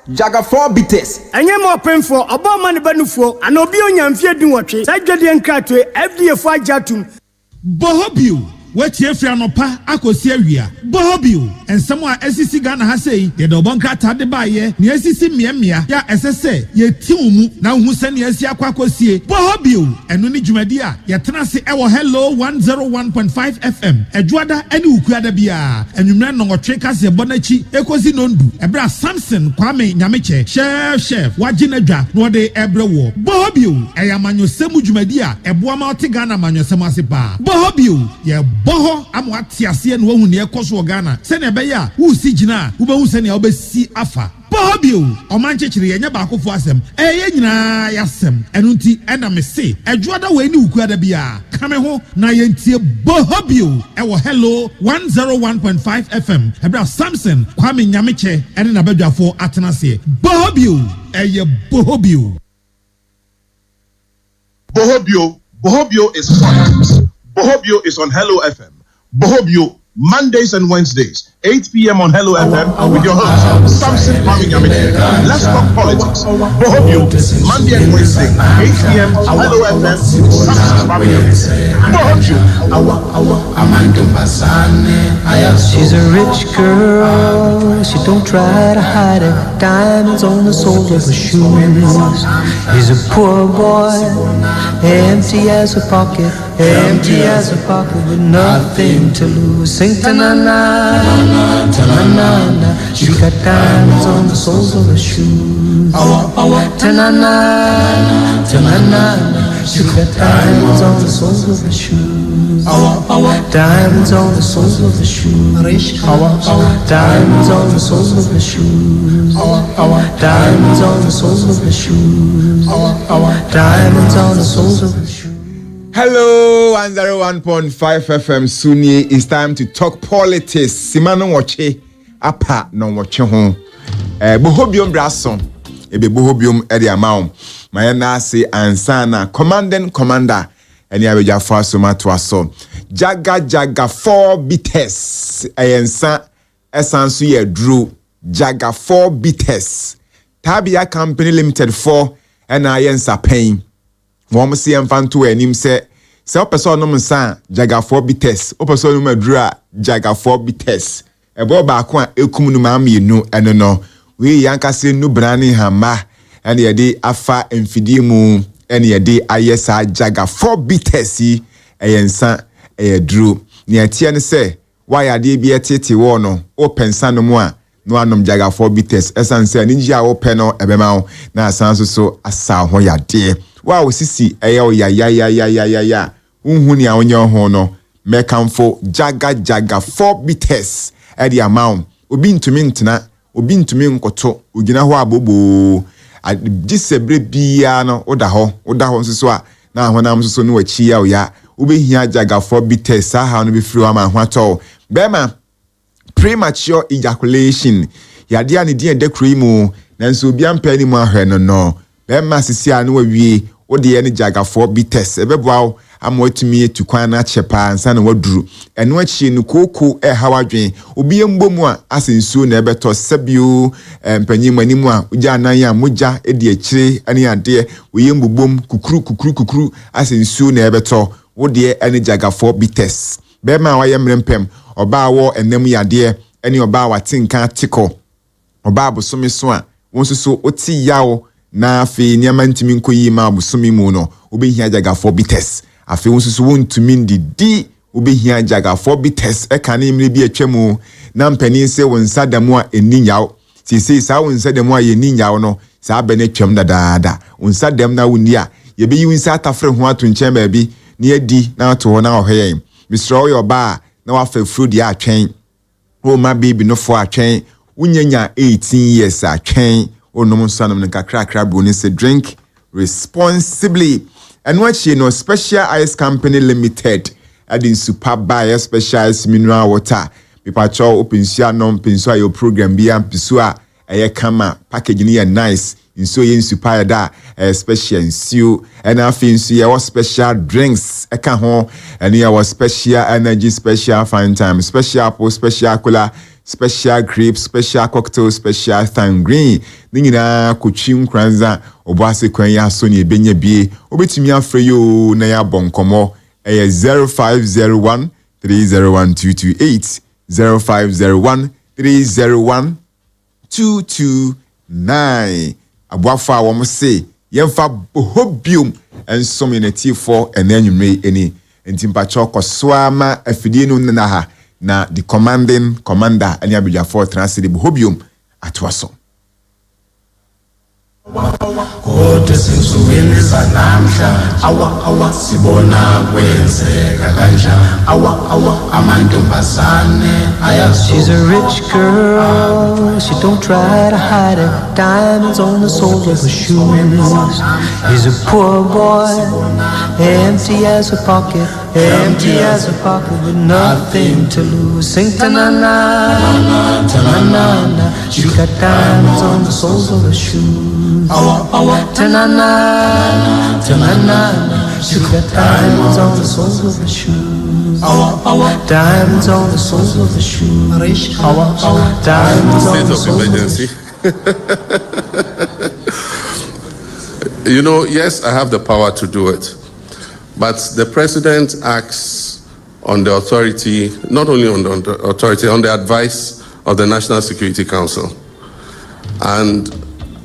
Jaga 4 bitters. Enye mo penfo obo man banufo ana obi onyamfie dinwotwe. Sa dwede nkratwe FDA fo ajatum. Bohobio wetie fia no pa akosi awia Bohobio ensemo a esisi Ghana ha sei ye do bonkrata de baye ne esisi miemia ya esese ye tiumu na hu se ne esi akwakosie Bohobio eno ni dwumadi a ye tena se ewo Hello 101.5 FM edwada ene ukuada bia enwumre no ngotwe kase bonachi ekosi nondu ebra Samson Kwame Nyameche chef waginadwa no de ebrewo Bohobio eyamanyo semu dwumadi a eboa ma oti Ghana manyo semu asepa Bohobio ye boho amwati ase no hu ne ekoso Ghana se ne be ya hu si gina hu be hu se ne obesi afa Bohobio omanchechire ye nya ba akofo asem ye nyina yasem enu nti ena me se edwoda we ni ukuada bia kame ho na ye ntie Bohobio ewo Hello 101.5 FM ebra Samson Kwame Nyameche ene na badwafo atenase Bohobio eye Bohobio is fun. Bohobio is on Hello FM. Bohobio Mondays and Wednesdays, 8 p.m. on Hello FM with your host, Samson Kwame Nyameche. Let's talk politics. Bohobio Monday and Wednesday, 8 p.m. on Hello FM with Samson Kwame Nyameche. Bohobio. She's a rich girl, she don't try to hide it. Diamonds on the soles of her shoes. He's a poor boy, empty as a pocket with nothing to lose. Sing ta-na-na, ta-na-na. She got diamonds on the soles of her shoes. Ta-na-na, ta-na-na. She got diamonds on the soles of her shoes. Diamonds on the soles of her shoes. Diamonds on the soles of her shoes. Diamonds on the soles of her shoes. Diamonds on the soles of her shoes. Hello, 101.5 FM Sunni. It's time to talk politics. Simano wache apa no wache ho. Bohobium brason. Ebe bohobium edi amount. Mayana say ansana commander. Eni abeja fa so matwaso. Jaga 4 bitters. Ayensa esansu ye drew. Jaga 4 bitters. Tabia Company Limited 4 and ayensa pain. Wọ́n si emfanto anim se opeso no msa Jaga 4 bitters opeso no madura Jaga 4 bitters ebo ba ko a ekum no ma mienu eno no we yanka se nu brani hama ene ye de afa emfidi mu ene ye de ayesa Jaga 4 bitters yi eyensa edru ne atie ne se why de bi etete wo no opensa no mu a no anom Jaga 4 bitters esanse ani ji a wo pe no ebema wo na asanso so asa ho yade wow sisi eyo ya unhu ni awonye ho no mekamfo Jaga 4 bitters e di amount obi ntumi ntena obi ntumi nkoto ogina ho abobo gisebre bia no oda ho nso a na honam nso no wachi ya oya obehia Jaga 4 bitters aha no be free wa ma ho ato bema premature ejaculation yade ani die dekro mu nanso obi ampa ni mu ahwe no bema sisi anu wawie odi ye ni Jaga 4 bitters ebeboa amwatumi etukwan na chepa ansa na waduru eno achi no koko hawadwen obi embomu a asensuo na ebeto sabio mpanyim animu a uja anan ya moja edi akire ani ade oyembobom kukuru asensuo na ebeto wodi eni Jaga 4 bitters bema wa yemrempem oba wo enam yade eni oba watinka atiko oba abosome so a wonsuso oti yawo na afi niama ntimi nkoyi ma abosome mu no obehia Jaga 4 bitters afi wonsuso wontumi ndidi obehia Jaga 4 bitters eka na imre bi atwam na mpani se wonsa damu a eninyawo sisi sa wonsa damu a yeninyawo no sa abene atwam dadaada wonsa dam na woni a ye be yiwinsa atafre ho ato nchen ba bi na edi na ato ho na ohwe misra wo yoba na wafa fruit ya atwen o ma baby no fo atwen unyanya 18 years atwen onom sanom nka krakra boni se drink responsibly and what no Special Ice Company Limited adin super buy specialized mineral water pipacho open sia non penso your program bia mpiso a eye kama package ni nice inso ye super da special insu and afinsu ye was special drinks eka ho and ye was special energy special fine time special apple special cola special grapes, special cocktail, special tangerine. Ningina kuchim kranza oboase kwanya so ne benye bie. Obetimi afre yo na ya bonkomo 0501 301 228 0501 301 Aboafa wo se yemfa bohobium ensom unity for enanwumre eni entimpa choko swama afidie no na ha na the commanding commander ani abija for transit bohobium atwaso kodwa sinsukwiniza namhla awa sibona kwenzeka kanjani awa amantombazane ayazo. She's a rich girl, she don't try to hide it. Diamonds on the soles of her shoes. He's a poor boy, empty as a pocket with nothing to lose. Sing ta-na-na, ta-na-na. She got diamonds on the soles of her shoes. Ta-na-na, ta-na-na. She got diamonds on the soles of her shoes. Diamonds on the soles of her shoes. Diamonds on the soles of her shoes. You know, yes, I have the power to do it. But the president acts on the authority, not only on the authority, on the advice of the National Security Council. And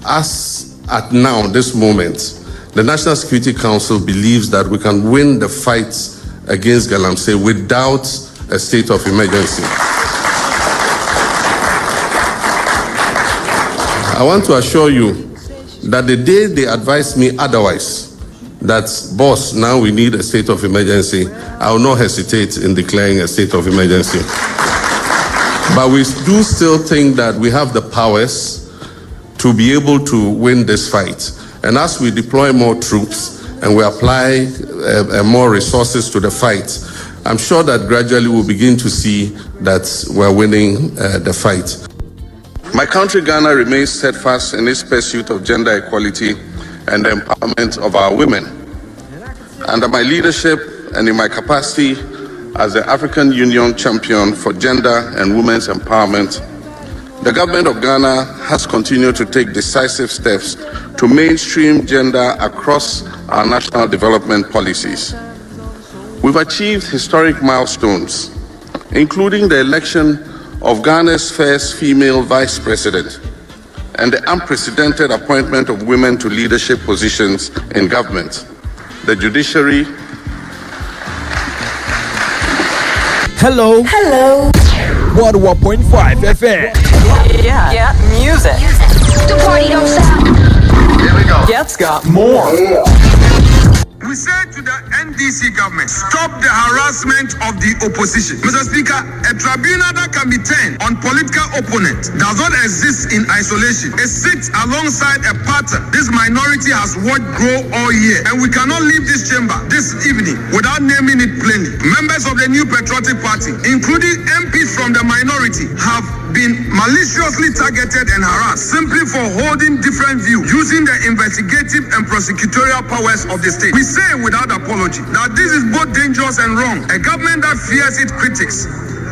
as at now, this moment, the National Security Council believes that we can win the fight against Galamsey without a state of emergency. I want to assure you that the day they advise me otherwise, that, boss, now we need a state of emergency, I will not hesitate in declaring a state of emergency. But we do still think that we have the powers to be able to win this fight. And as we deploy more troops and we apply more resources to the fight, I'm sure that gradually we'll begin to see that we're winning the fight. My country, Ghana, remains steadfast in its pursuit of gender equality and the empowerment of our women. Under my leadership and in my capacity as the African Union champion for gender and women's empowerment, the government of Ghana has continued to take decisive steps to mainstream gender across our national development policies. We've achieved historic milestones, including the election of Ghana's first female vice president and the unprecedented appointment of women to leadership positions in government, the judiciary. Hello. 101.5 FM. Yeah, music. The party don't stop. Here we go. Gets got more. We say to the NDC government, stop the harassment of the opposition. Mr. Speaker, a tribunal that can be turned on political opponent does not exist in isolation. It sits alongside a pattern this minority has watched grow all year. And we cannot leave this chamber this evening without naming it plainly. Members of the New Patriotic Party, including MPs from the minority, have been maliciously targeted and harassed simply for holding different views using the investigative and prosecutorial powers of the state. We say without apology that this is both dangerous and wrong. A government that fears its critics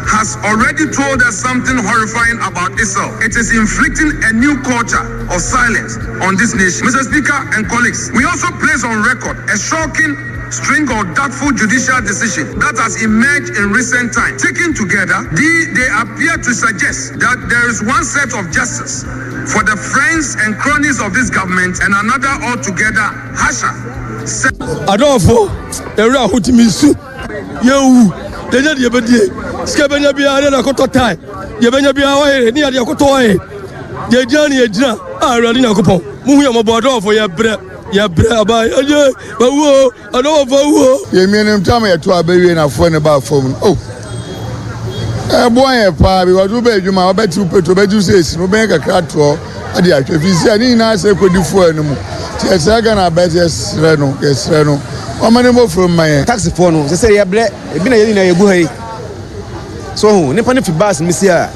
has already told us something horrifying about itself. It is inflicting a new culture of silence on this nation. Mr. Speaker and colleagues, we also place on record a shocking string of doubtful judicial decisions that has emerged in recent times. Taken together, they appear to suggest that there is one set of justice for the friends and cronies of this government and another altogether harsher. Adolfo, era hutimisu. Yewu, deja die bedie. Skebenya bia na kototai. Yebenya bia wa ni ade kotoe. Deja ni ejina. Awurade na kopon. Muhu ya mabo Adolfo ya bre. Ya bre aba ye bawo Adolfo wo. Ye mienem tam ye to abewie na fo ne ba fom. Oh. Boy pa bi wadu be adwuma obeti petro beju sesi no ben kakra to ade atwefisi ani na se kodifo anu. Tiaga na budget reno, yes reno. Omani mo from my taxi for no. Say ya bre, e bi na ye na ye gu hai. So nipa ne fi bus mi sia.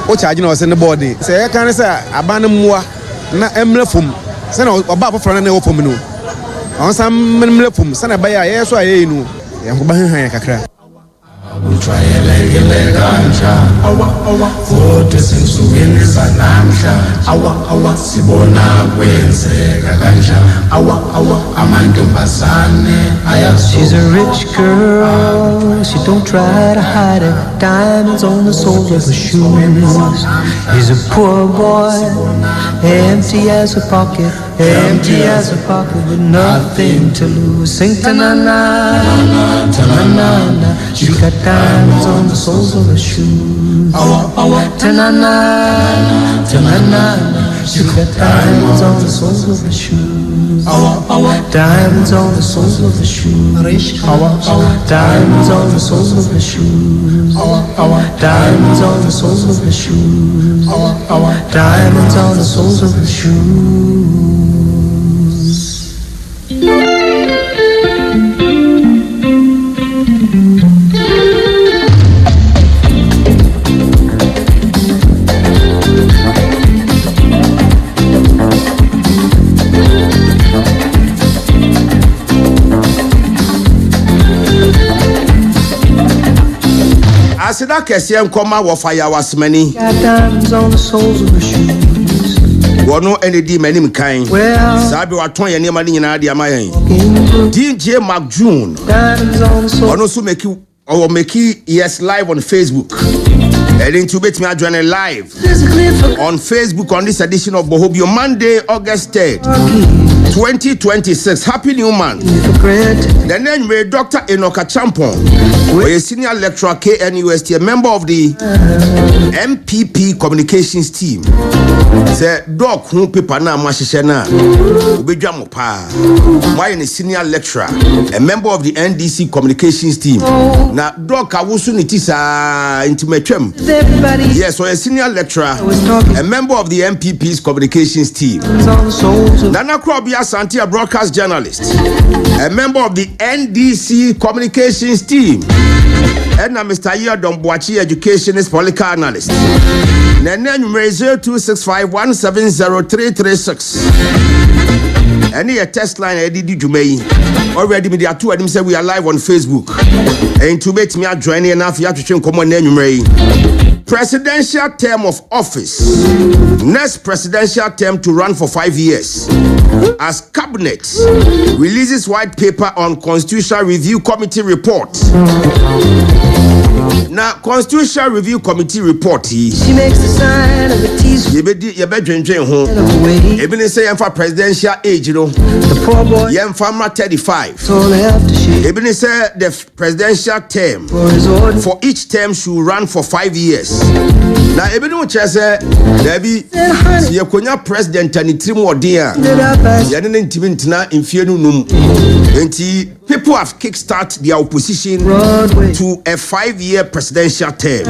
O charge na o se ne body. Say ya kan say aban muwa na emle fom. Say na oba afoforo na e wo fom no. On sam emle fom. Say na ba ya ye so aye no. Ya ko ba han kakra. ujwayelekile kanja awa kodwa sensukwini zanamhla awa sibona kwenzeka kanja awa amantombazane ayazi. She's a rich girl, she don't try to hide it. Diamonds on the soles of her shoes. He's a poor boy, empty as a pocket, empty as a pocket with nothing to lose. Sing ta-na-na, ta-na-na-na. She got diamonds on the soles of her shoes. Ta-na-na, ta-na-na-na. She got diamonds on the soles of her shoes. Diamonds on the soles of her shoes. Diamonds on the soles of her shoes. Diamonds on the soles of her shoes. Diamonds on the soles of her shoes. Asida kese nkoma wo fire wasmani. Diamonds on the soles of her shoes. Wono enedi manim kan. Sabi waton ye nema ni nyina de amayen. DJ Mark June. Diamonds on the soles. Wono so make yes live on Facebook. Heading to bet me join live on Facebook on this edition of Bohobio Monday, August 3rd, 2026. Happy New Month. The name is Dr. Enoka Champon, a senior lecturer KNUST, a member of the MPP communications team. Say doc who paper na mashishena ubejamo pa. Why a senior lecturer, a member of the NDC communications team. Na doc awusu nitisa intimetwem. Yes, so a senior lecturer, a member of the MPP's communications team. Nana Krobia Santi, a broadcast journalist, a member of the NDC communications team. And Mr. Yodom Boachi, educationist, political analyst. Nana 0265170336. Any a test line I did Jumei. Already media two of them say we are live on Facebook. And to make me a joining enough, you have to change common name. Presidential term of office. Next presidential term to run for 5 years. As cabinet releases white paper on Constitutional Review Committee report. Now, Constitutional Review Committee report. She makes the sign of a teaspoon. You better drink home. Even say for presidential age, you know. The poor boy. Yeah, from 35. So they have to shake. Even say the presidential term for each term should run for 5 years. Now, even though say there be you konya president and three more dear. You didn't even in fear num. People have kickstart their opposition to a 5-year presidential term.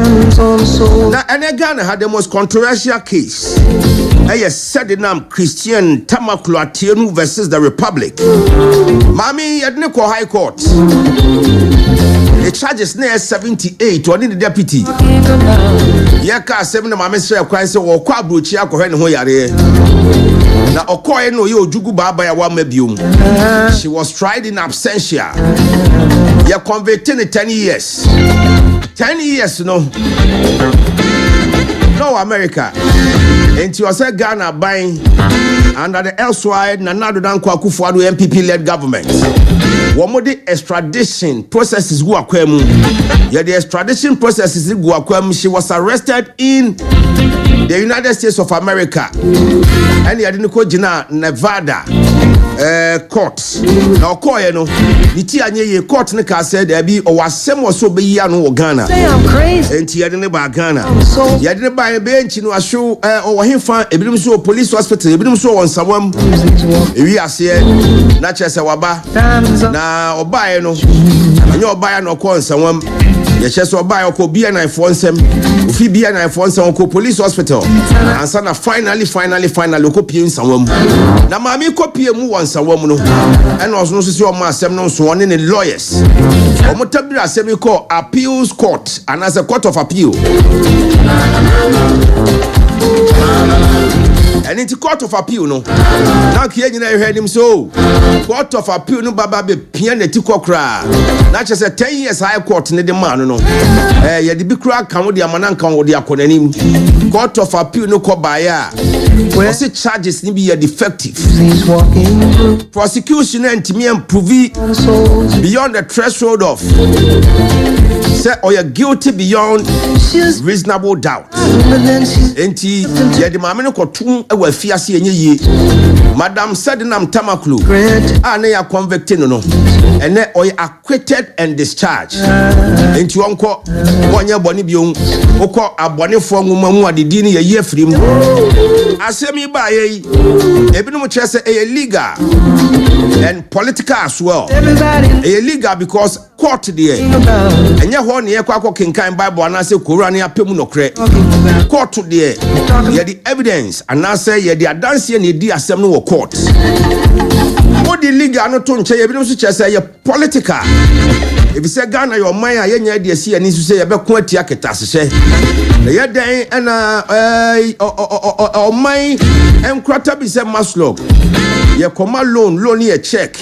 Now, and Ghana had the most controversial case. I said the name Christian Tamaklo Atienu versus the Republic. Mami Yadneko High Court. The charges near 78 one in the deputy. Yaka 7 Mami say Christ or Quabruchia Kohen Hoyare. Now, Okoye no yo Jugu Baba ya wa mebium. She was tried in absentia. You're convicted in 10 years. 10 years, no. No, America. And you say Ghana buying under the elsewhere Nanado Danko Akufo-Addo MPP-led government. One more the extradition processes go akwemu. Yeah, the extradition processes go akwemu. She was arrested in the United States of America. And you didn't go Jina Nevada court. Now call you know the tia court nika said there be or wasem was so be no Ghana. Say I'm crazy. And you didn't buy Ghana. You didn't buy a bench in a show or him fan a so police hospital, a so on someone. We are here not just a waba. Now or buy no and you're buying no call someone. You just or buy or could be an iPhone sem. If he be an iPhone some police hospital. And son finally copying someone. Now mammy copy mu once a woman and also no see your master no sworn in lawyers. Omotabira semi call appeals court and as a court of appeal. And And in the court of appeal, no. Now, here you heard him so. Court of appeal, no, Baba be piano tikokra. Not just a 10 years high court, in the man, no. Yeah, the big crack come with the Amanankan or the Akonanim. Court of appeal, no, Kobaya. Was it charges to be a defective? Prosecution and to me and prove beyond the threshold of say or you're guilty beyond reasonable doubt. Enti ye the mama no kotum e wa fiase enye yi. Madam said nam tamaklu. Ane ya convicted no. Ene or acquitted and discharged. Enti wonko wonye boni bion okọ abonefo nwoma mu adedi ne ye afrim. Asemi ba ye ebinom kire say e legal and political as well. A legal because court there. And ya ho ne ye kwakọ kinkan Bible and say Quran ya pemu no kre. Court there. Ya the evidence and now say ya the adanse ne di asem no court. What the legal no to nche ye bi no so kire say ya political. If you say Ghana your mind ye nya de see ani so say ya be ko atia ketasehye. Ya den na o mind enkrata bi say maslog. Ye koma loan ye check.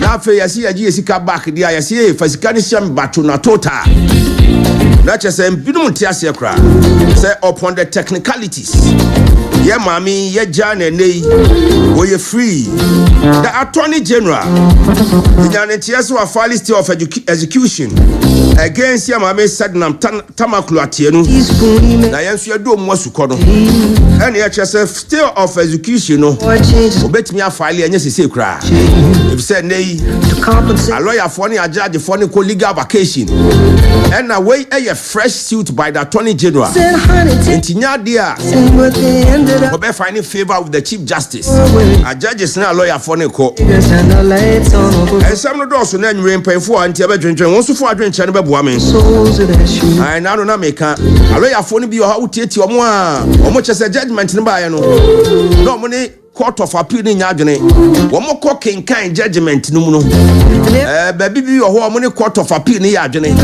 Na fe ya si ya ji esika back dia ya si fasika ni sham batu na total. Na che say mbinu ntia se kra. Say upon the technicalities. Ye mami ye jana nei wo ye free. The Attorney General the Janetias were filed state of execution against ye mami said nam tamaklu atienu. Na yensu ye do mo suko no. And ye say state of execution no. Obetimi afile enye sese kra. If said nei a lawyer for ni a judge for ni legal vacation. And away a fresh suit by the Attorney General. Intinya dia Obe finding favor with the Chief Justice. A judge is now a lawyer for Nico. And some of those who name rain pay for anti drinking, also for a drink channel woman. I now don't make a lawyer for be your how to your more much as a judgment in Bayano. No money. Court of appeal in Yagane. One more cooking kind judgment. No, baby, you are money court of appeal in Yagane.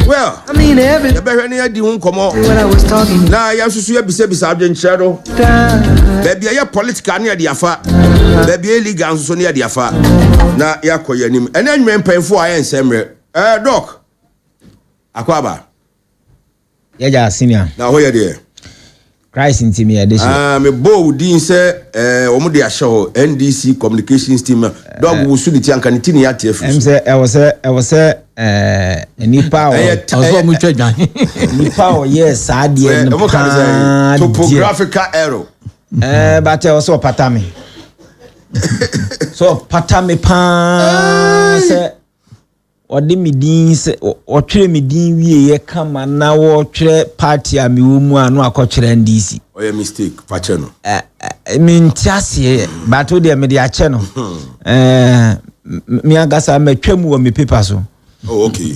Well, I mean, every the won't come out when I was talking. Now, I have to see a Sergeant Shadow. Baby, I have political near the affair. Baby, legal so near the affair. Now, Yakoyanim, and then men pay for I and Samuel. Doc Aquaba. Yeah, senior. Now, where are there? Christ in team here this year. Me bo din say omo de show NDC communications team dog wo su ni ti anka ni tini ya tf. Say I was nipa also mu twa nipa o yes adie no topographical error. But also patami. So patami pa say odi midin se otwere midin wie ye kama na wo twere party a mewu mu anu akɔkyere NDC. Oye mistake fache no. Me ntiase but wo de me de ache no. Me agasa matwa mu wo me paper so. Oh okay.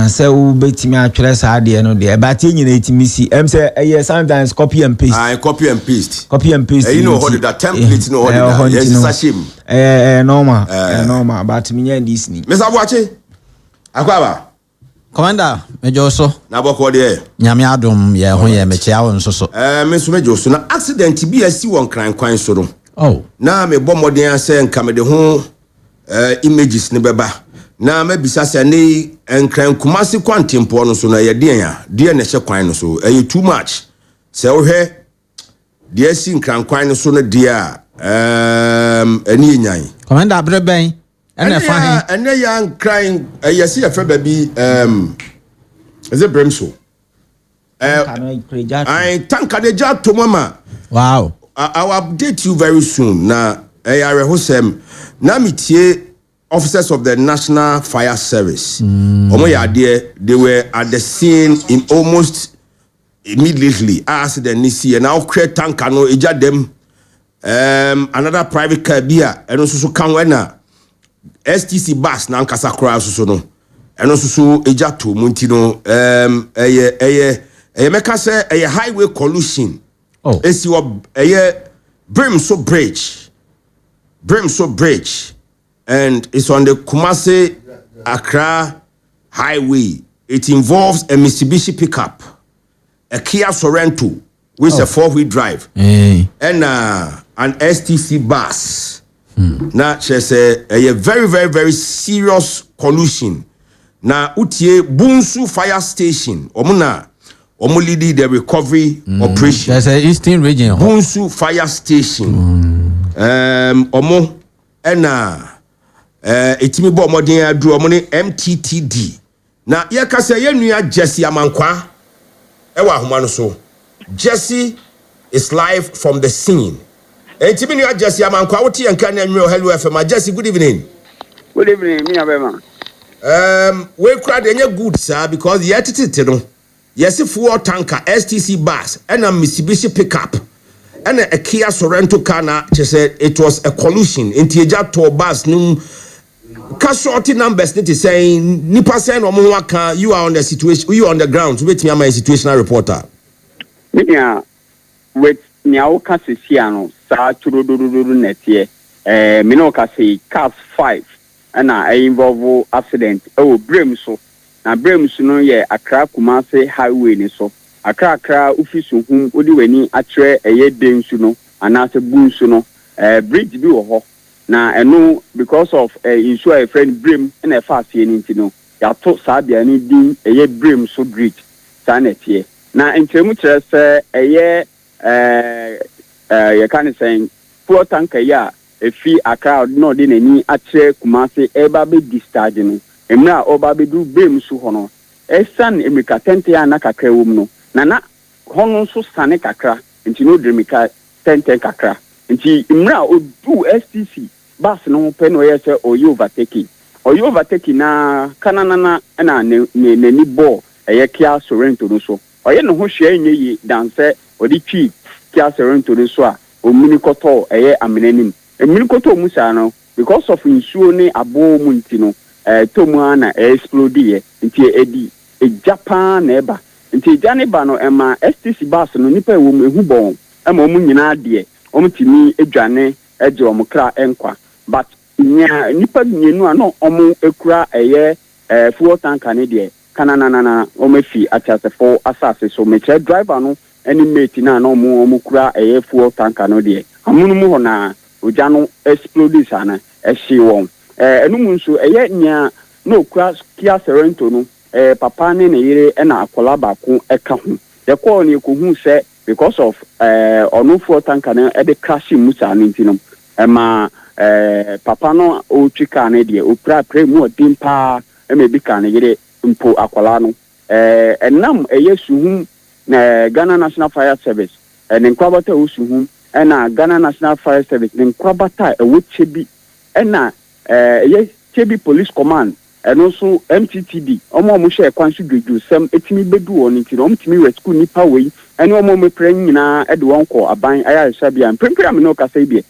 Say wo betimi atwere sa de no de but nyina etimi si say sometimes copy and paste. Copy and paste. Copy and paste. You know how that template no how that. Yes it's a shame. Normal. Normal but me nya this ni. Mr. Boache Akwaba Commander mejo so na boko de nyame adom ye ho ye mechia won so me so mejo so na accident bi asi won kran kwan so no oh na me bɔ modern ase nka me de ho images ne beba na me bisa se ne nkran kumasi kwantempo no so na ye de ya de na hye kwan no so too much se wo hwɛ de asi nkran kwan no so no de a ani nyan Commander abreben and a young crying yes see a baby is it Brimso I thank the job to mama. Wow, I'll update you very soon. Now I hosem na mitie officers of the National Fire Service. They were at the scene in almost immediately as the Nisi and now create tank no eja them another private car beer and also come when STC bus na nkasa kra so no eno so ejato muntino meka say highway collusion esi wo Brimso bridge and it's on the Kumasi Accra highway. It involves a Mitsubishi pickup, a Kia Sorento, which is a 4-wheel drive, and an STC bus. Now, she say a very, very, very serious collusion. Now, utie Bunsu Fire Station, leading the recovery operation. There's a Eastern region. Bunsu Fire Station. Etimi bo modern adu omone MTTD. Na yeka say yenua Jesse Amankwa ewa ahoma no so. Jesse is live from the scene. Etimi nua Jesse Amankwa woti yanka na nwe Hello FM. Jesse, good evening. Good evening, me abema. We crowd enye good sir because yetitete no. Yes, fuel tanker STC bus and a Mitsubishi pickup and a Kia Sorento car. She said it was a collusion in Tieja to bus casualty numbers need to say nipa say no mo waka you are on the situation, you are on the ground. Wait me, am a situational reporter. Yeah, with Niao Casisiano, Sa Churudu Netie, Minoka say Cars 5 and I involve accident. Oh, Brimso. Na Brimso no ye Accra Kumasi highway ni so. Accra ufisu hum odi weni atre eye densu no anase bunsu no bridge bi wo ho. Na eno because of insure a friend Brim na fast ye nti no ya to sabia ni din eye Brimso bridge sanetie. Na entremu kire se eye ye kan saying fuel tanker ya efi Accra no de nani atre Kumasi eba be discharge no. Emra oba be du Brimso ho no. Esan emika tente ya na kakra wom no. Nana hono so sane kakra nti no dremika tente kakra nti imra odu STC bus no pe no yese oyo overtake na kanana na ni bo eye Kia Sorento no so oye no ho hwe enye danse odi twi Kia Sorento no so a omini koto eye amenanim emini koto musa no because of insuo ni abo mu nti no tomu ana explode ye nti edi Japan na eba nti jane ba no ema STC bus no nipa ewo ehu bon ema omu nyina de omtimi edwane eje omkra enkwa but nya nipa nyenu ano omu ekura eye fuel tanker ne de kananana omefi atiasefo asase so meche driver no eni mate na omu kura eye fuel tanker no de amunu mu ho na oja no explode sana ehye won enu mu nso eye nya no kura Kia Sorento no papa ne yire na akola baako eka ho de call ne ko hu se because of onu fuel tanker na e de crash musa no ntinom ma papa no o twika ne de o pra mu odin pa e me bi ka ne yire mpo akola no enam yesuhu na Ghana National Fire Service ne nkwabata osuhu na Ghana National Fire Service ne nkwabata wo chebi na chebi police command and also MTTD omo share kwansu dwedwu sem etimi bedu won nti no mtimi rescue nipa wei ene omo me pran nyina ede won ko aban aya sabia prempra me no ka say bie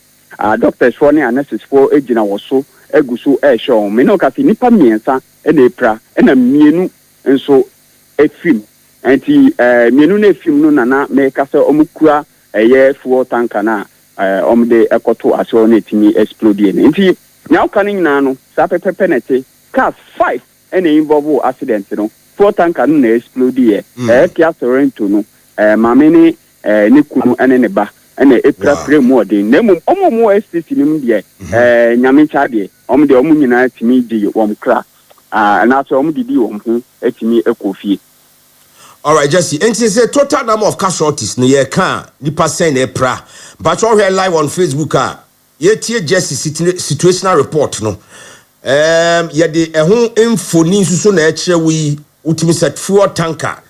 doctors for ne nurses for ejina woso eguso e show me no ka say nipa miensa ene epra ena mienu enso efim enti mienu na efim no nana me ka say omo kura eye fuel tanker na omo de ekoto aso na etimi explode enti nyaw kan nyina no sa pepepenete Cars 5 any involve accident no fuel tanker no na explode here Kia Sorento no mamene ni kunu ene ne ba ene epra pre mu odin na mum omo STC nim de nyame cha de omo de omo nyina timi di wom kra na so omo didi wom ho etimi ekofie. All right, Jesse. And it's a total number of casualties no ye can nipa sen epra but all here live on Facebook ye tie Jesse situational report no yede ehun infoni susu na eche wi utimi set fuel tanker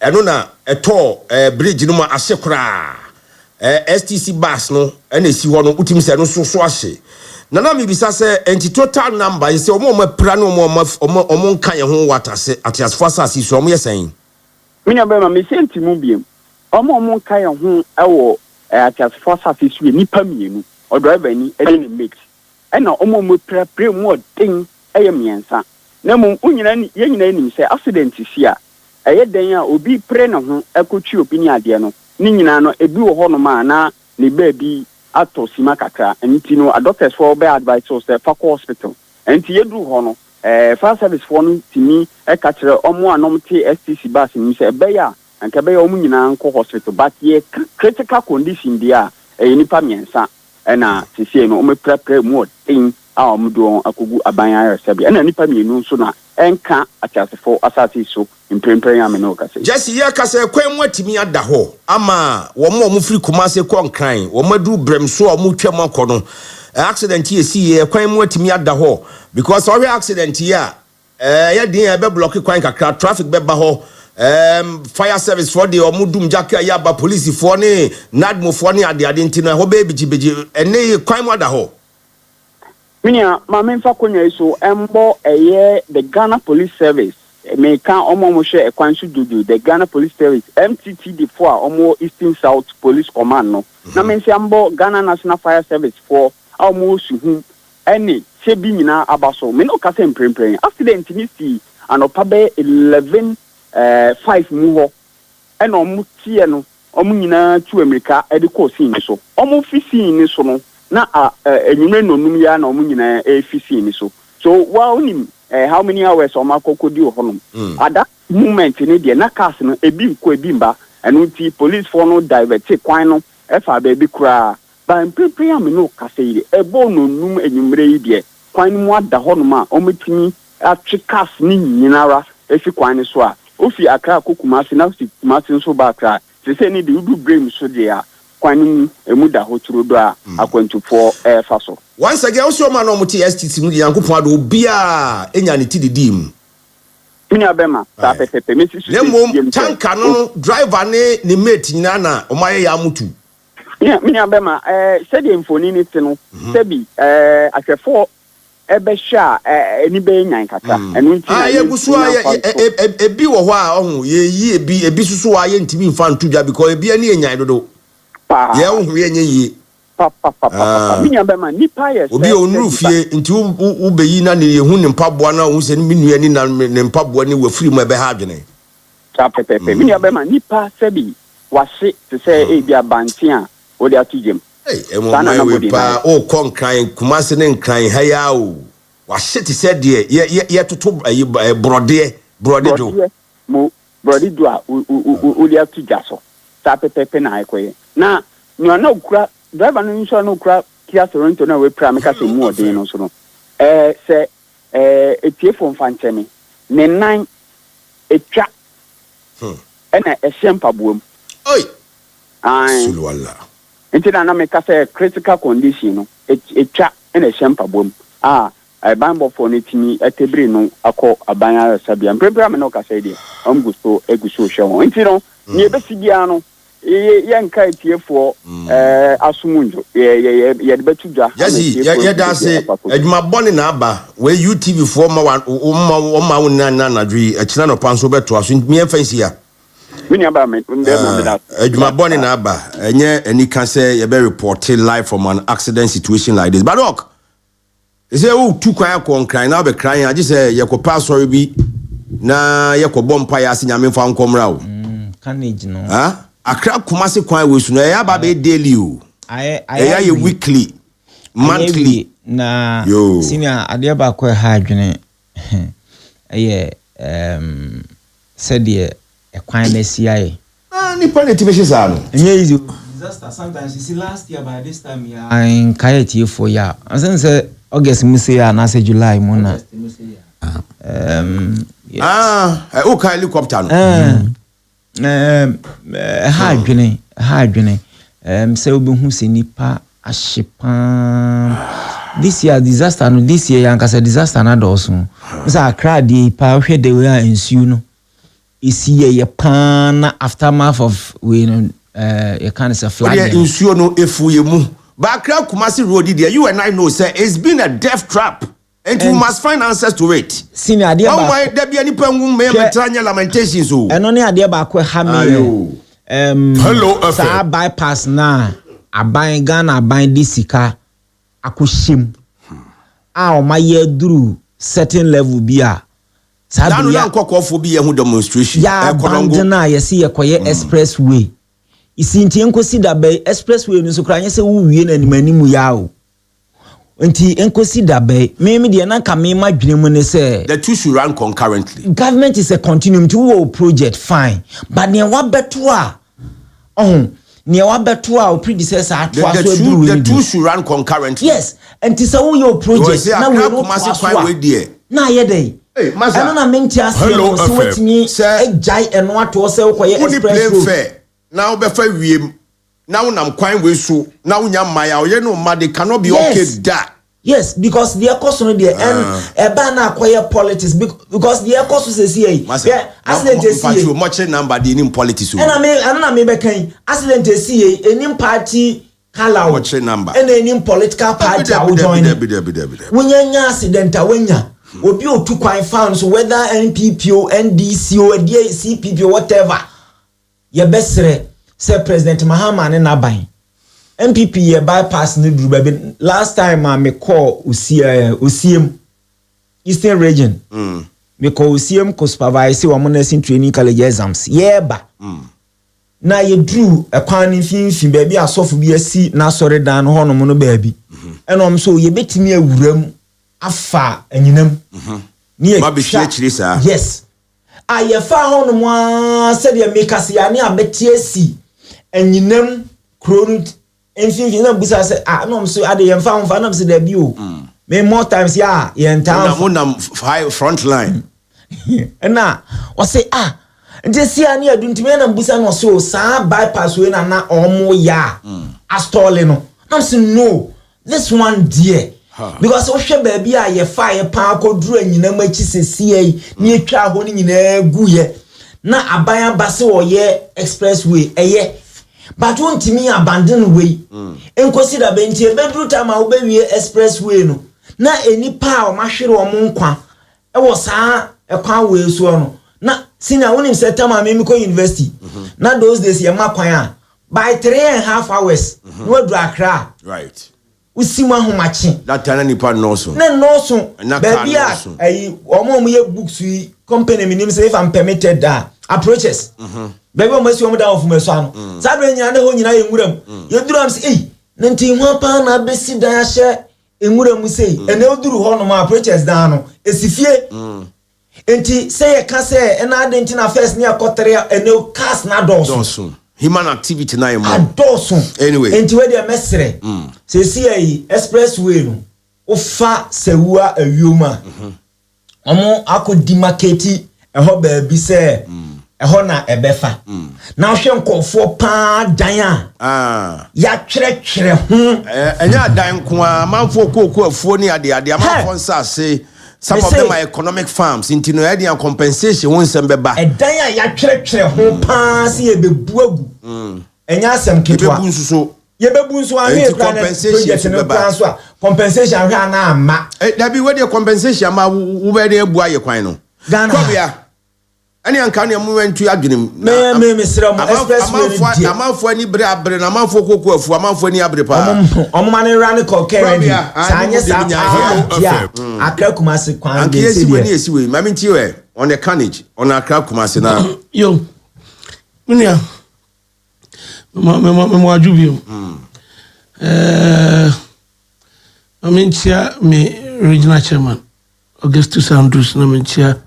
eno na eto bridge no ma asekura STC bus no ena esi ho no utimi set no so ahye nana mi bisa se enti total number yi se omo pra no omo nka ye ho watase atias fasasi so omo yesen minya be ma me senti mu biem omo nka ye ho ewo atias fasasi so nipa mienu o driver ni ene mix ena omo mo pre mu odin eye miensa na mo unyina ye nyina nim se accident si a eye den a obi pre na ho ekotwi obi ni ade no ni nyina no ebi wo ho no ma na ne ba bi ato sima kakra enti no a doctors for be advice us for hospital enti yedu ho no fire service for no timi e ka kire omo anom te STC bus ni se be ya anka be omu nyina nko hospital but ye critical condition dia nipa miensa na sisi no prepare mu odin a omudo akogu aban ayasabi na nipa mienu nso na enka akyasefo asase so impempen ya me no kase Jesse ye kase kwan mu atimi ada ho ama wo mo firi Kumase konkran wo madu bremso o mu twam akono accident ye si ye kwan mu atimi ada ho because all accident here ya din be block kwan kakra traffic be ba ho fire service for the omudum jaka ya ba police for ne nadmo for ne ade ntino ho be bijibeji ene kwan mu ada ho minia ma memfa konya iso embo the Ghana Police Service me kan omo mo hwe ekwan so dudu the Ghana Police Service MTTD for omo Eastern South Police Command no na mensi ambo Ghana National Fire Service for omo suhu ene sebi nyina abaso me no kase mprempren accident ni si anopa be 11:05 mu ho ena omo tie no omo nyina tu America ede ko sin so omo fisi ni so no na enyume nonum ya na omo nyina fisi ni so wa onim how many hours o makokodi o honom at that moment ni de na cars no ebi nko ebi mba enu ti police for no divert kwan no efa ba ebi kura ba mpepre am no kaseyire ebo nonum enyumre yi de kwan mu ada honom a o metumi atwe cars ni nyinara efi kwan so a ofi akra Kumase na ofi Kumase nso ba akra se ni de udu brem so de a kwan mu emuda hoturo do a akwantufo fa so once again also man no muti STC mu yankopon ado bia enya ne tididim minya bema ta pepepe mesisu nemo tanka no driver ne mate nyina na o maye ya mutu minya bema sedi mfoni ni tino sebi afefo ebe sha eni be nyan kaka enu nti ye gusu ebi wo ho a ohun ye yi ebi susu wa ye ntimi mfa ntudwa because ebi ani enyan dodo ye ohun ye nyi minya bema nipa yes obi onru fie nti wo beyi na ne yehu ne mpaboa na wo se ne minua ni na ne mpaboa ni wafiri mu ebe ha adwene ta pepepe minya bema nipa sebi wase te se ebi abanti a wo de atugem sana we pa o konkran Kumase ne nkran ha ya o wahye te se de ye toto brode do mo brode do a o de atugya so ta pepepe na akoye na no na okura driver no nso na okura Kia Toronto na we pra meka se mu odin no so no se etiefo mfanchemi ne nan etwa ena ehempa buom oi ai sulwala ntina na meka se critical condition no etwa ena ehempa buom bambo for ne timi etebri no akọ abanya sabia mprebra me no ka se dia amgusto eguso hwe ntino ni ebesigia no ye nka etiefo asumunjo ye de betudwa ye da se adwuma bone na aba we UTV for ma na nadwi akina no panso beto aso mi enfansi ya mini aba me adwuma bone na aba enye ani kan say ye be report live from an accident situation like this but look is say two kwan konkran na be kran age say ye ko pastor bi na ye ko bompa ya asinya me fa nkomra o canage no Akra Kumase kwan we sunu ya ba be daily o ya ye weekly monthly na senior ade ba ko ha adwene said ye kwan na siaye ni politician sa no easy disaster sometimes you see last year by this time ya in kayeti for ya asen say August muse ya na say July mo na o ka helicopter no ha adwene say obi hu se nipa ahyepan this year disaster no this year yanka say disaster na doso say Accra dey pa hwe de we ensu no isi ye pan aftermath of we you can say flag ensu no efu ye mu but Accra Kumase road there you and I know say it's been a death trap and you must find answers to it. Senior ade ba. Why there be any pen me metranya lamentations o. Eno ne ade ba ko ha me. Hello sa bypass na aban Ghana aban disika akohyem. O maye duru certain level bia. Sa bia. Na nkokofo bi ye hu demonstration. Ya bandana ye se ye koye expressway. Isi ntie nkosi da be expressway no so kra anye se wo wie na animanimu ya o. Nti enkosi dabe me de na ka me madwene mu ne say the two should run concurrently. Government is a continuum to project fine, but ne wa beto a ne wa beto a predecessor atwa so the two should run concurrently. Yes, and tisa wo your project na we no pass na ye dey. Hey, Master. I don't know menti asie no so wetimi ejai eno ato se wo koye express road. Fair. Now be fa wiem. Now nam kwan we so. Now nya maya oye no ma they cannot be okay that. Yes, because the cost no there and e ba na acquire politics because the cost say see yeah accident see much number the in politics. And I me be kan accident see any party color much number and any political party I will join. When you accident awenya obi otu kwan found so whether NPPO, NDCO, DCPPO whatever ye besre say President Mahama ne naban MPP ye bypass ne duru baby last time me call Osiem Eastern Region me call Osiem ko supervise wo nursing training college exams ye ba na ye duru e kwan ne finfin baby asofu bi asi na sori dan ho no no baby enom so ye betimi awuram afa anyinam ni ma be chiri sa yes ayefa ho no mo se de make se ya ne abetie si anyinam chronic enfin na busa se no so ade yemfa ho fa na se da bi o me more times ya ye town na front line na o say nje si ani aduntime na busa no so sa bypass we na omo ya astole no na say no this one dear because o hwe ba bi a ye fa ye pa akoduru anyina machi sesie ni etwa ho ni nyina guye na abaya base wo ye expressway eye but won timi abandon way enkosi da benti e bedru time a wo be wie expressway no na enipa a o mahwere o mo nkwa e wo saa e kwa we so no na senior wonim say time a me ko university na those days ye makwan a by 3.5 hours no do Accra right usima homachi that tana nipa noso na noso baby ayi omo ye books yi company minim say if I'm permitted that approaches baby omo si omo down of me so ano sabre nya na ho nyina ye nguram ye duram say na nti ho pa na besi dan ahye nguram say ene oduru ho no ma approaches dan no esifie enti say ye ka say na adenti na first ni akotere ene cast na doso human activity na emo adoso anyway enti we dey mesre say see ayi expressway no ofa sewua awioma omo akodi marketi eho ba bi say eho na ebefa na hwe nkofo pa dan ya twere ho enya dan ko a manfo koku afuo ni ade manfo nsa say some of them are economic farms into no area compensation won sem beba edan a ya twere ho pa se ebebu agu enya asem ketwa yebebu nso a me compensation beba so a compensation hwa na ama dabi we dey compensation ma wo be dey ebu aye kwan no kobia ani anka ne mu wentu adwenem me sira mo expressway amanfo ani bre na amanfo koku afu amanfo ani abre pa omo mane run ko keren sanye sa ya Accra Kumasi kwan anke esi we mami nti we on the carnage on Accra Kumasi na yo munia me ajubio amintia me regional chairman Augustus Andrews na mintia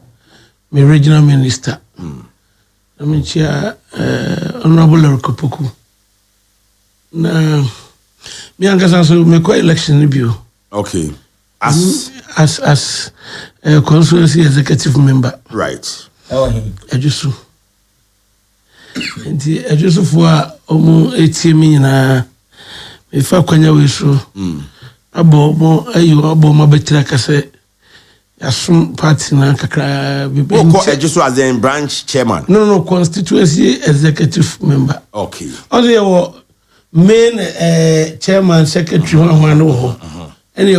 me regional minister na mintia honorable Rokopoku na mi angasa so me ko election bio okay as a constituency executive member right ejusu enti ejusu fo a omo etimi nyina me fa kwanya we so abo mo betira kase asum party na kakra bibi ko ejusu as a branch chairman no constituency executive member okay also main chairman secretary one ho any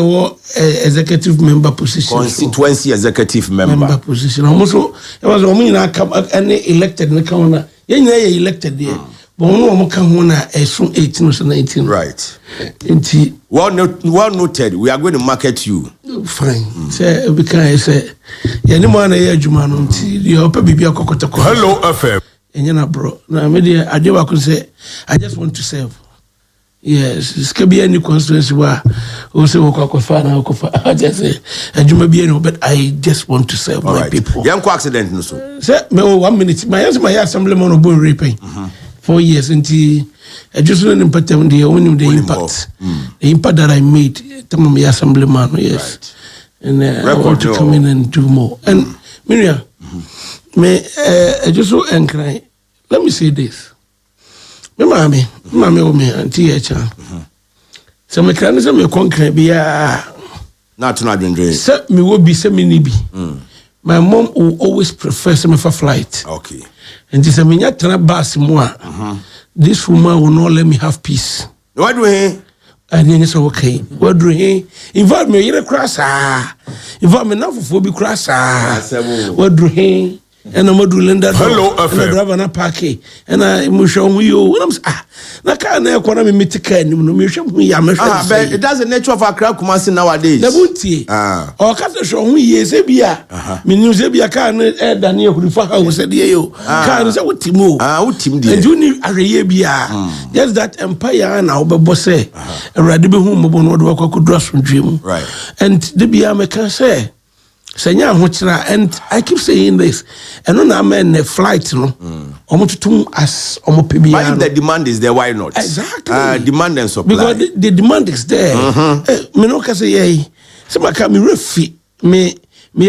executive member position constituency executive member position almost it was omina come any elected na come na yenya elected there but no come na 18 or 19 right inti well noted we are going to market you fine say because say yani mo na ye adwuma no nti the opa bibia kokotako Hello FM enya na bro na me dey adewa ko say I just want to serve Yes, it's can be any constituency where also I just say but I just want to serve my people. Young accident no so. Say me 1 minute. My assemblyman of repay. 4 years until I just learned in pattern the only the impact. The impact that I made to my assemblyman, yes. And I want to come in and do more. And Miriam, me I just so cry. Let me say this. Me mami o me anti echa. So me kan say me konkret bia na to na dwendwe. Say me wo bi say me ni bi. My mom will always prefer say me for flight. Okay. And this me nya tena bus mo a. This woman will not let me have peace. What do he? And then say okay. What do he? Involve me yere cross ah. Involve me na fofo bi cross ah. What do he? And I'm doing that. Hello, and I drive on a parky, and I'm showing you. And I'm na car na economy me take care. Me show me but that's the nature of Accra Kumasi nowadays. Na bunti. O ka se show me yes e bia. Me news e bia car na e da na e fa house e dey yo. Car na say wotimo. Wotim dey. And you ni areye bia. Just that empire na obebo say. Awrade be hu mo no do akwakodura sondwem. Right. And the bia me can say and I keep saying this, and on a man flight, no, as but if the demand is there, why not? Exactly. Demand and supply. Because the demand is there. Me no can say, yeah, so I can be refi me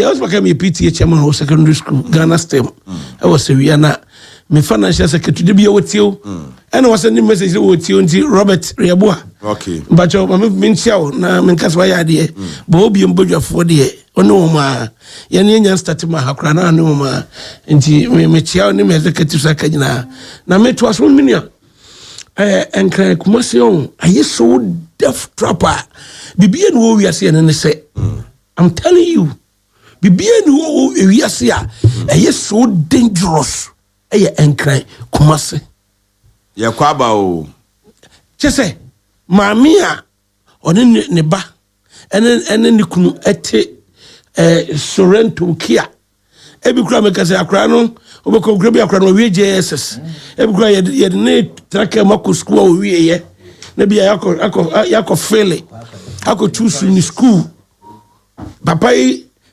also became a PTA chairman of secondary school, Ghana STEM. I was a Rihanna. Me financial secretary to be with you, and I was sending message with you, Robert Riabua. Okay. But I'm na minkas why idea. Bohobio On for the ono ma. Yani start ma hakra na no ma. Nti me chia ni me executive secretary na me to aso minia. Enkran Kumasi on aye so deaf trapper. Bibie no we ase ne say. I'm telling you. Bibie no we ase a aye so dangerous. Aye enkran Kumasi. Ya kwaba o. Chese Mami a one ne ba ene ne kunu ete Sorrento Kia ebi kura me kase akra no obeko kura bi akra no wie JSS ebi kura ye ne trake mako school o wie ye na bi yakọ fele akọ choose in school papa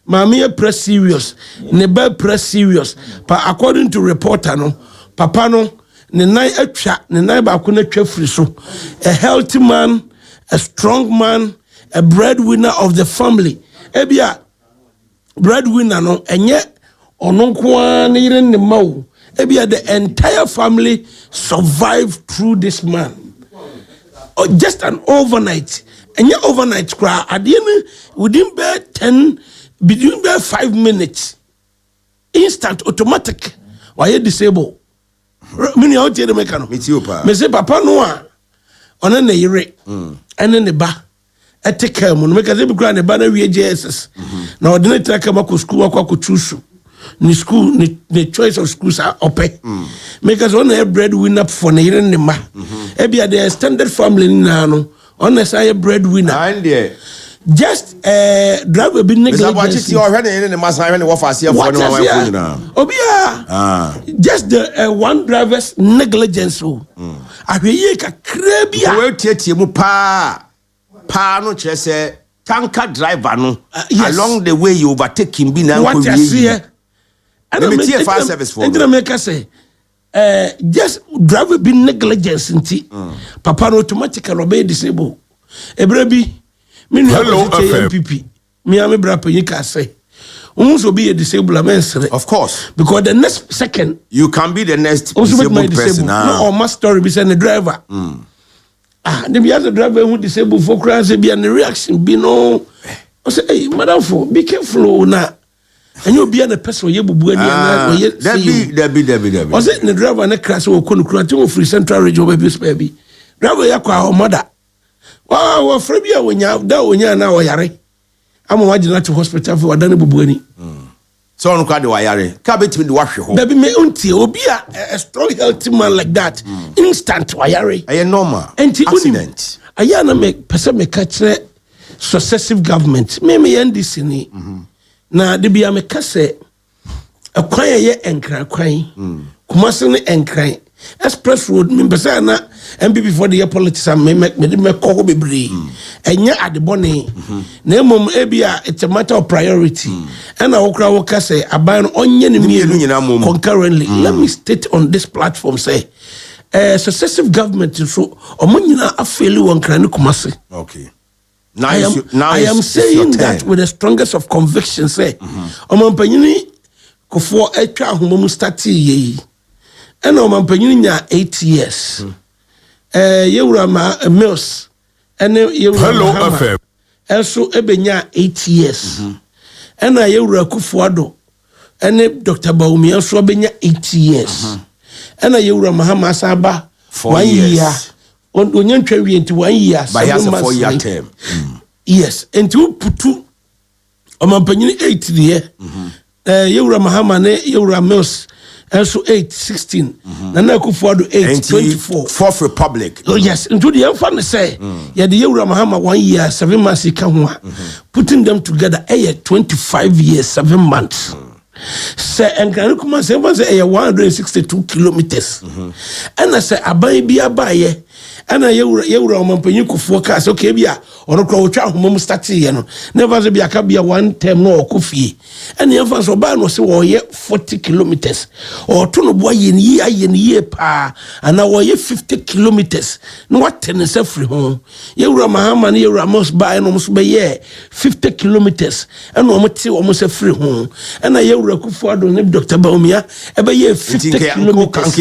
mami e press serious ne ba press serious but according to reporter no papa no ne nai atwa ne nai ba ko na twa free so a healthy man, a strong man, a breadwinner of the family ebia breadwinner no enye ono kwa ne yire ne mawo ebia the entire family survived through this man or just an overnight enye overnight kra ade ne within between 5 minutes instant automatic why disable. Mini out here the mechano. Me say papa no a ona na yire ene ne ba take care mo make say be kra ne ba na wie JSS na ordinary track ma school akwa choose ni school ni choice of schools are open make us on a breadwinner for na yire ne ma e bia the extended family na no on a say breadwinner and there just driver be negligence. Just the one driver's negligence. Tanker driver no along the way you overtake him be now. What I see let me see a fire service for say just driver be negligence papa no automatically obey disable ebrebi Hello, MPP. Me am a brapa you can say. Also be a disabled man. Of course. Because the next second you can be the next disabled person. No, or must story be send the driver. Then be other driver who disabled for crowds be an reaction be no. I say, hey, madam, for be careful now. And you'll be an a person you will be. Was it the driver and a class or couldn't free central region baby? Driver yakwa mother. Wow, Frebia when you now yare. I'm imagine to hospital for Adana Bubuani. So on quite the wire. Cabot with the wash your home. Baby me unti obi a strong healthy man like that. Instant wire. A normal accident. Ayana make person me catch successive government. Me NDC ni. Na de bia me kase a kwaya ye enkran kwan. Kumase ne enkran. express road me pesa na MPP for the politics am me call bebre enya adebone na mom ebia it's a matter of priority and okra wo ka say aban onye ne mienu concurrently let me state on this platform say successive government so omunyina afeli won kra ne kumase. Okay. I am saying that with the strongest of conviction say omampanyini kofo etwa ahomam start ye and omampanyini nya 8 years yewura ma Mills and Hello FM also ebenya 8 years and yewura Kufuado and Dr. Baumi also ebenya 8 years and yewura Mahama Saba 1 year onyantwa wi enti 1 year by has a 4-year term. Yes, and to putu omampanyini 8 year yewura Mahama ne yewura Mills also 8-16 Nana Kufuado 8-24 Fourth Republic. Oh yes, into the infant say yeah the Yewura Mahama 1 year 7 months putting them together 25 years 7 months. Say and can come say 162 kilometers and I say abai bi abaye and yewura omampanyini Kufuo cast okay bia ono kro otwa homom start ye no never say bia ka bia 1 term no okofie and the infant so ba no say wo ye 40 kilometers or to no boy ye pa and now wo ye 50 kilometers no what ten say free home yewura Mahama ne yewura Mills ba no so be ye 50 kilometers and no mti wo say free home and na yewura Kufuado ne Dr. Baumia e be ye 50 kilometers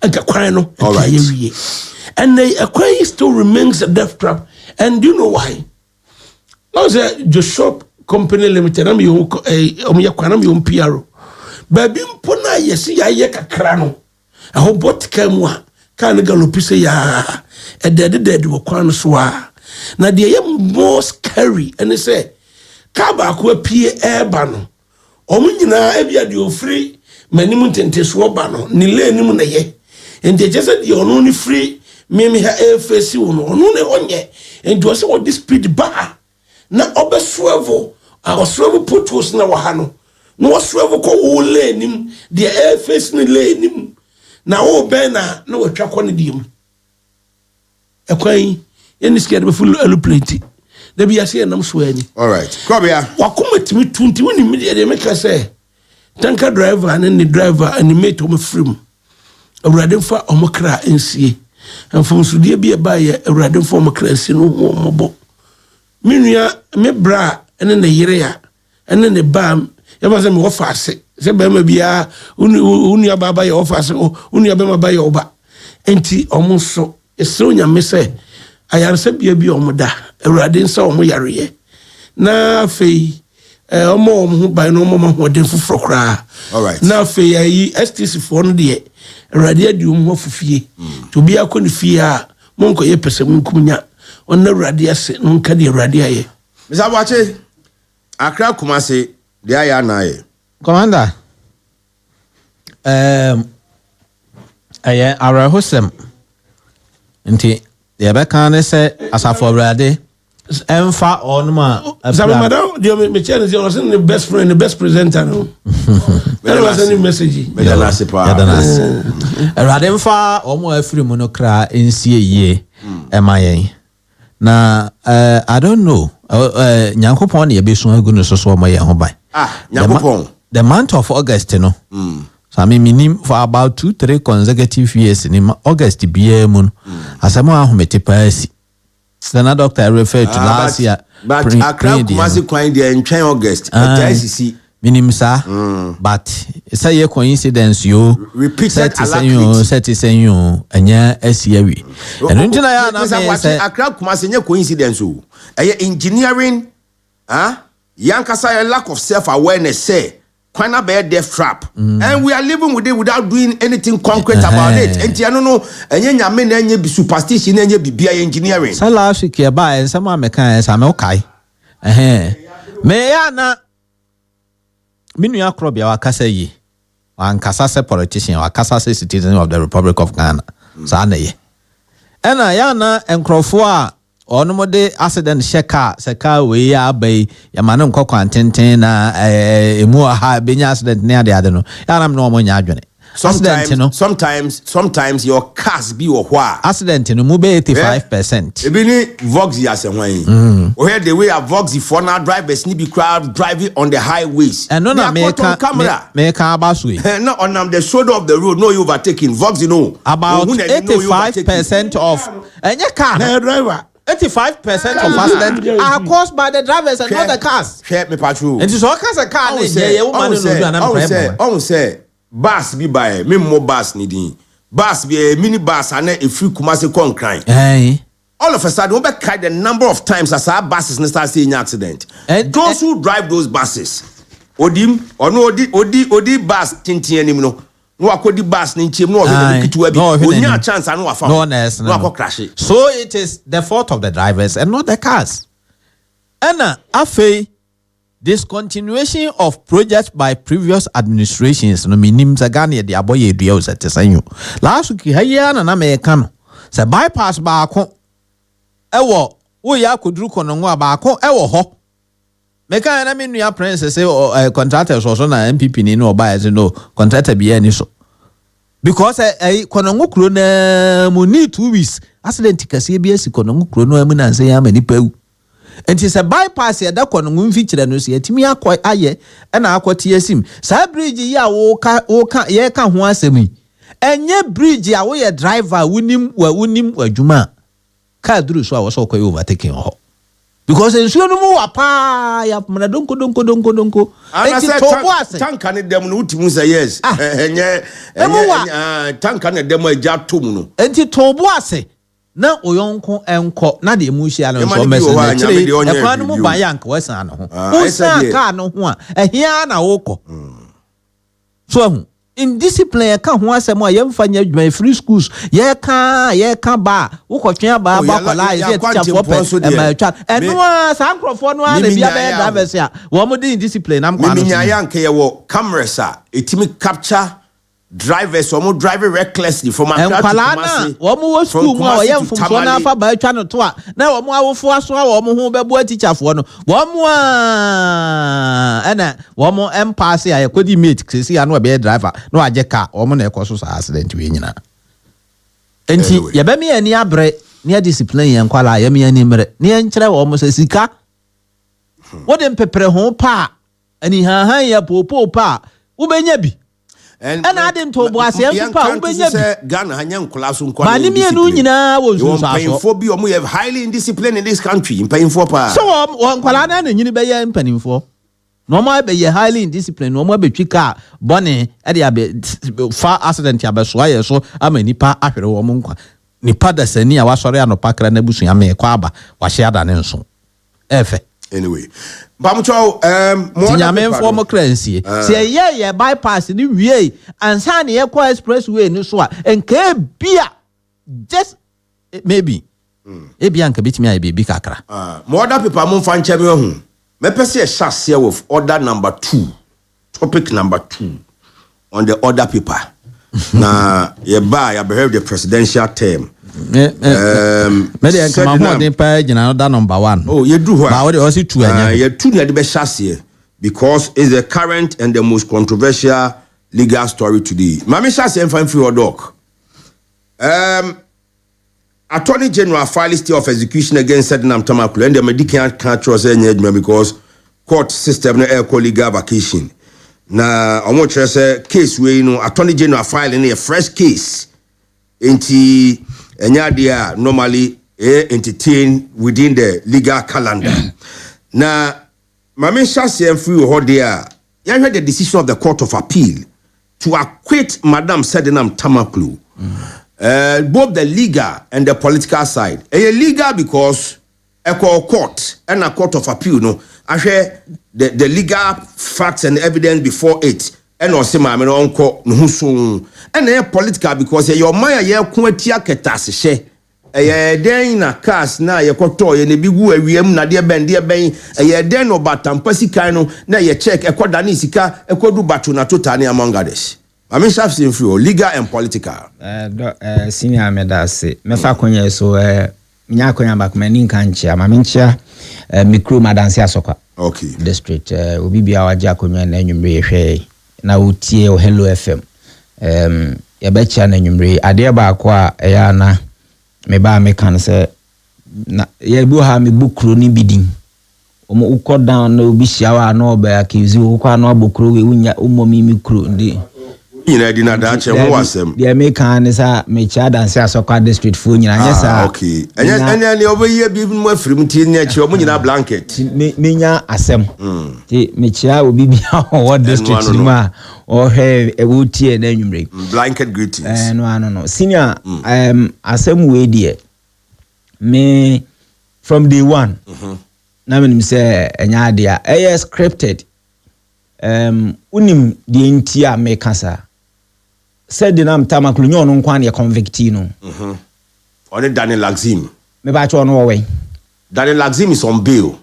aka kwan no aka and the Aquarius still remains a death trap. And do you know why? Now the Joshua Company Limited, I'm your PRO. Baby Pona, yes, ya crano. I hope what came one can't galopise ya a dead will crown swa. Now the more scary and they say, Kaba could appear air bano. Omina ebia do free, many tente swabano, nile nimuna ye. And they just said you're only free. Mimi ha face no ne onye and was what this speed bar na obeswevo awoswevo putos na wahano no waswevo ko wo lenim the air face ni lenim na wo ben na watwa ko ne dim ekwan eni scared be full aluplate da bi ase nam so ani. All right kwabia wakomatimi tunti woni media de make say tanker driver and the driver and mate o mafrim awrade fa omokra ensie and from Sudia be a buyer, a radin form of class in Mobo. Minia, me bra, and then the Yerea, and then the bam, it was a more fast. Sebema bia, unia baba your offers, or unia bema by your back. And tea almost so, a sonia me say, I answer be a biomoda, a radin saw moyarie. Na fee, a mom who by no moment were den for cry. All right. Now fee, I STC for 1 day. Radio du mo fufie to be akoni fie a monko ye pese munkunya onna radio ase nka de radio aye Mr. Wache Accra Kumasi de aya na aye Commander aye ara hosem nti ye be kan ne se asafo brade emfa onuma madam me channel was the best friend the best presenter no that was any message Rademfa omo afiri mu no kra ensie ye emayen na I don't know nyankopon na ye besu agu no so omo ye ho ban nyankopon the month of August no so I mean minim for about 2-3 consecutive years in August biya mu asamo ahomete paasi the doctor I referred to last year but Accra Kumasi kwan dey in August ICC minim sa but say ye coincidence yo repeated say you anya asiawi and ntina ya na say Accra Kumasi nye coincidence o engineering yankasa lack of self awareness say kwana be death trap and we are living with it without doing anything concrete about it enti ano no enye nyame na enye superstition na enye bibia engineering say last week ya ba ensama mekan esa me okai me ya na minu ya krobia wakasa yi wankasa se politician wakasa se citizen of the Republic of Ghana sa na ye ena ya na enkrofo a ono mode accident sheka seka we ya bai ya manu nkokwa ntenten na emu ha benya accident ne ade no ya nam no mo nya adwene sometimes your cars be or why accident no move 85%. Even Voxy as a way. Where the way a Voxy for now drivers need be crowd driving on the highways. And no camera. Make a bus way. No on the shoulder of the road. No, you overtaking Voxy. No, about 85% of any car driver. 85% of accidents are caused by the drivers and not the cars. Help me, patrol. And it's all kinds of cars. Say, bus be by me more bus needing. Bus be a mini bus and a free Kumasi con crime. All of a sudden, we back the number of times as our buses start seeing accident. And those who drive those buses, Odim or no Odi bus tinti anymore. No akodi bus ni nchim no onya chance anu afa no crash. So it is the fault of the drivers and not the cars. And afe discontinuation of projects by previous administrations no minim zagane de aboye dua usetesanyo last week haya na America no se bypass ba ko ewo wo ya koduru kono ngo ba ko ewo ho meka na menu ya princess say contractors also na MPP ni no buy no contractor bi ani so because konongo kuro na mu need 2 weeks accident kase bi asi konongo kuro no amu na say ya mani pew enti se bypass ya da konongo mfikire no so yatimi akọ aye na akọte asim sa bridge ya wo ka ye ka ho asemi enye bridge ya wo ye driver wunim adwuma ka duru so a wo so koy overtaking ho because ensuo no mu wapa ya mna donko enti tobo ase tanka ne dem no utimu say yes enye tanka ne dem aja tom no enti tobo ase na oyonko enko na de mu hia no so message na kire e kwa no mu ban yank wasan no ho wasan ka no ho a ehia na woko so hu indiscipline ka ho asem a yemfanya adwuma free schools ye ka ba wokotwen ba kwala ye teacher for e ma twa eno a sankrofo no a na bia be drivers a wo mo di indiscipline am kwa no minya yank ye wo cameras a etimi capture drivers wo mo drive recklessly from Accra to Kumasi wo mo wo school mo o yemfum so na fa ba twa no to a na wo mo awofo aso a wo mo ho be bo teacher fo no wo mo ana wo mo empass a yakodi mate sisi ya no be driver no aje car wo mo na ekoso so accident we nyina enti ye be me ani abre ne discipline yan kwala ye me ani mre ne nkire wo mo sika wo dem pepre ho pa ani han ya popo pa wo benya bi and I didn't talk about Ghana hanya nkula so nkwa mani mienu nyina wo so so bi omo you highly indisciplined in this country mpanimfo pa so nkwala na nyini be ye mpanimfo no mo be ye highly indisciplined no mo be twika bone e de abe fa accident ya be so aye so ama nipa ahwere wo mo nkwa nipa da sani a wasore anopa kra na busu ya me kwa aba wa hye ada ne nso efe anyway Bamucho Tinyame former currency. Say yeah bypass ni wie ansa na ye kwa expressway ni so a enka bia just maybe e bia nka bitimi aye bi kakra. More other people mo fa nche me hu. Me pese e share with order number 2. Topic number 2 on the other paper. Na ye ba ya behave the presidential term. Maybe I come on the page and another number 1. Oh, you do what? But also 2 you 2 the best chassis because it's the current and the most controversial legal story today. Mami chassis and find free or dog. Attorney General filed stay of execution against Sednam Tamakulu and the medical can't trust any because court system no air legal vacation. Na omo say case we Attorney General filing a fresh case into Enyadia normally entertain within the legal calendar. Now, Mame Shasi and free Hodia, you heard the decision of the Court of Appeal to acquit Madam Sednam Tamakulu, both the legal and the political side. Legal because a court and a Court of Appeal, no, I share the legal facts and evidence before it. And also, my uncle, no so, and they political because your Maya Kuetia Ketas, then a cast now your cotoy and a big woo, na dear Ben, a den or batam, Passicano, now you check a Kodanisika, a Kodu Batuna Totani among others. I mean, Shafts in free, legal and political. Senior Medasi, Mefakonya, so Nyakoya Bakmanin Kancha, Mamincha, Mikru Madansia Soka. Okay. District, Ubibia Jaconia and Numbe. Na utie o Hello FM Yabecha na nyumre ade ba akwa eya na me ba me kan se na ye bu ha me bukro ni bidin omo ukọ down na obi hia na oba akizi ukọ na obukro we unya umomi mi kro ndi nyina di na da che ho asem de me kan ne sa me cha dance asokwa district fo nyina nyesa okay enya ne oboye bi mu afirim ti ne chi omo nyina blanket me nya asem ti me cha obi bia o district ma o he e wutie na nwumre blanket greetings no senior asem we die me from day one na me say enya ade a scripted unim de ntia me kasa said the name tamaklu nyo no nkwan ye convictee no on Daniel Laxim me ba cho no we Daniel Laxim is on bail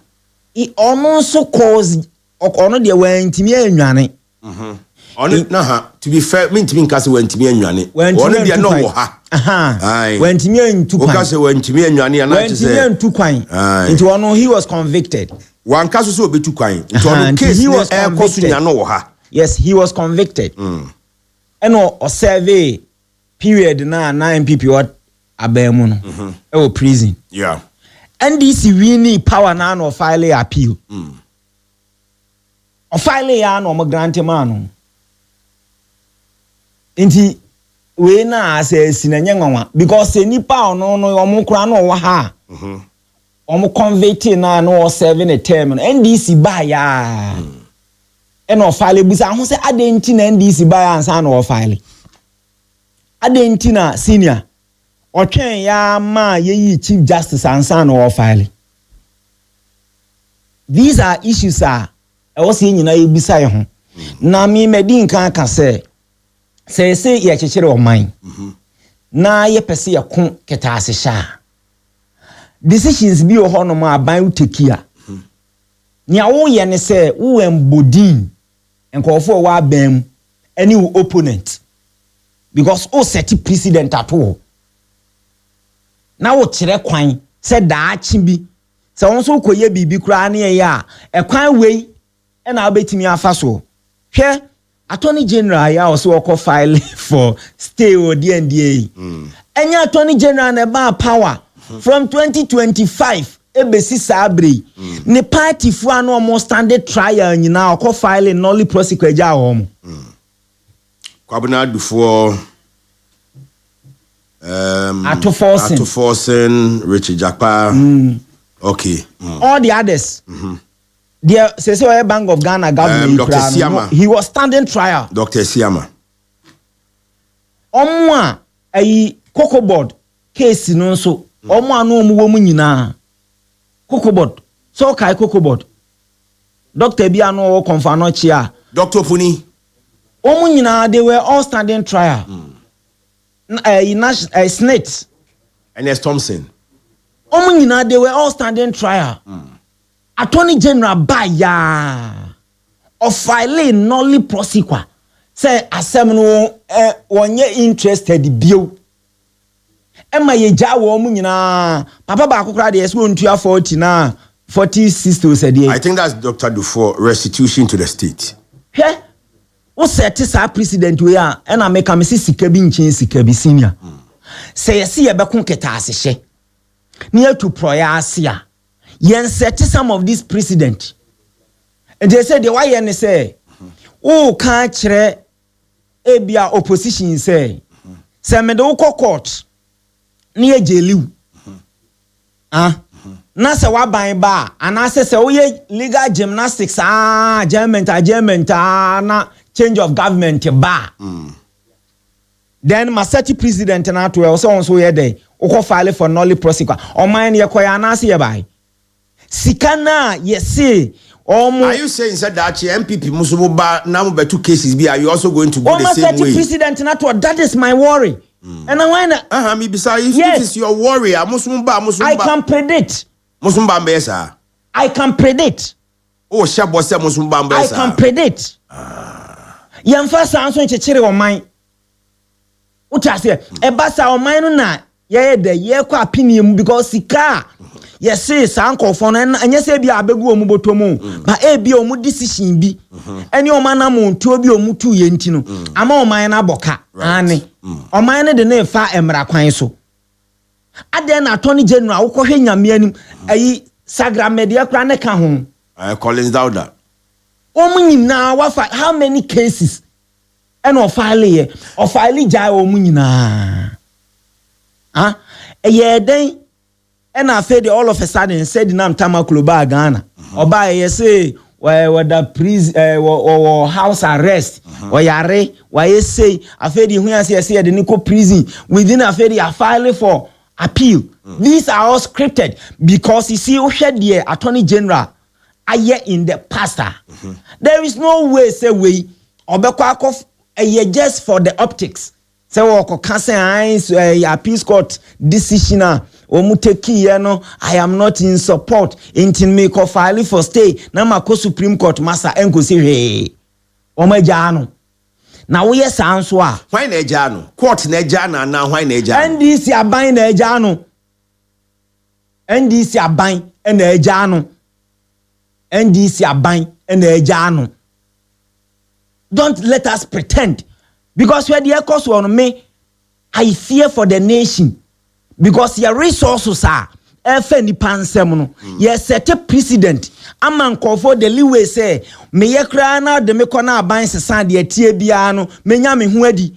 ono so cause ono de wantimi anwane on na ha to be fair me ntimi nkase wantimi anwane ono de no wo ha wantimi antu kwan okase wantimi anwane na che say wantimi antu kwan nti ono he was convicted one kaso so obetu kwan nti ono case he was convicted no wo ha yes he was convicted eno o survey period na MPP what abemu no e wo prison yeah NDC wini power na no file appeal o file ya no mo grant man no nti we na ase sinanye nwanwa because nipa ono no omo kura no wa ha omo convict na no serving a term NDC ba ya eno file busa ho se adenti na NDC ba ya ansa na o file adenti na senior otwen ya ma yeyi chief justice ansa na o file these are issues e was nyina ebisa ye ho na mi medin kan ka se ye chechere o man na ye pese ye ko ketase sha decisions bi o hono ma aban utekia nya wo ye ne se wo embodin enkofo wa bam any opponent because o set precedent at all na wo kire kwan se daachi bi se won so koye bibi kura na ye a ekwan wei e na obetimi afa so hwe attorney general ya also wako file for stay or DNDA enya attorney general na ba power from 2025 ebesi sabre ne party fu anu omo standard trial nyina wako file nolly prosecute ja omo kwabena dufo Atoforsen Richard Jakpa okay all the others there say Bank of Ghana government Dr. Siama. He was standing trial Dr. Siama omwa ayi cocoa board case no so omwa no mu wo mu nyina cocoa board so kai cocoa board Dr. Bia no confirm no chia Dr. Puni omu nyina they were all standing trial Snit Ernest Thompson omu nyina they were all standing trial Attorney General Baya of filing nolly prosecute say asem no wonye interested bio ema ye jawo mu nyina papa ba akokra de yeso ntua 40 na 46 said I think that's Dr. Dufour restitution to the state he o set sa president we a na make am sika bi nchin sika bi senior say yesi ye be kon keta asehye near to proyasia yen set some of this precedent and they said the why yen say o kan kire ebia opposition say me do court near jeliu na se wa ban ba ana se o ye legal gymnastics adjournment na change of government ba then my city president na to so ye dey o file for nolly prosecute o man ye koya na se ye bai sikana yesi are you saying that MPP musubu ba na mo betu cases be are you also going to go the same way president na to that is my worry and I when me beside if it is your worry musubu ba I can predict musubu ba mbesa I can predict oh shabo se musubu ba mbesa I can predict yemfa sanso nchechire o man utase e basa o man no na ye de ye kwa opinion because sika yes say sanko for no anya say bia abegu omu botomu ba e bia omu decision bi ene o mana mo ntuo bi omu tu ye ntino ama o man na boka ane o man ne de na fa emra kwan so ade na attorney general wo kohwe nyame anim ayi sagra media kra ne ka ho Collins Dauda omu nyina wa how many cases ene o file jai omu nyina ye den and I said all of a sudden said nam tamaklo ba Ghana oba ye say whether prison or house arrest or yare why say I said hu say the Nico prison within a fair file for appeal. These are all scripted because you see the attorney general aye in the pastor. There is no way say we obekwa just for the optics. Say woko cancer eyes appeal court decision no I am not in support until me ko file for stay na mako Supreme Court masa enko si hwe o majano na wo yes anso a why na ejano court na ejano na why na ejano NDC aban na ejano NDC aban na ejano NDC aban na ejano. Don't let us pretend because where the cost on me I fear for the nation. Because your resources are any pansem no yes set a precedent aman call for the leeway say me ye kra na de me kona aban sesan de atie bia no menya me ho adi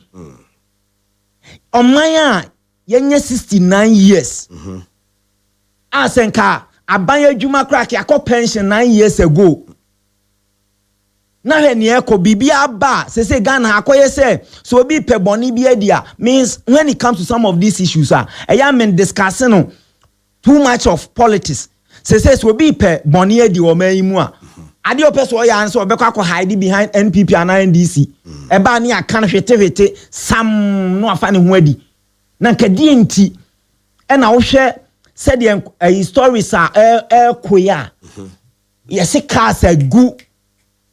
oman a yenye 69 years asenka aban adwuma kra ke akọ pension 9 years ago na he ne eko bibia ba se Ghana akoye say so obi pe boni bi adia means when it comes to some of these issues I am discussing too much of politics se so obi pe boni adi o man mu a ade o person ya answer obekwa ko hide behind NPP and NDC e ba ne aka hwete sam no afa ne ho adi na nkadi enti e na wo hwe said the stories are koya yes cars gu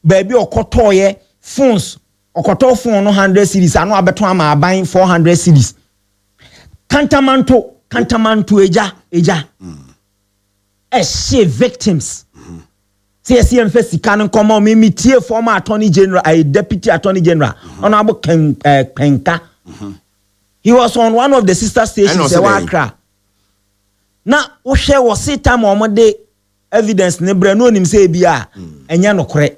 baby okotoye phones okoto phone no 100 series anu abeto ama aban 400 series kantamanto eja she victims say sika no come me tie former attorney general a deputy attorney general honorable Penka he was on one of the sister stations in Accra na wo hwe wo say time omode evidence ne bre no nim say bia enya no kore.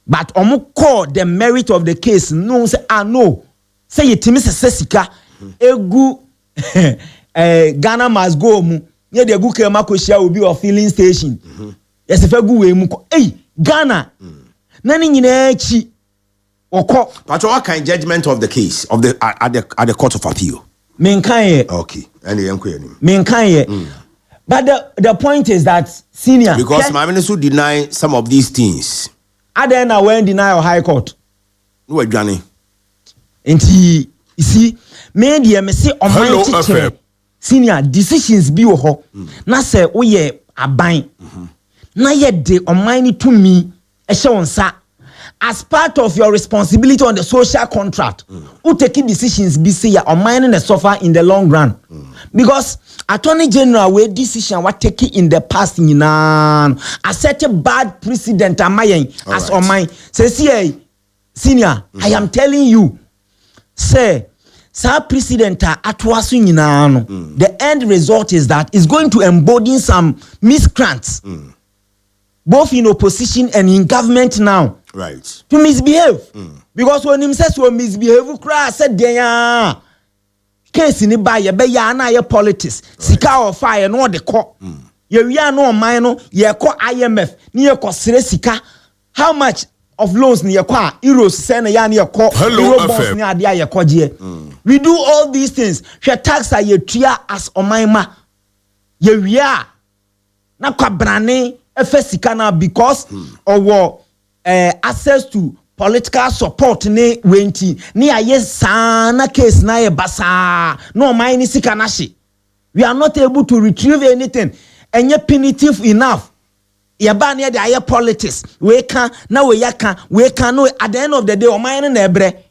But call the merit of the case. No, say no. Say it me sesika. Egu Ghana must go mu. Ye de gu kema ko share obi of filling station. Yes if egu we mu ko. Hey Ghana. Nani nyina echi. Oko. But what kind judgment of the case of the at the court of appeal? Menkan ye. Okay. Any enquiry. Menkan ye. But the point is that senior because my minister deny some of these things. Ada na when deny or high court. No adwane. Enti you see me dey me say on senior decisions bi wo ho. Na say wo ye aban. Na ye de on to me e hye wonsa as part of your responsibility on the social contract. Who taking decisions be say on the suffer in the long run. Because attorney general we decision what take in the past a set a bad precedent as on mine say senior I am telling you say precedent atwasu nyina the end result is that it's going to embolden some miscreants both in opposition and in government now to misbehave because when him says we misbehave cry said there case ni ba ye be ya na ye politics sika of fire no de ko ye wi no man no ye ko IMF ni ye ko sere sika how much of loans ni ye ko euros say na ya ni ye ko euro bonds ni ade ye ko je we do all these things hwe tax ye tua as omanma ye wi na kwabrane efe sika na because owo access to political support ne wenti ni aye sana case na ye basa no mind ni sika na she we are not able to retrieve anything enye punitive enough ye ba na de aye politics we can na we yaka we can no at the end of the day o mind na ebre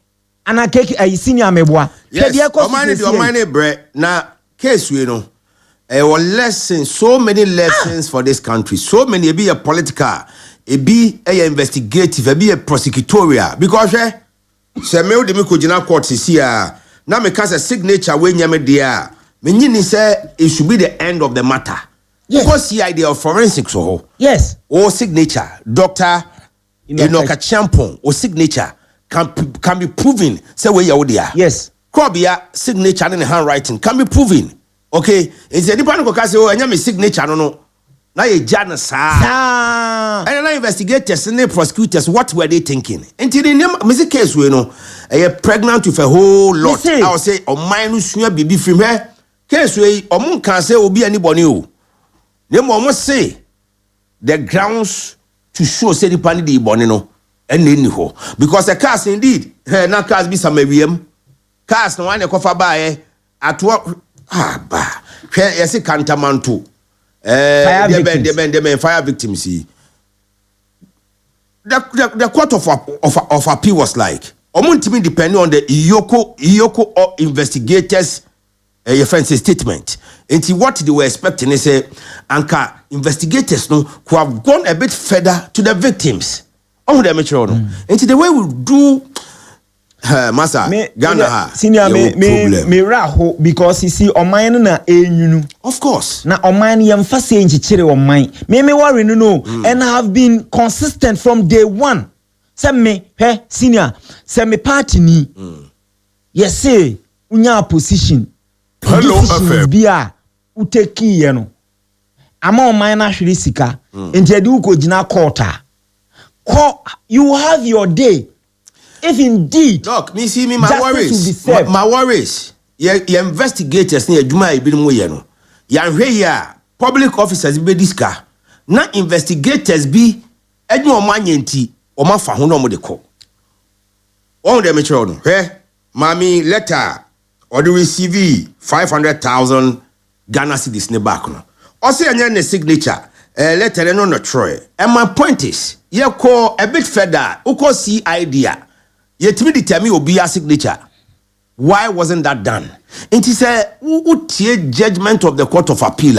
anakeki ayi senior meboa yes o mind bre na case we no lessons, so many lessons for this country. So many, it be a political, it be a investigative, it be a prosecutorial. Because se me odi me kojina court here. Now me can say signature when you me there. Me say it should be the end of the matter. Yes. Because the idea of forensics yes. Or signature, Dr. Inoka Champon or signature can be proven. Say where you there. Yes. Krobia signature and handwriting can be proven. Okay, it's a different because oh, and signature no. Now you jana sa. And then investigators and prosecutors, what were they thinking? Until the name case we know, pregnant with a whole lot. I will say, oh minus your baby from her. Case we or can say will be anybody who. They must say the grounds to show say the panny the bonino and anyhow. Because the cars indeed, now cars be some AVM. Cars no one a cover by at what yes, a cantamanto. Fire victims. See, the court of appeal was like, Omuntimi depending on the Iyoko or investigators' offensive statement. And what they were expecting is Anka investigators no who have gone a bit further to the victims. Oh, the mature no. And the way we do. Masa, Ghana senior me raho because you see on mine na enyunu. Of course. Na on mine yam fa say nchichire on mine. Me worry no and I have been consistent from day one. Say me senior, say me party ni. Yes say unya position. Hello FM. Bia uteki ye no. Ama on mine na hwiri sika. Enti ade uko gina court. You have your day. If indeed, look, me see me my worries. My worries. Yeah, investigators near Juma Ibn Moyano. Ya public officers be this car. Na investigators be edmo manyenti o ma fa ho no mo de ko. On the metro no. Mami letter or the receive 500,000 Ghana cedis ne back no. O say anya ne signature. Letter no Troy. And my point is, you call a bit further. Uko see idea. Yet me determine obi a signature. Why wasn't that done? It is a judgment of the court of appeal.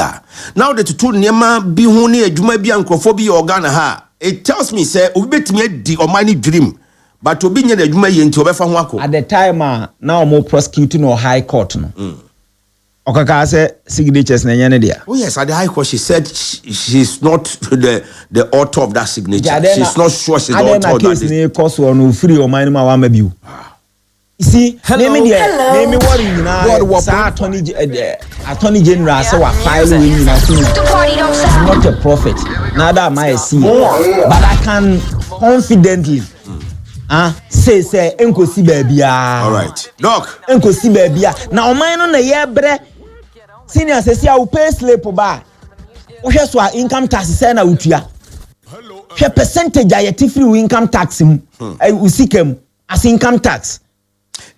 Now that two nema be honi ejuma bi ankrofobia organa ha. It tells me say obi betime di o mani dream. But obi nye ejuma ye nti obefa ho akọ. At the time now more prosecuting or high court no. Okaka say signatures na nyane dia. Oh yes, at the high court she said she's not the author of that signature. She's not sure she's the author of that. Case ne course no free o man ma wa ma biu. You see, name me worry na sa attorney general say wa file we na see. I'm not a prophet. Neither am I a seer. But I can confidently say enkosi babia. All right. Doc. Enkosi babia. Na o man no na ye bre senior say I pay slip ba. Wo hwe so income tax say na utua. Hwe percentage ayeti free income tax mu. Usikam as income tax.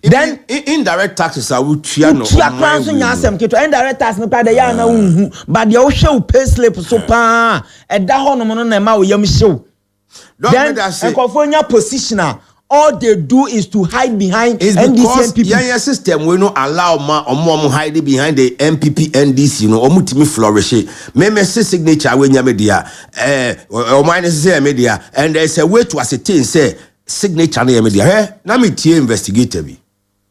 Then indirect taxes are utua no. Utua kwan so nya asem keto indirect tax no pa de ya na unhu. But the wo hwe pay slip so pa. E da ho no no na ma wo yam hwe. Then Enkofonia positioner, all they do is to hide behind NDC MPP. Yeah, system we no allow ma hide behind the MPP NDC, you know, omutimi flourish. Me signature we nya media, o mine say media, and there's a way to ascertain say signature na media. Na me tie investigator bi,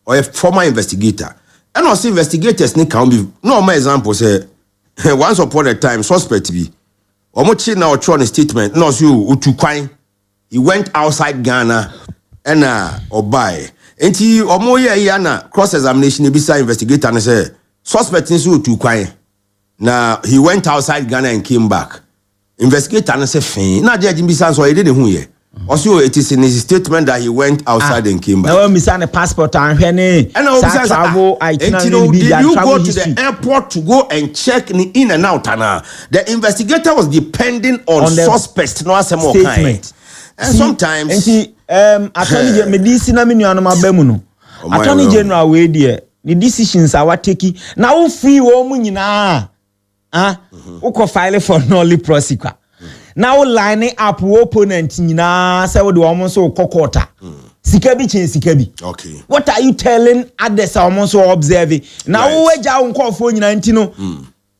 or a former investigator. And also investigators ni can be no more example say once upon a time suspect bi. Omochi na otro statement no so utukwan. He went outside Ghana and obai. Enti omo ye na cross examination e bisa investigator and say suspect is utukwan. Na he went outside Ghana and came back. Investigator and say fin. Na judge bisa so he didn't hu ye. Also it is in his statement that he went outside and came back. Now we miss passport and hwene. And travel itinerary did you go to the airport to go and check in and out and the investigator was depending on suspect no asemo statement. And sometimes attorney general medicine me nuanu mabamu no. Attorney general we there the decisions are what take na wo free wo mu nyina wo ko file for null prosecutor. Now line up opponent nyina say we do almost so kokota. Sikabi chen sikabi. Okay. What are you telling others almost so observing? Now we ja unkofo nyina ntino.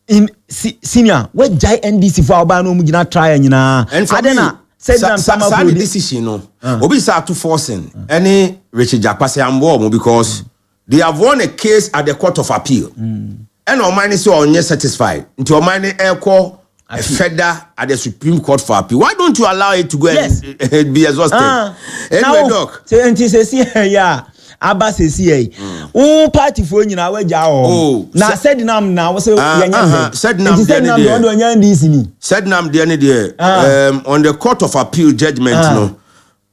in senior what jai NDC for oba no mu gina try nyina adena said nam sama for decision no obi say to forcing any Richard Jakpase ambo because they have won a case at the court of appeal and Omani say onye satisfied into Omani airco a federal at the Supreme Court for appeal. Why don't you allow it to go and be exhausted? Anyway, doc. Say yeah. Aba sesi party for nyina waja o na said nam na wo say yanya said nam on the court of appeal judgment no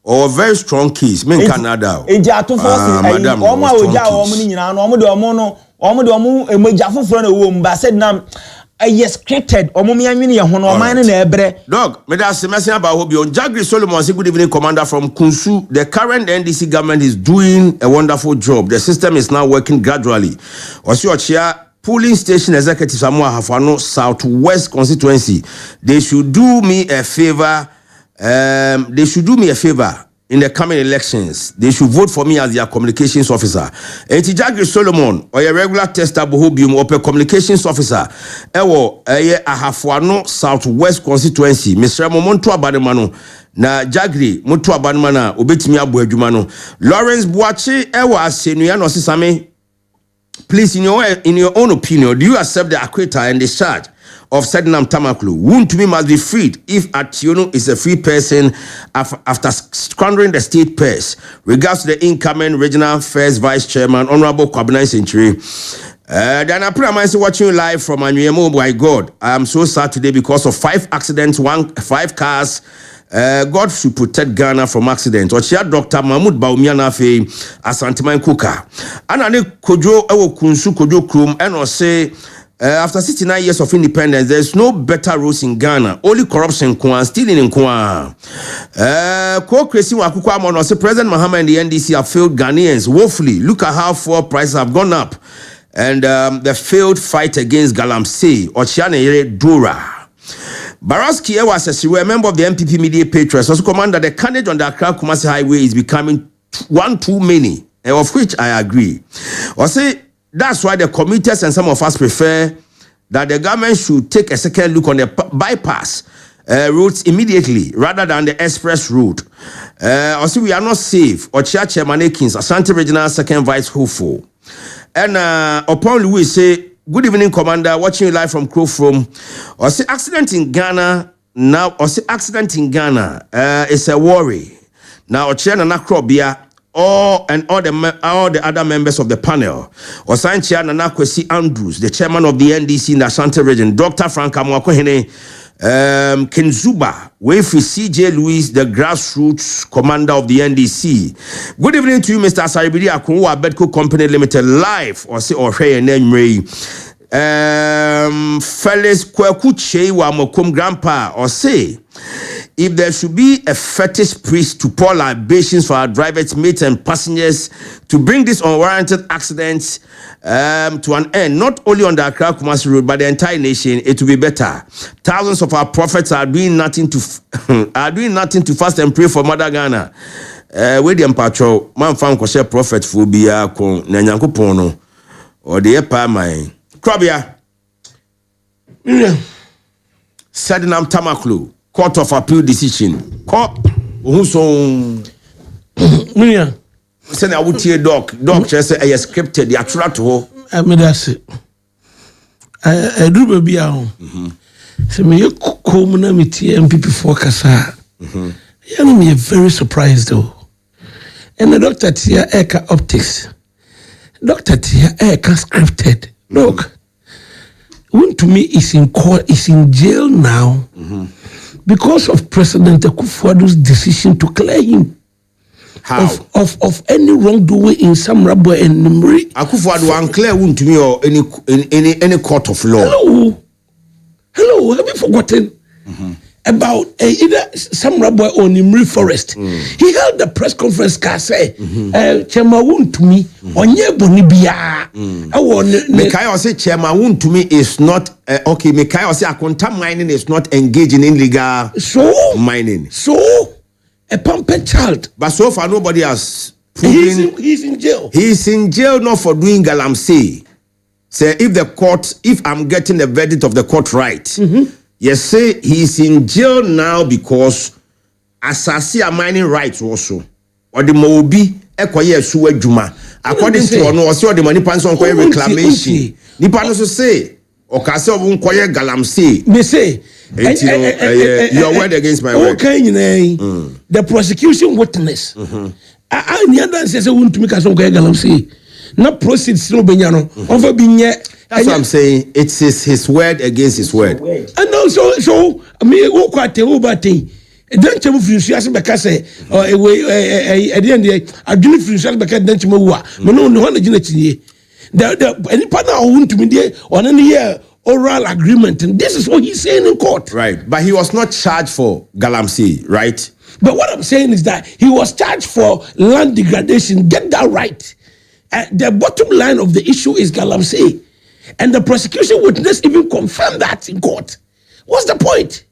or very strong case me in Canada to force madam omo oja omo ni nyina no omo de omo emoja foforo na wo mba said nam yes scripted omo me anwene ye ho no oman na ebre dog me da se message about Bohobio Jagri Solomon say good evening commander from Kunsu. The current NDC government is doing a wonderful job. The system is now working gradually. Osiochia polling station executive Samuel Hafano Southwest constituency, they should do me a favor in the coming elections. They should vote for me as their communications officer. Enti Jagri Solomon or a regular tester Bohobio or communications officer ewo Ahafuano Southwest constituency Mr. Momonto Abademano na Jagri Mutu Abademana obetimi abo adwuma no Lawrence Boache ewo Asenua no sesame. Please, in your own opinion, do you accept the acquittal and discharge of Sednam Tamaklu? Wontumi must be freed if Ationo is a free person after squandering the state purse. Regards to the incoming regional first vice chairman, Honorable Kwabena Century. Then I pray I'm watching you live from Anuemo. By God, I am so sad today because of 5 accidents, 5 cars. God should protect Ghana from accidents. Ochia Dr. Mahmoud Baumiana Fe Asantiman Kuka. And I Kojo Ewo Kunsu Kojo Krum and say after 69 years of independence, there's no better rules in Ghana. Only corruption, stealing in Kwa. Co-creating Wakukwa Mono say President Mahama and the NDC have failed Ghanaians woefully. Look at how fuel prices have gone up. And the failed fight against Galamsey, Ochiane Dora. Baraski was a member of the MPP Media Patriots, also command that the carnage on the Accra Kumasi Highway is becoming one too many, of which I agree. Or say that's why the commuters and some of us prefer that the government should take a second look on the bypass routes immediately rather than the express route. Also, we are not safe. Or Chairman Akins, Ashanti Regional Second Vice Hopeful. And upon Louis say, good evening, Commander. Watching you live from Crow from. Or say accident in Ghana now. Or say accident in Ghana is a worry. Now, Ochiana Nakrobia all the other members of the panel. Or Sanchia Nanakwesi Andrews, the chairman of the NDC in the Ashanti region. Dr. Frank Amwakohene Kenzuba, Wefi CJ Louis, the grassroots commander of the NDC. Good evening to you, Mr. Asaribidi Akunwa Bedco Company Limited, live or say or hey and then Felix Kwekuche wa Mokum Grandpa or say if there should be a fetish priest to pour libations for our drivers, mates, and passengers to bring these unwarranted accidents to an end, not only on the Accra Kumasi Road, but the entire nation, it will be better. Thousands of our prophets are doing nothing to fast and pray for Mother Ghana. William Patrol, man found kosher prophet for Bia Kon Nanyanko Pono or the Epa Mine. Krabia Sednam Tamaklu. Court of appeal decision. Court. Who's Miriam. Send I would hear doc just say I scripted the actual to. I mean that's it. I do baby out. So me come na me MPP for kasa. You know me very surprised though. And the doctor Tia Eka optics. Doctor Tia Eka scripted. Look. One to me is in court, is in jail now. Because of President Akufo-Addo's decision to clear him of any wrongdoing in some Rabo and Nimri. Akufo-Addo unclear to me or any court of law. Hello, have you forgotten about either some Rabo or Nimri Forest? He held the press conference. Say, Chema to me onye bonibia. Mekayo say Chema to me is not okay. Mekayo say Akonta mining is not engaging in illegal mining. So a pampered child. But so far nobody has proven he's in jail. He's in jail not for doing galamsey. say if I'm getting the verdict of the court right, yes, say he's in jail now because asasi a mining rights also, or the mobi ekoye suwa juma. According to ono, also the money pan on reclamation. Nipa no so say, okase obun koye galamsey. Me say, your word against my word. Okay, the prosecution witness. Ni adan say won to me kaso koye galamsey. Na proceeds no benyano. Over binye. That's what I'm saying. It's his word against his word. And also, so me wo kwate wo bate. Don't you feel as Becase or away at the end? I do feel as Becca don't you move. No, no, one agent. The any partner won't to me on any year oral agreement, and this is what he's saying in court. Right, but he was not charged for galamsey, right? But what I'm saying is that he was charged for land degradation. Get that right. The bottom line of the issue is galamsey, and the prosecution witness even confirmed that in court. What's the point?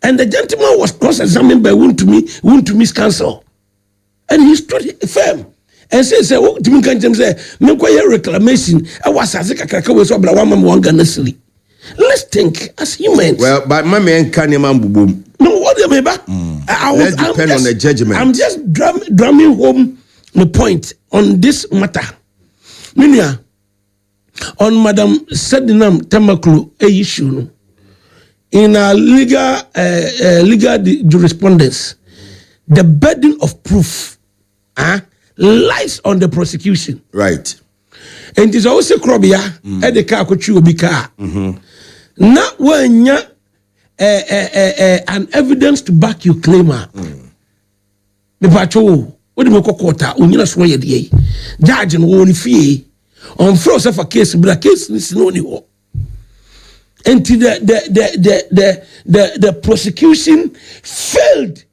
And the gentleman was cross-examined by Wuntumi's counsel. And he stood firm. And said, oh, to me, can't say, me reclamation. I was as a cacao so bla one Ghana city. Let's think as humans. Well, but my man can't boom. No, what do you mean? Let's depend on the judgment. I'm just drumming home the point on this matter. Minia, on Madam Sedinam Tamaklu, a issue. In our legal jurisprudence, the burden of proof lies on the prosecution. Right. And it is also Krobia at the car could you be car. Not when you an evidence to back your claimer. The patrol, what do you call quarter? Unina swear the judge and one fee on first of a case, but a case is no new. And the prosecution failed.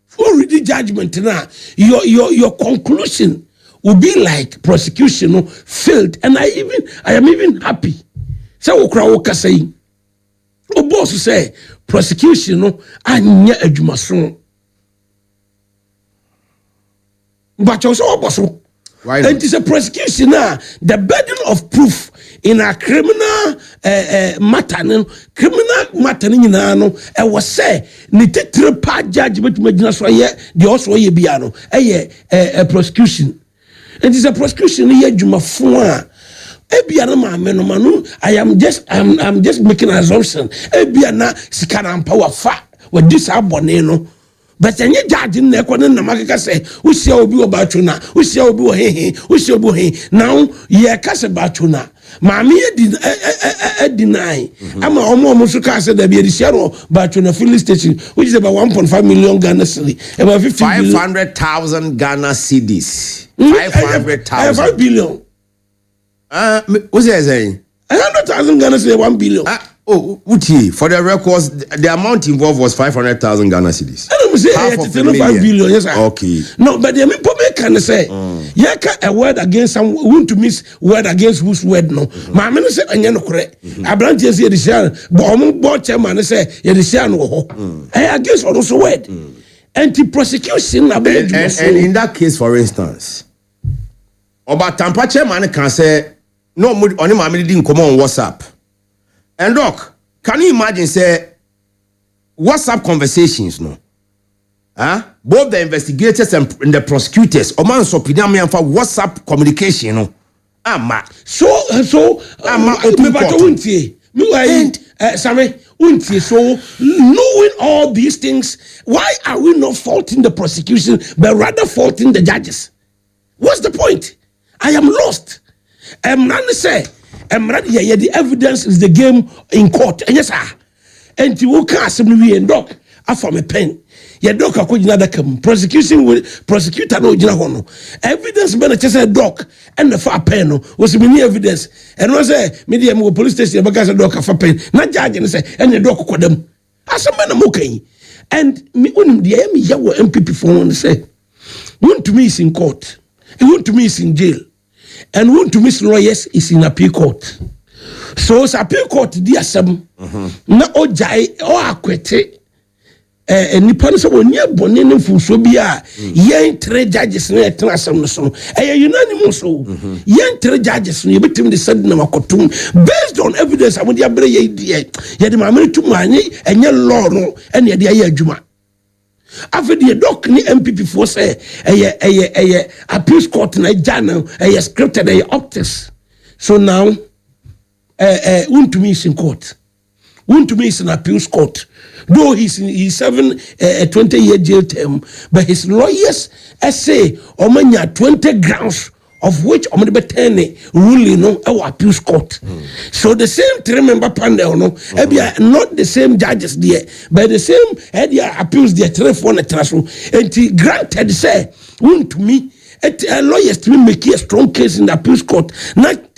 For the judgment now, your conclusion will be like prosecution failed. And I am even happy. So Ukrawoka saying, oh boss say prosecution anya adwumaso. But also boss. And it is a prosecution now. The burden of proof in a criminal matter, I was say, ni tetre pa judgment majina so ye the also ye biano. A prosecution. And it is a prosecution ye jumafo a. Ebiana manu. I'm just making an assumption. Ebiana sikana power fa. With this aboneno. But any judge in the corner, Namaka say, we shall be about you now. We shall be we shall be now. Ye cast about you now. Mammy deny. I'm almost cast there be a shadow about you filling station, which is about 1.5 million Ghana cedi. About 500,000 Ghana cedis. 500,000. 5 billion. What's that saying? 100,000 Ghana cedi, 1 billion. Oh, Uti, for the records, the amount involved was 500,000 Ghana cedis. I don't say half of a million. 5 billion, yes, sir. Okay. No, but the people can say, yeah, a word against some, want to miss word against whose word, no. My man said, and you're not correct. I branch yes, you're the share, but I'm bought chairman and say, you're the share no. I against also word. And the prosecution, and in that case, for instance, about Tampa chairman can say, no, only my didn't come on WhatsApp. And doc, can you imagine say WhatsApp conversations no? Both the investigators and the prosecutors, Oman so pidam for WhatsApp communication no. So open court. So knowing all these things, why are we not faulting the prosecution but rather faulting the judges? What's the point? I am lost. I'm not say. The evidence is the game in court. And yes, sir. And you can't assembly and doc. From a pen. Your doc are going to prosecution will prosecutor no general. Evidence better just a doc and the far pen was many evidence. And was a medium police station because a doc of a pen. Not judge and say, and the doc called them. As a man, I'm okay. And me, when the MPP phone say, want to me is in court, and want to me is in jail. And want to miss lawyers is in appeal court. So appeal court dear some na ojai or akwete nipa no sɛ wɔnyɛ bɔne no mfomsoɔ bi a yɛn tre judges no yɛtena asɛm no so no ɛyɛ unanimous so yɛn tre judges no yɛbɛtumi de sɛde nam akɔtom based on evidence a mode abrɛ yɛdeɛ yɛde maame no tom ɛnyɛ law no ɛne yɛde ayɛ adwuma afei deɛ dɔk ne MPP foɔ sɛ ɛyɛ appeals court na ɛgya no ɛyɛ scripted ɛyɛ optics so now wontumi is in court wontumi is in appeals court though he's serving a 20-year jail term, but his lawyers say omanya 20 grounds of which omani ruling no appeals court. So the same 3-member panel no not the same judges there, but the same appeals there 3-4 traso. And he granted say to me lawyers to make a strong case in the appeals court. Not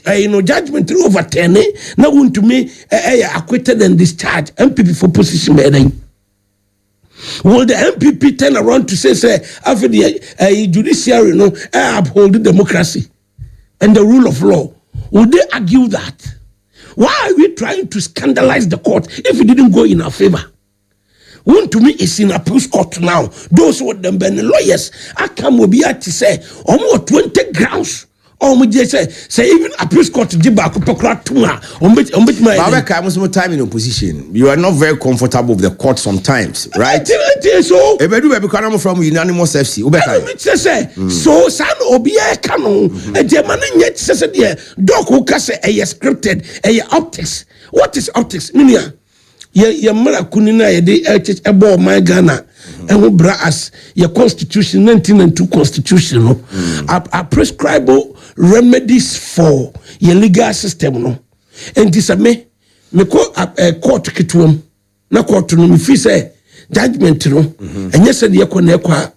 judgment over 10 now want to me acquitted and discharged MPP for position bedding. Will the MPP turn around to say after the judiciary uphold democracy and the rule of law? Will they argue that? Why are we trying to scandalize the court if it didn't go in our favor? One to me is in appeals court now. Those who them been lawyers, I come will be at to say almost 20 grounds. Me just say even appeals court to give back tuma. Babeka, most time in opposition, you are not very comfortable with the court sometimes, right? So ebedu become from unanimous FC. So san obia kano e demane nyet say there doc who ka say scripted optics. What is optics? Minia ye mara kunina ye de ebo my Ghana and we bra as your constitution 1992 constitution no a prescribable remedies for your legal system no and this me ko court kitwom na court no me fi say judgment no and yes said ye ko na kwa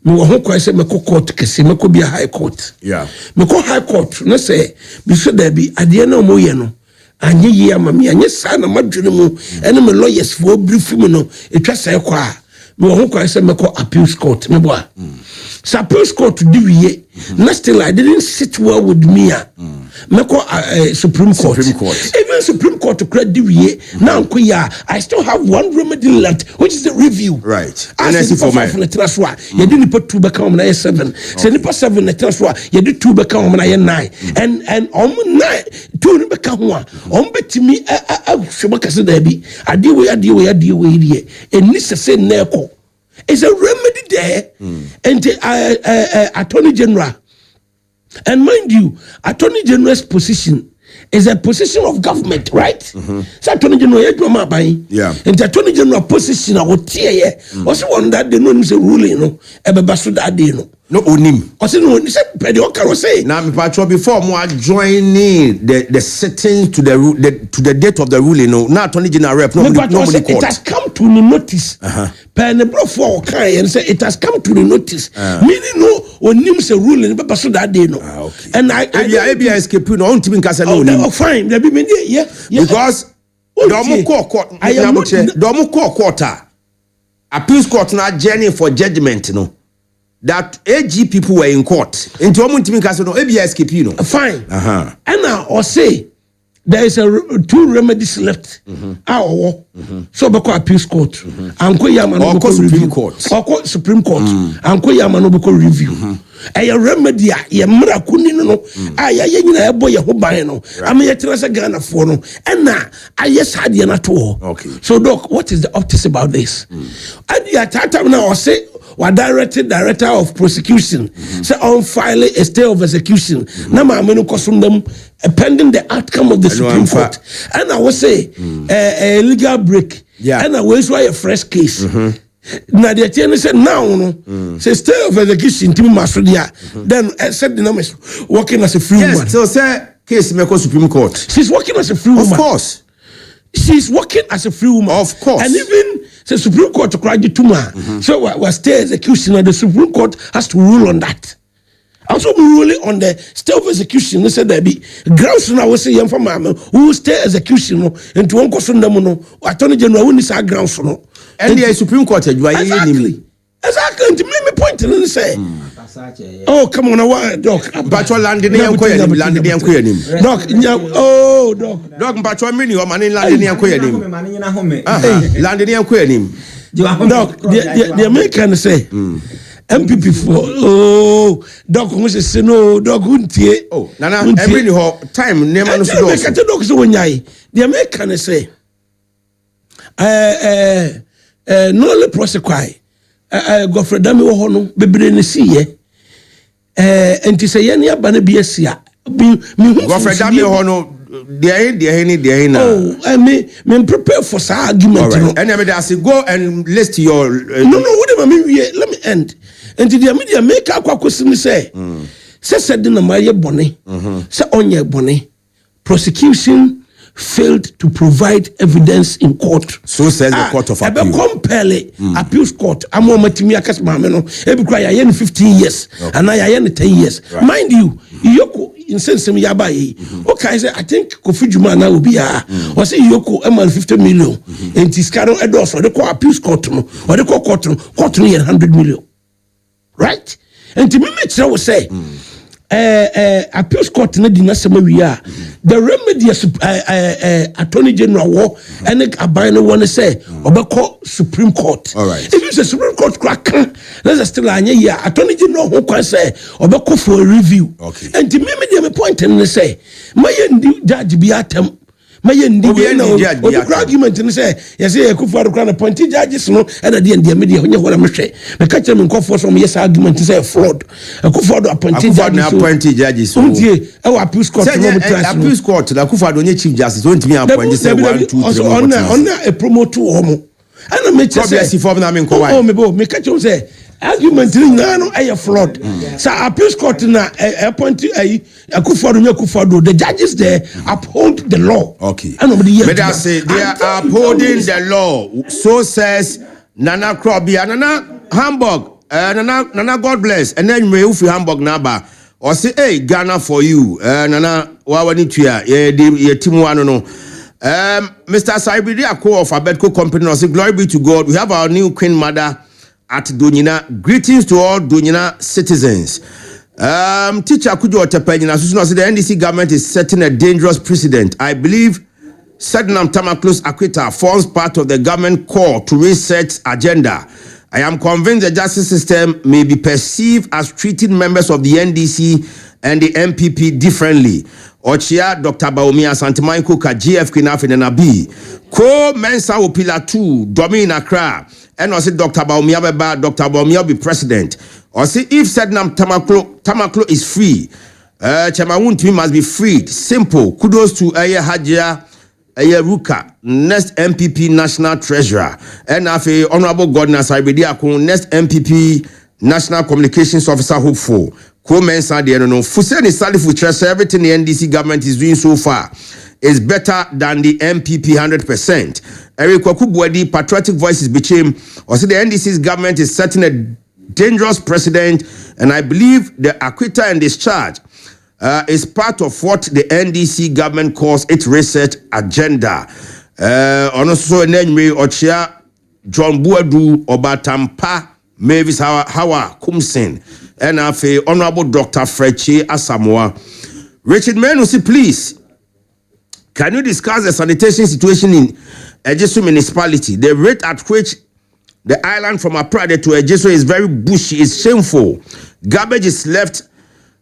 me wo ho kwa say me ko court kese me ko be high court me ko high court no say bi so da bi ade na mo ye no anye ye amami anye sa na madwene mu ene me lawyers for brief me no etwa say kwa me ho kwa say me ko appeals court me boa so appeals court di wiye na still I didn't sit well with me me ko supreme court even supreme court to credit di wiye now ko ya I still have one remedy left which is the review right and for my trust wa you didn't put 2 back on na 7 say ni 7 na trust wa you did 2 back on na 9 and on 9 2 ni back ho on betimi hwe kase da bi ade we die eni se na ko is a remedy there and attorney general, and mind you, attorney general's position is a position of government, right? So attorney general and the attorney general position I would tear also on that they know is a ruling no ebebaso that day no onim also no say pedioka say now me patro before more joining the sitting to the date of the ruling no now attorney general rep no it has come to the notice pen for kind and say it has come to the notice meaning no onim say ruling ebebaso that day no and I escape no on timi nkasa no fine there be me yeah because domo court appeals court na journey for judgment no that AG people were in court. Into Omuntimi Castle, no escape, no. Fine. And now, or say, there is 2 remedies left. So, bako appeals court. Anko Yamano bako Supreme Court. Or Supreme Court. Anko Yamano bako review. A remedy, ya mra kunino no. Aya yina boy ya hoba no. Ame yetrasa Ghana for no. And now, I yes had yanato. Okay. So, Doc, what is the optics about this? And ya tata now or say, wa director of prosecution say on file a stay of execution na ma amenu kosum them pending the outcome of the Supreme Court and I will say a legal break and I will say a fresh case na the attorney said now no say stay of execution timi masodia then said the numbers working as a free woman so say case me Supreme Court she's working as a free woman of course she's working as a free woman of course and even the Supreme Court to cry the tumor. So we stay execution and the Supreme Court has to rule on that. Also we ruling on the stay of execution. They said there be grounds now we say young for mama who stay execution and to one question them no attorney general who needs grounds no. And the Supreme Court exactly. To me point and say oh come on doc but what land near him doc doc but what mini or man in land near him land near him Doc, the American say MPP for Doc who say no Doc untie. Oh, Nana, every time never no so. Doc so nyai. The American say no le prosequai. Godfrey Dami wo ho no bebre ne siye. Enti say ye ne aba na bi asia. Godfrey Dami ho no there now. Oh, I mean prepare for some argument. All right. And I say go and list your. No, whatever. Let me end. And the media make a question say. Said in the Maria Bonnet. Say on your bonnet. Prosecution failed to provide evidence in court. So says the court of appeal. Compel appeals court. I'm on my team. I can't remember. Every cry I 15 years, and I 10 years. Right. Mind you, Yoko. In sense, okay, I say I think Kofi Juma now will be or say Yoko eman 50 million and this card on a or the court appeals court or the court 100 million, right? And to me, I will say, appeals court na dinner we are the remedy attorney general war and a binary one say or Supreme Court. All right. If it's a Supreme Court crack, let's still attorney general who can say or for a review. Okay. And to me, my point and say, my judge be at him. My argument and say, yes, I could for the crown appointed judges, no, and at the end, the media, when you want to say, the catcher and call for some yes argument to say fraud. I could for the appointed judges. Our appeals court, appeals court, la Kufa don't chief justice, don't me appoint say 1, 2, 3. On a promote to homo. And I make say, for them, oh, me catch you say. Argument no a fraud. So appeals court na appoint Akufo-Addo the judges there uphold the law. Okay. But I say they are upholding the law. So says Nana Krobia, Nana Hamburg, Nana God bless. And then we ufi Hamburg naba. Or say, hey, Ghana for you. Nana Wawanituya, ye team one no. Mr. Saibidi Ako of Abedco Company, or say, glory be to God. We have our new Queen Mother at Dunyina. Greetings to all Dunyina citizens. Teacher Kujo Tepenyina, the NDC government is setting a dangerous precedent. I believe Sednam Tamaklos Akwita forms part of the government core to reset agenda. I am convinced the justice system may be perceived as treating members of the NDC and the MPP differently. Ochia, Dr. Baumia Santimanko, GF Kinafin and Abi. Ko Mensa Opila 2, Domin Accra. And also Dr. Baumia Beba, Dr. Baumia be president. Or see if Sednam Tamaklo is free. Chamawun team must be freed. Simple. Kudos to Aya Hajia Ruka, next MPP national treasurer. And after Honorable Governor Saibidi Akun, next MPP national communications officer hopeful. Mensa de no Fuseni Salifu Chess, everything the NDC government is doing so far is better than the MPP 100%. Eric Wakubwadi, patriotic voices became, or say the NDC's government is setting a dangerous precedent, and I believe the acquittal and discharge is part of what the NDC government calls its research agenda. Also, Nenwe Ochia, John Buadu, Obatampa, Mavis Hawa Kumsen, and Honorable Dr. Freche Asamoah. Richard Menusi, please, can you discuss the sanitation situation in Ejisu municipality? The rate at which the island from Aprade to Ejisu is very bushy, is shameful. Garbage is left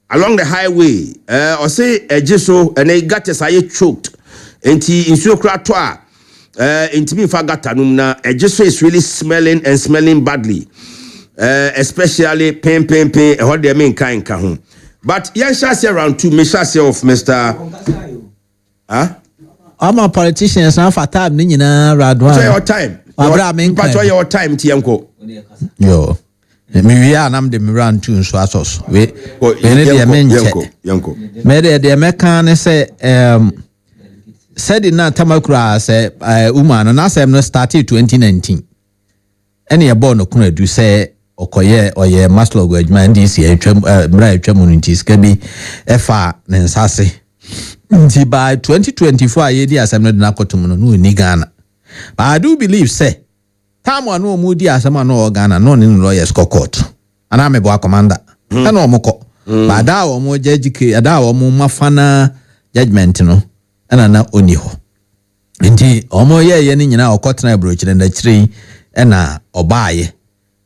along the highway. Or say Ejisu, and they got choked. Enti insuo kratwa intimi fagata numna Ejisu is really smelling badly. Especially pain what they mean kind kahun. But yan shall say around 2 me shall say of Mr. I'm a politician so for time ni nyina radwa. So your time. Your time tianko. Yo. Me we are nam de miran too so asos. We ne de men yanko. Me de me kan say said na tamakura say woman na say no started 2019. Any born no kuna do say okoye oye maslow go adwuma ndc bra atwamu nti ska bi efa ne nsase nti by 2024 ayedi asem no na kotum no ni Ghana. But I do believe say time one no mu di asem no Ghana no ni lawyers court ana me bo commander na omoko but da wo mo judge ke da wo mo mafana judgment no ana na oni ho nti omo ye ni nyina okotena broch na chiri ɛna ɔbaaye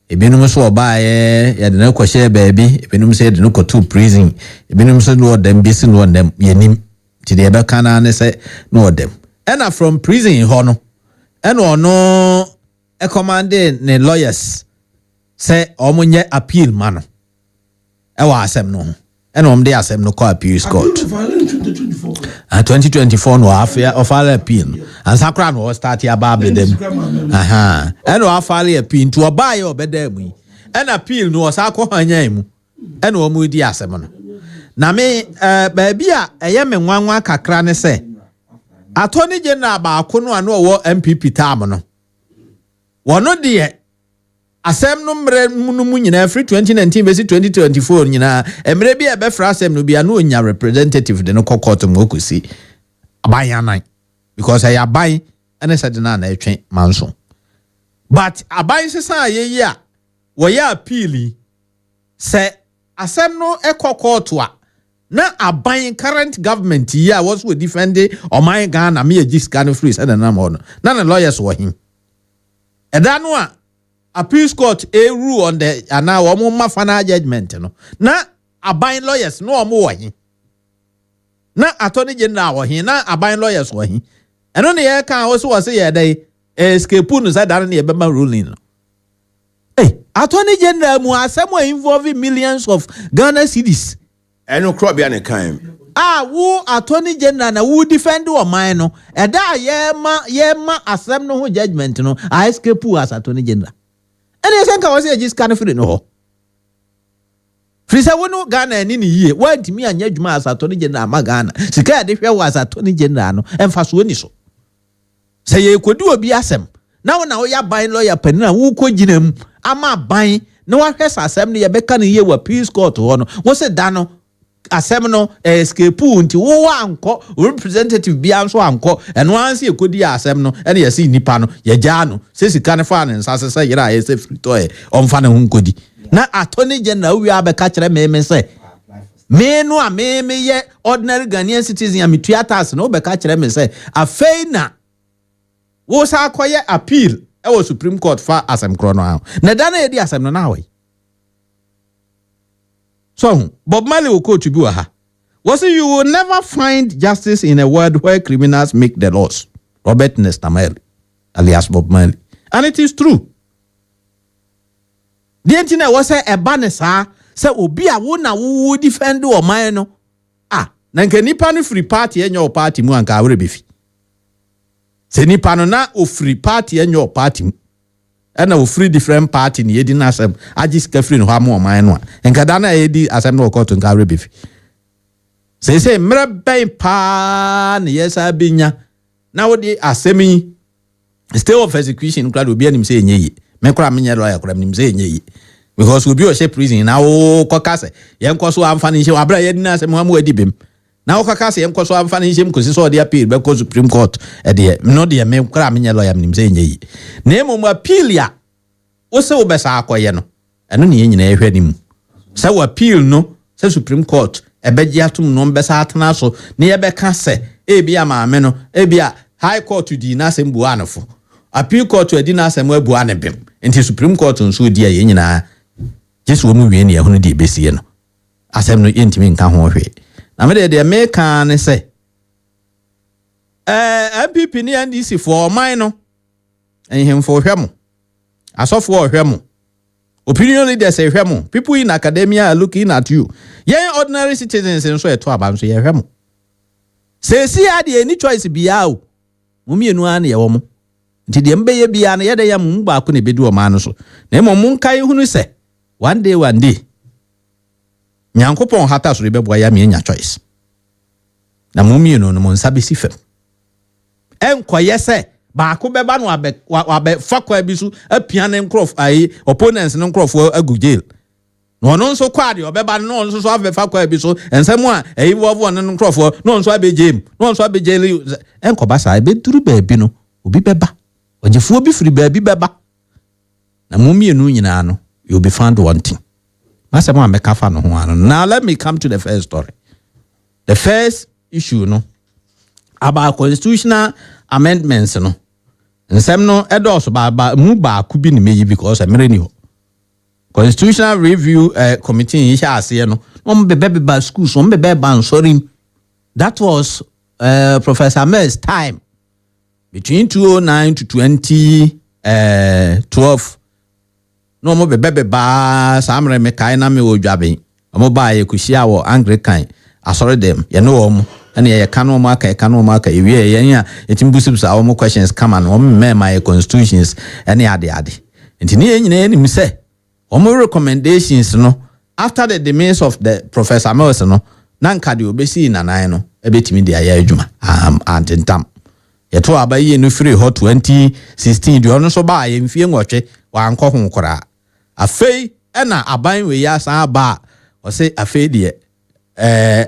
ebinom so ɔbaaye yɛde no kɔhyɛ baabi ebinom so yɛde no kɔto prison ebinom so no ɔdam bi si no ɔdam yɛnim nti deɛ ɛbɛka na ne sɛ no ɔdam ɛna from prison hɔ no ɛna ɔno ɛcommande ne lawyers sɛ ɔmo nyɛ appeal ma no ɛwɔ asɛm no ho ɛna ɔmo de asɛm no kɔ appeals court 2024 no afia offer appeal ansa kra no start ya ba bedam ɛna offer appeal nti oba ye obeda mu ɛna appeal no osa kɔ hanyan mu ɛna ɔmo di asɛm no na me baabi a ɛyɛ me nwanwa kakra ne sɛ attorney general ba ko no ano ɔwɔ MPP tam no wɔno deɛ asɛm no mre mu nyina free 2019 besi 2024 nyina emre bi ebe fra asɛm no bia no onya representative de no court mu okosi abayan because I abai ene said na etwen manso but abai sesa ayeyi a wo ya appeal se asɛm no court a na abai current government here was we defending o my Ghana me agiska no free said na mo no na the lawyers wo hin eda no a appeals court a rule on the ana omo ma final judgment no na aban lawyers no omo wo hin na attorney general wo hin na aban lawyers wo hin eno ne ye kan wo so say ye dey escape no say dan ne ye be ma ruling no attorney general mu asemo involving millions of Ghana cedis eno crop bia ne kan wo attorney general na wo defend o man no eda ye ma asem no ho judgment no I escape as attorney general. And you think I was just kind of free no. Free say we no Ghana ni yie. Want me anya dwuma as attorney general ma Ghana. Sika de hwe was attorney general no emfa so ni so. Say ye kodu obi asem. Na wo ya ban lawyer panina wo kogina mu ama ban na wa hwe asem ne ye beka ne ye wa peace court ho no. Wo se da no asem no escape nti wo anko representative bia nso anko eno anse ekodi asem no ene yesi nipa no ye gya no se sika ne fa ne nsase se yira ye se frito e omfa ne ho nkodi na attorney general wi abeka kire me se me no a me ye ordinary Ghanaian citizen am tuatas no beka kire me se afei na wo sa akoye appeal e wo Supreme Court fa asem kro no a na da na ye di asem no na we. So, Bob Marley will quote you aha. Was you will never find justice in a world where criminals make the laws. Robert Nestamel, alias Bob Marley. And it is true. The internet was a banesa, say obi a wona wo defend o man no. Na nke nipa no free party enyo party mu anka awre befi. Se nipa no na o free party enyo party mu. And a free different party ni yedi na asem agiska free no ha mo man no enka da na yedi asem no court nka rebefi say mre ben pa ne yesa binya na wo di asemi stay of execution kra do bi anim say enyeyi me kra me nya lawyer kra me say enyeyi because we be o she prison na wo kokase yen koso amfa ni she abra yedi na asem ha mo adi bem na wo kokase yen koso amfa ni she mkosi so dey appeal be ko Supreme Court e dey no dey me kra me nya lawyer me say enyeyi na emo appeal ya wo se wo besa akoye no eno ne nyina ehwe ni mu se wo appeal no se Supreme Court ebeji atum no besa atena so ne ye beka se ebia maame no ebia High Court di na asem bu anofo Appeal Court di na asem abu anebem enti Supreme Court nso di ye nyina jesu wo mu wie ne ye hono di besie no asem no yentimi nka ho hwe na me de me kan ne se MPP ni NDC for mine no enhemfo hwemo asofo hwemo opinion leaders hwemo people in academia are looking at you yen ordinary citizens nso eto aba nso ye hwemo se si ade any choice bia o mumienu an ye wo mo nti de mbeye bia na ye de ya mu ba ko ne bedu o ma no so na mo mun kai hunu se one day nyankopon hata so bebo ya me nya choice na mumienu no mo nsabe si fem enkoye se ba ko beba no abe fakwa bisu apiane nkrof ai opponents no nkrof agu jail no no nso kwade obeba no nso so abe fakwa bisu ensem a ai wovo no nkrof no nso abe jail no nso abe jail enkoba sa abe duru ba bi no obi beba ojefuo bi firi ba bi beba na mumienu nyina no you be found wanting masem a meka fa no ho ano. Now let me come to the first story. The first issue no about constitutional amendments no nsɛm no ɛdɔɔso ba mu baako bi ne meyi because ɛmere ni hɔ constitutional review committee yi hyɛ aseɛ no wɔn bɛbɛba schools wɔn bɛbɛba nsɔrim that was Professor Mills' time between 2009 to 2012 no wɔn bɛbɛba saa mmerɛ mekae na me wɔ dwaben wɔn baa yɛ kuhyia wɔ Anglican asɔre dɛm yɛne wɔn ɛne yɛ ka no wɔn aka ewie yɛn a yɛtim busibusa wɔn questions kama no wɔn mmɛɛma yɛ constitutions ɛne ade nti ne yɛn nyinaa nim sɛ wɔn recommendations no after the demise of the Professor Mills no na nka de obesi nanan no ebetimi de ayɛ adwuma antentam yɛto aba yie no free hɔ 2016 de ɔno so ba yɛ mfie nwɔtwe wankɔ ho koraa afei ɛna aban wei asan ba ɔsɛ afei deɛ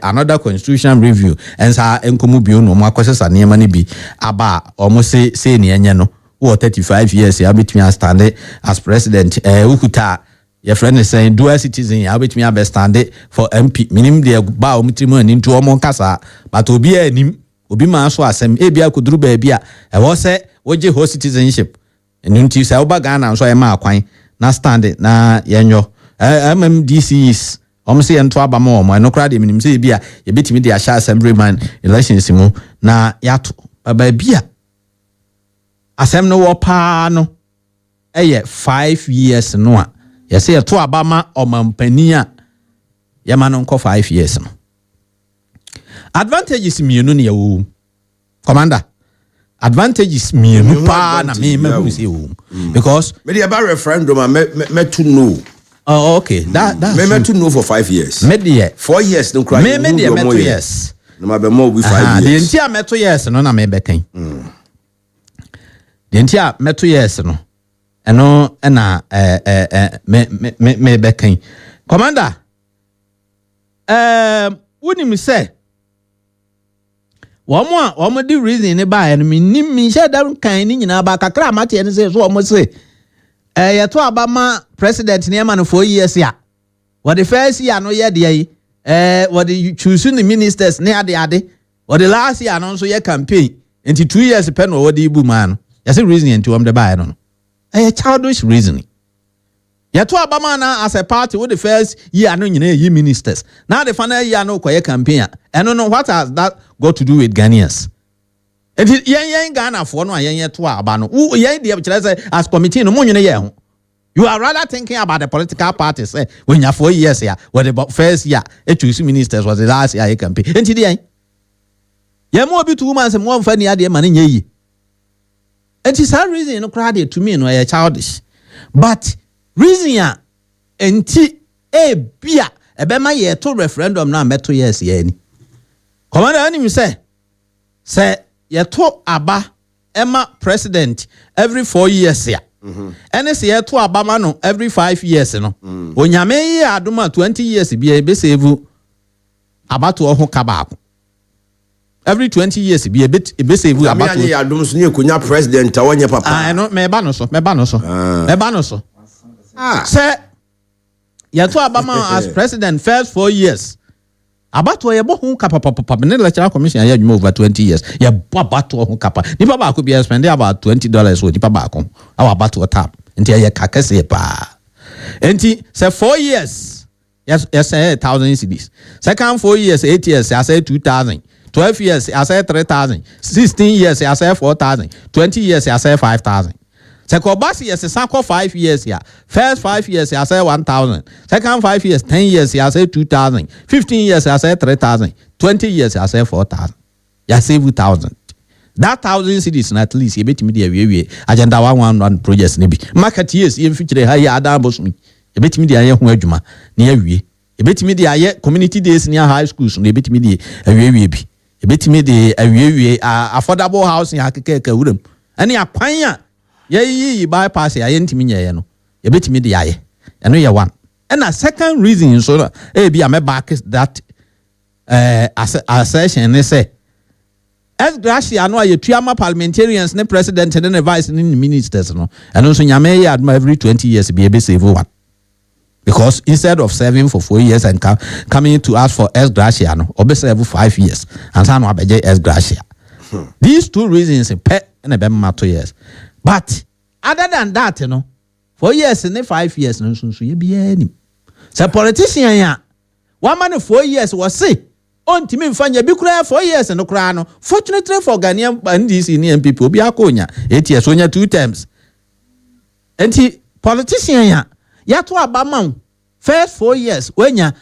another constitutional review ensa enkomu bio no mo akɔsesa nneɛma no bi aba ɔmo se ne enye no wo 35 years ya betumi stand as president ukuta your friend is saying dual citizen ya betumi abe stand for MP minim de ba ɔmo trimu ani nto ɔmo kasa but obi anim obi ma so asɛm ebia koduru ba bia ɛwɔ sɛ woje ho citizenship nti sɛ oba Ghana so ɛma akwan na stand na yenyo MMDCs say and to abamo my no crowd minim say bia ye betimi de ahya assemblyman elections mu na yato baba bia asem no wo pa no 5 years no a ye say to abama omampani a ye ma no 5 years no advantages mienu ne yawo commander advantages mienu pa na me hu say wo because me dey about referendum me to know. Oh, okay. That's me to know for 5 years. Me dey 4 years no cry. Me dey 2 years. No ma be more with 5 years. The entire 2 years no na me be kan. The entire 2 years no. Eno na me be kan. Commander. Woni me say Womo di reason ne ba no me nim me share down kan ni nyina ba kakra mate ne say so womo say to abama president ne ma no 4 years ya what the first year no ye de what the choosing the ministers ne ade what the last year no so ye campaign into 2 years pen what the ibu man you see reason into am the buy no childish reasoning ye to abama na as a party what the first year no nyina ye ministers now the final year no koye campaign no what has that got to do with Ghanaians? And yen Ghana for no yen to aba no yen dey say as committee no monwene ye ho you are rather thinking about the political parties say when you 4 years here what the first year choose ministers was the last year campaign enti dey yen mo bi 2 months mo mfa ni ade ma ne yi enti that reason no crowd to me no e childish but reason ya enti bia e be ma ye to referendum na meto yes ye ni commander ani say yeto aba Emma president every 4 years ya. Ene se yeto aba ma no every 5 years no. Onyame yi adoma 20 years bi e be save abato ho kaba. Every 20 years bi e be save abato. Me adom so ne konya president awonye papa. No me ba no so. Say yeto aba ma as president first 4 years. Abato ye bo hu kapa papa ne lecturer commission ya adwuma over 20 years ye bo abato hu kapa nipa ba ko bi spend about $20 so nipa ba ko awa abato tap enti ye kakese pa enti say 4 years yes 1,000 cedis second 4 years 8 years I say 2,000 12 years I say 3,000 16 years I say 4,000 20 years I say 5,000 Sekobasi yes sako 5 years here. First 5 years I say 1,000. Second 5 years 10 years I say 2,000. 15 years I say 3,000. 20 years I say 4,000. Ya save 1,000. That 1,000 cities at least you bet me the we agenda 111 projects ne bi. Market years in future ha ya adam bosumi. You bet me the aye ho adwuma ne awie. You bet me the aye community days near high schools ne bet me the awie bi. You bet me the awie affordable housing hakeke wuram. Ani akwan ye bypass ya yentimi nyeye no ye betimi de yaye eno ye one and a second reason so be am back that assertion ne say as gracia no ye tuama parliamentarians ne president ne vice ne ministers no eno so nyame ye adma every 20 years be save one because instead of serving for 4 years and coming to ask for as gracia no obe serve 5 years and san no abeje as gracia these two reasons and a bema 2 years. But other than that, 4 years and 5 years, no, so you be any. So politician, ya, 1 man 4 years was say, on to me find your big 4 years and no crown. Fortunately for Ghanaian and these Indian people, be a conya, 8 years, when 2 terms. And he politician, ya to Abamam, first 4 years, when ya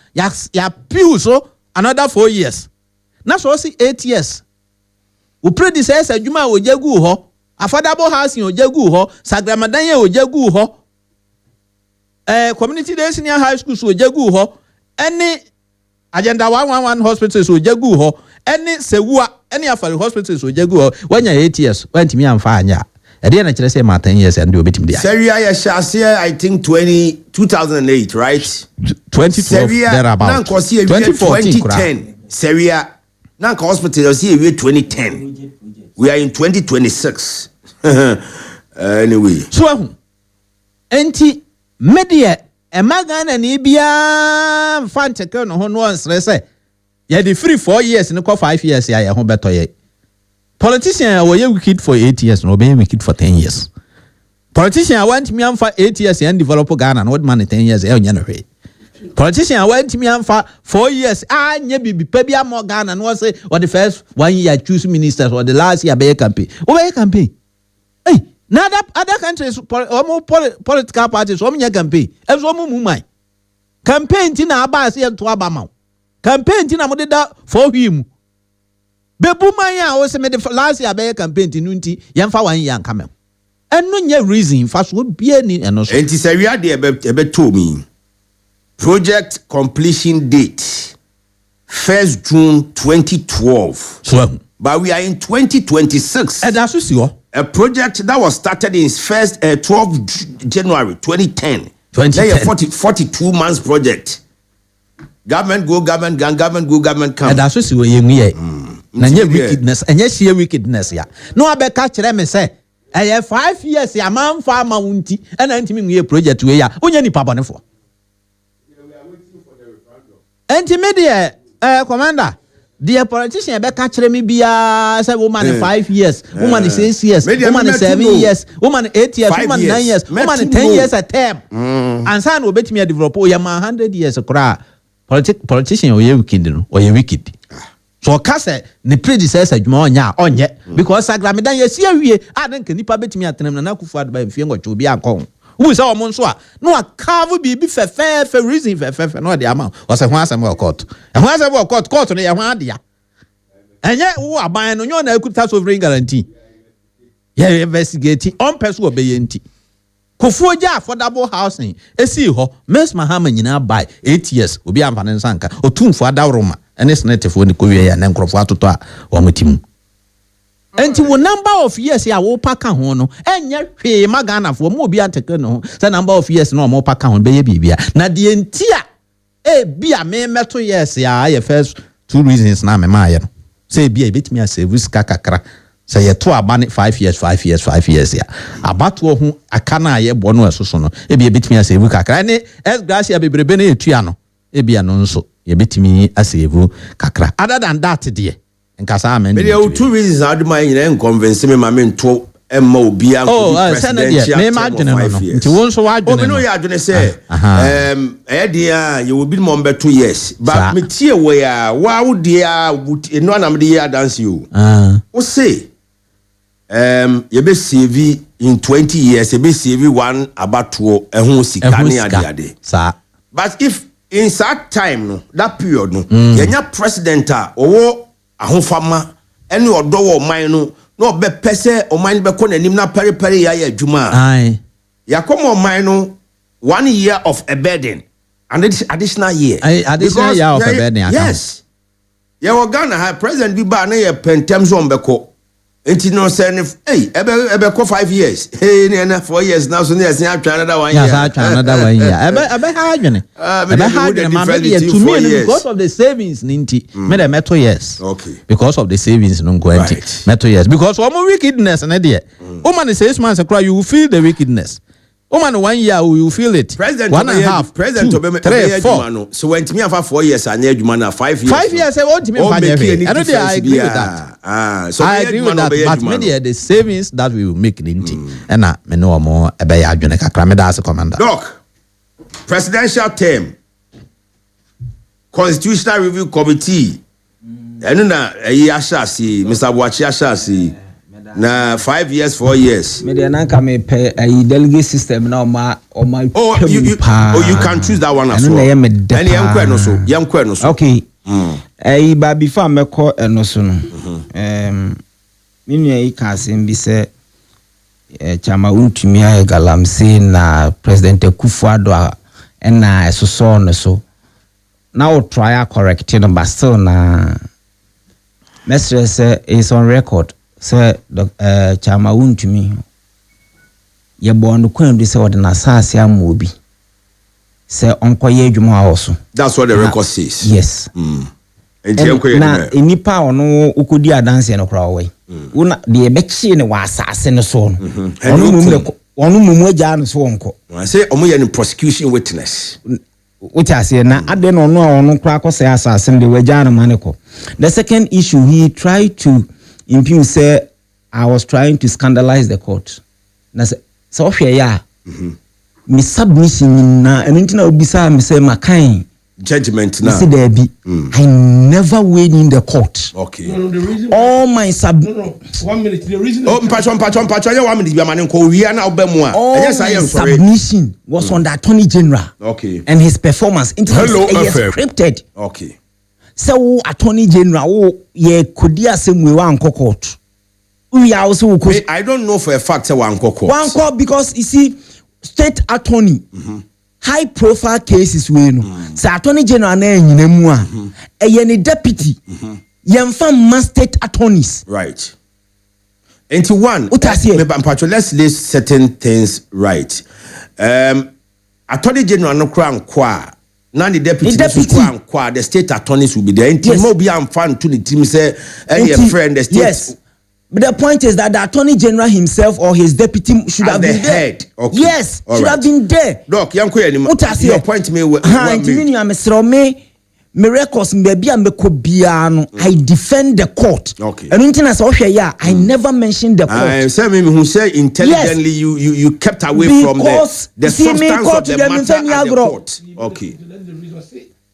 pew so another 4 years. That's also 8 years. We predecessor Juma o jagu ho, affordable housing o jagu ho, Sagramadanya o jagu ho. Community day senior high school so jagu ho. Any agenda 111 hospitals so jagu ho. Any sewa any afari hospitals so jagu ho. When you 8 years, went me and fanya. I didn't actually say 10 years and do a bit in the Seria Shasia, I think 2008, right? 2012 thereabout. 2010. Seria now hospital see 2010. We are in 2026. Anyway. So enti media e magana ni bia fanteke no ho no ansre say ye the free 4 years no 5 years ya ye ho beto ye. Politician we wicked for 8 years no be wicked for 10 years. Politician want me am for 8 years and develop Ghana no man 10 years e nya no hwe. Politician went me am for 4 years. Nya bibi pa bia mo Ghana no say or the first 1 year choose ministers or the last year be campaign. O be campaign. Hey, now other countries political parties o nya campaign. E so mo mumai. Campaign ti na aba se to aba ma. Campaign ti na mo de da for him. Be buman ya o se me the last year be campaign ti nunti yemfa 1 year nka me. Eno nya reason fa so bia ni eno so. Enti se wi ade e be to me. Project completion date 1st June 2012. So, but we are in 2026. A project that was started in 12 January 2010. 42 months project. Government go, government gang, government go, government come. And that's what you mean. Wickedness, and yes, here wickedness, ya. No, I be catch them and say, I have 5 years, ya man farmer unti, and anti project to ya. Only any papa for. Anti-media, commander, the politician be catch me bia say woman 5 years, woman 6 years, woman 7 years, woman 8 years, woman 9 years, woman 10 years a term. And son will bet me a develop o 100 years okra. Politician o ye wicked no, o ye wicked. So kase ne predecessor adwuma onya onye because Sagramedan ye sie wie adan ka nipa bet me atenam na kufu adba mfie ngocho bi ankon. Who is our monsoa? No, a carve be fair reason for no the amount. Was a once a court. And once a court on the Yamadia. And yet, who are buying on your could have sovereign guarantee. Yeah, investigating on person obeying. Kufuja for double housing. A see ho, Miss Mahaman in our buy 8 years will be Ampan Sanka or 2 for Daroma and it's native when the Korea and Encrofato or Mutim. And to a number of years, ya will pack a hono, and yet pay Magana for more be at no, the number of years no more pack on baby beer. Now the entire be a mere metal years, ya, I first 2 reasons now, my say be a bit me as a whisk kakra. Say a 2 abandoned 5 years, 5 years, 5 years, ya. About who a cana ye bono so sono, it be a bit me as a wicca, as Gracia be brebene triano, it be a non so, ye bit me as a vu kakra. Other than that, dear. But there are 2 reasons I do my convince me, my men to MOB and presidential. You will be number 2 years. But me tea where why would dear would no one the dance you? Who say you be CV in 20 years, you be CV 1 about 2 and who see but if in that time that period you're president or ahofama ene odo wo man no no be pese o man be ko nanim na pere ya adwuma ai yakomo man no 1 year of a burden and this additional year additional year of a burden yes ya wo Ghana high president bi ba na ye pentem so mbeko enti no say hey ebe ko 5 years hey na 4 years now so na say atwa another 1 year yes atwa another 1 year ebe ha adwene ebe ha adwene ma me to me because of the savings ninti me the metal years okay because of the savings no go metal years because one wickedness na there woman 6 months you will feel the wickedness Woman 1 year you feel it. President 1.5. President 2, 3, 4. So when me have 4 years and you man 5 years. 5 years I want to I agree with that. So I agree with that. But maybe the savings that we will make in it. And I know more about Adwene kakra me da as a commander. Doc, presidential term, Constitutional Review Committee. And na Yashasi, Mr. Boachi Yashasi. Na 5 years, 4 years. Me dey na ka me pe a delegate system na o you can choose that one as well. And yam no so. Okay. But before me call no so no. Me nua ka asem bi se chama untumi a galamse na President Akufo-Addo na so no so. Now try correct no but still na Mr. say is on record. Say chama untumi ye bond kwan do say odina saase amobi say onkoye adwuma awoso. That's what the record says. Yes. Na enipa ono ukodi adanse no kra we una de bechi ne wa asase no so no onu mumu agya no so onko say omo ye prosecution witness which I say na ade no ono kra ko say asase de wagya no maneko. The second issue, he tried to impugn say I was trying to scandalize the court. Na so hwe ya me submission na enuntina obisa me say makan judgment now. I never weighed in the court. Okay. No, the reason all my 1 minute. The reason. Oh, mpatcho. 1 minute. Be man ko we na obemwa. Yes, I am sorry. Submission was on the Attorney General. Okay. And his performance. Hello, scripted. Okay. So Attorney General, ye kodia semwe wa anko court. We are also. I don't know for a fact say wa anko court. One court because you see, state attorney. High profile cases we no say Attorney General na enyinamu a ye deputy yemfa state attorneys, right. Into one let's list certain things right. Attorney General no kra nkwa na the deputy kra nkwa, the state attorneys will be there. Into mo be am fan to the team say any friend the state. Yes. But the point is that the Attorney General himself or his deputy should have been there. Okay. Yes, should have been there. Doc, your point me. Me records baby and me kobiano. I defend the court. Okay. And I never mentioned the court. I say me who say intelligently you kept away from the substance of the matter at the court. Okay.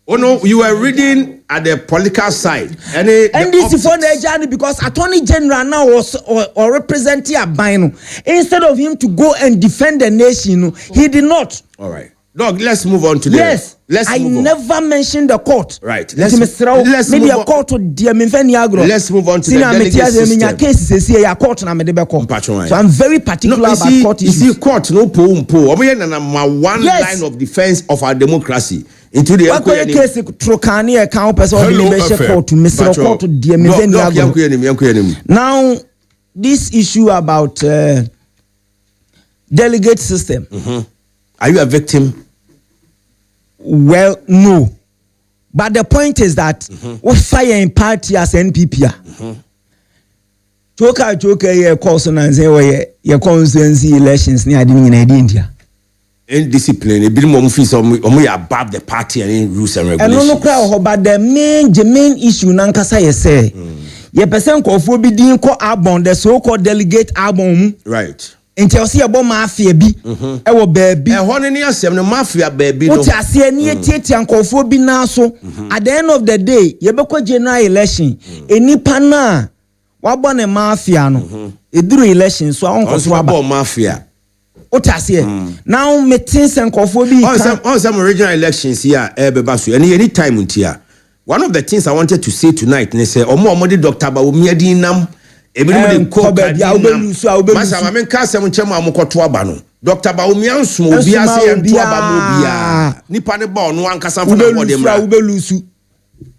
Oh no, you were reading at the political side. And this is for the journey because Attorney General now was or representing a bino. Instead of him to go and defend the nation, he did not. All right. Dog, let's move on to yes. I never mentioned the court. Right. Let's move on. Let's move on to the delegate system. So I'm very particular about court issues. You see, court no one line of defense of our democracy. Into the case Trokani account person court to Mr. Court to now this issue about delegate system. Are you a victim? Well, no. But the point is that what fire in party as NPP. Choka ye consonants ye constituency elections near India. Indiscipline, a bit more fees above the party and rules and regulations. And no crowd, but the main issue Nankasa ye say. Ye person call for bidding call album, the so-called delegate album. Right. Until see about mafia bi e wo baby e ho ne asem no mafia baby no what ase ne tietia nkofo bi na so at the end of the day ye beko general election enipa na wabo ne mafia no eduru election so onkoso wabo mafia what ase now meeting nkofo bi on some regional elections here beba so any time untia one of the things I wanted to say tonight ne say omo de Dr. Bawumia dinam ebinum de ko masa ma men ka asem nkyem amokoto aba no Dr. Bawumia nso obi ase ento aba mo bia nipa ne ba ono ankasa fa na wode mra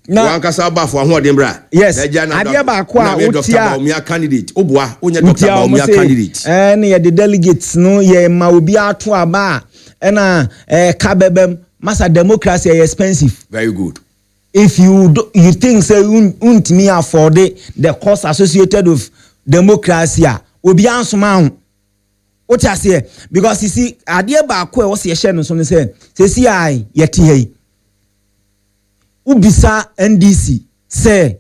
na ankasa ba fo ho de mra yes ade ba ko a Dr. Bawumia candidate obua onya Dr. Bawumia candidate ye the delegates no ye ma obi ato aba na kabebem masa democracy is expensive. Very good. If you think say me afford the cost associated with democracy, will be answer what I say because you see idea ba ko e wo se share no so ne say see I yeti hey ubisa NDC say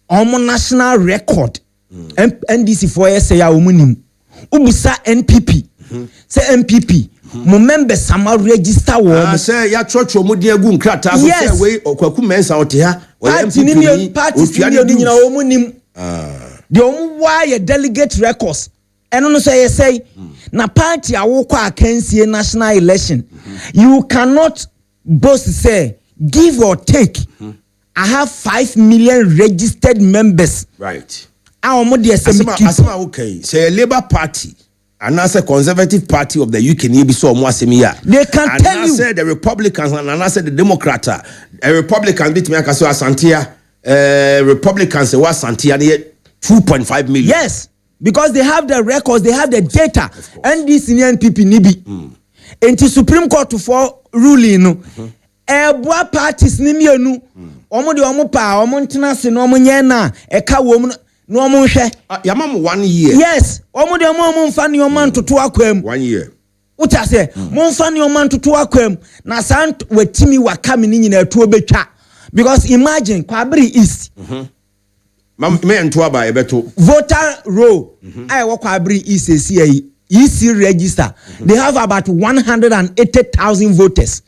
omo national record NDC for say ya omunim ubisa NPP say NPP mo members sama register wo say ya church omo di agu nkrata so say we okwaku mensa ote ha party ni nyina omunim the omu why delegate records eno no say na party awokwa akansie national election you cannot boast say give or take I have 5 million registered members right omo dey asema okay say a Labour Party and I say Conservative Party of the UK ni bi so omo asemi ya they can and tell you say the Republicans and I say the Democrat a Republican bit me aka so Asantia Republicans say was Asantia 2.5 million yes because they have the records they have the data and this NPP ni bi enti Supreme Court for ruling no boa parties ni mienu omo de omo pa omo ntena se no omo nye na eka wo mu no omo hwe yamam 1 year yes omo de omo mfa ne omo ntoto akwam 1 year uta se mo mfa ne omo ntoto akwam na sant watimi waka me nyina atuo betwa because imagine Kwabri East me nto aba ebeto voter roll I wo Kwabri East esi EC register they have about 180,000 voters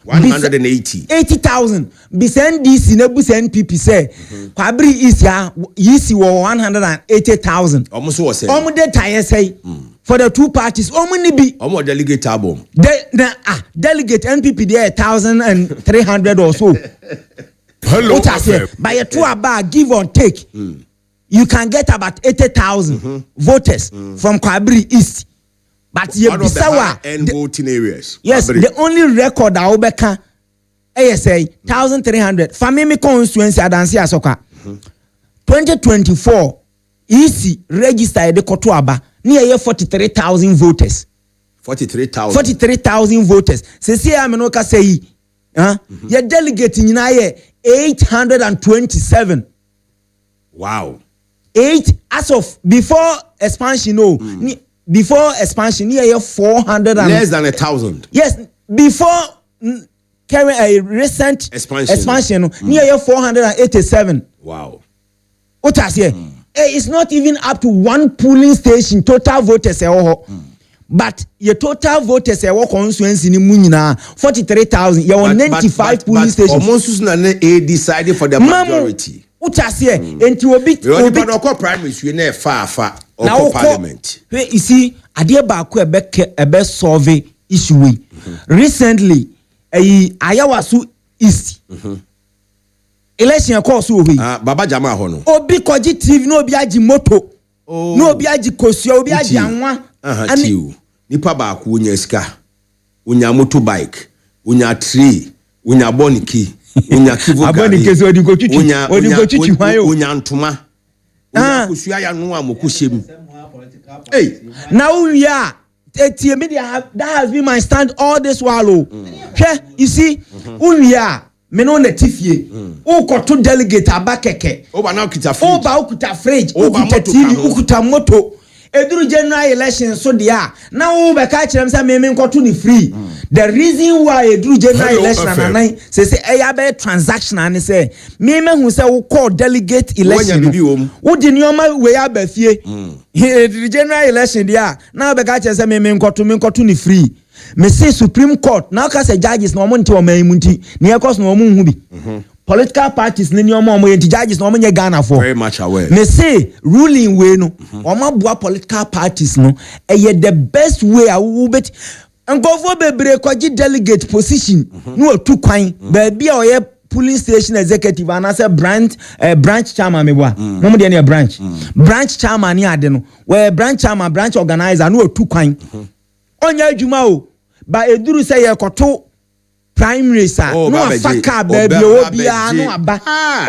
180,000 Bisen DC nebu NPP say Kwabri is ya yisi wo 180,000 almost was say omo data say for the two parties omo ni bi omo delegate album delegate NPP there 1,300 or so hello by a two about give or take you can get about 80,000 voters from Kwabri East. But you bisawa and voting areas. Yes, the only record I obeka ASA 1,300. Family constituency adansi asoka. 2024 EC registered the Kotuaba near 43,000 voters. 43,000 voters. Sisi amenoka say your delegate in 827. Wow. 8 as of before expansion before expansion near 400 and less than 1,000. Yes, before carry a recent expansion near 487. Wow. What I say? It's not even up to one polling station total voters but your total voters constituency ni munina 43,000 your 95 polling stations almost decided for the majority. What I say? Enti obi primaries we na far or parliament. You see, adie ba ko ebe solve issue we. Recently, Ayawasu East. Election course obi. Baba Jama ho no. Obi koji TV no obi aji moto. No obi aji kosua obi aji anwa. Tiw. Nipa ba ko unya sika. Unya motorbike, unya tree, unya boniki, unya kivu gari. Abonike so odi go hwan unya ntoma. Unya kosua ya no amokuhyem. Hey, now we are that has been my stand all this while. You see, we are men on the tifie. Koto delegate abakeke. Oba na okuta fridge. Oba okuta fridge. Okuta TV. Okuta moto. Eduru general election so dia. Now we catch them say me nkoto ni free. The reason why eduru general election na say be transaction and say me hu say we call delegate election. Wo di nioma we abafie. The general election dia. Now we catch say me nkoto ni free. Me say Supreme Court now ka say judges no mo nti o mayimunti. Ne ekos no mo hu bi. Political parties ni omo yenti judges no nye Ghana for very much aware. Me say ruling way no omo boa political parties no the best way I will bet nkofo bebre kwaji delegate position no otu kwan ba bia oye polling station executive and say branch chairman me boa no mo de na branch chairman ni ade no we branch chairman branch organizer no otu kwan onya adwuma o ba eduru say ye koto primaries no afaka baby obia no aba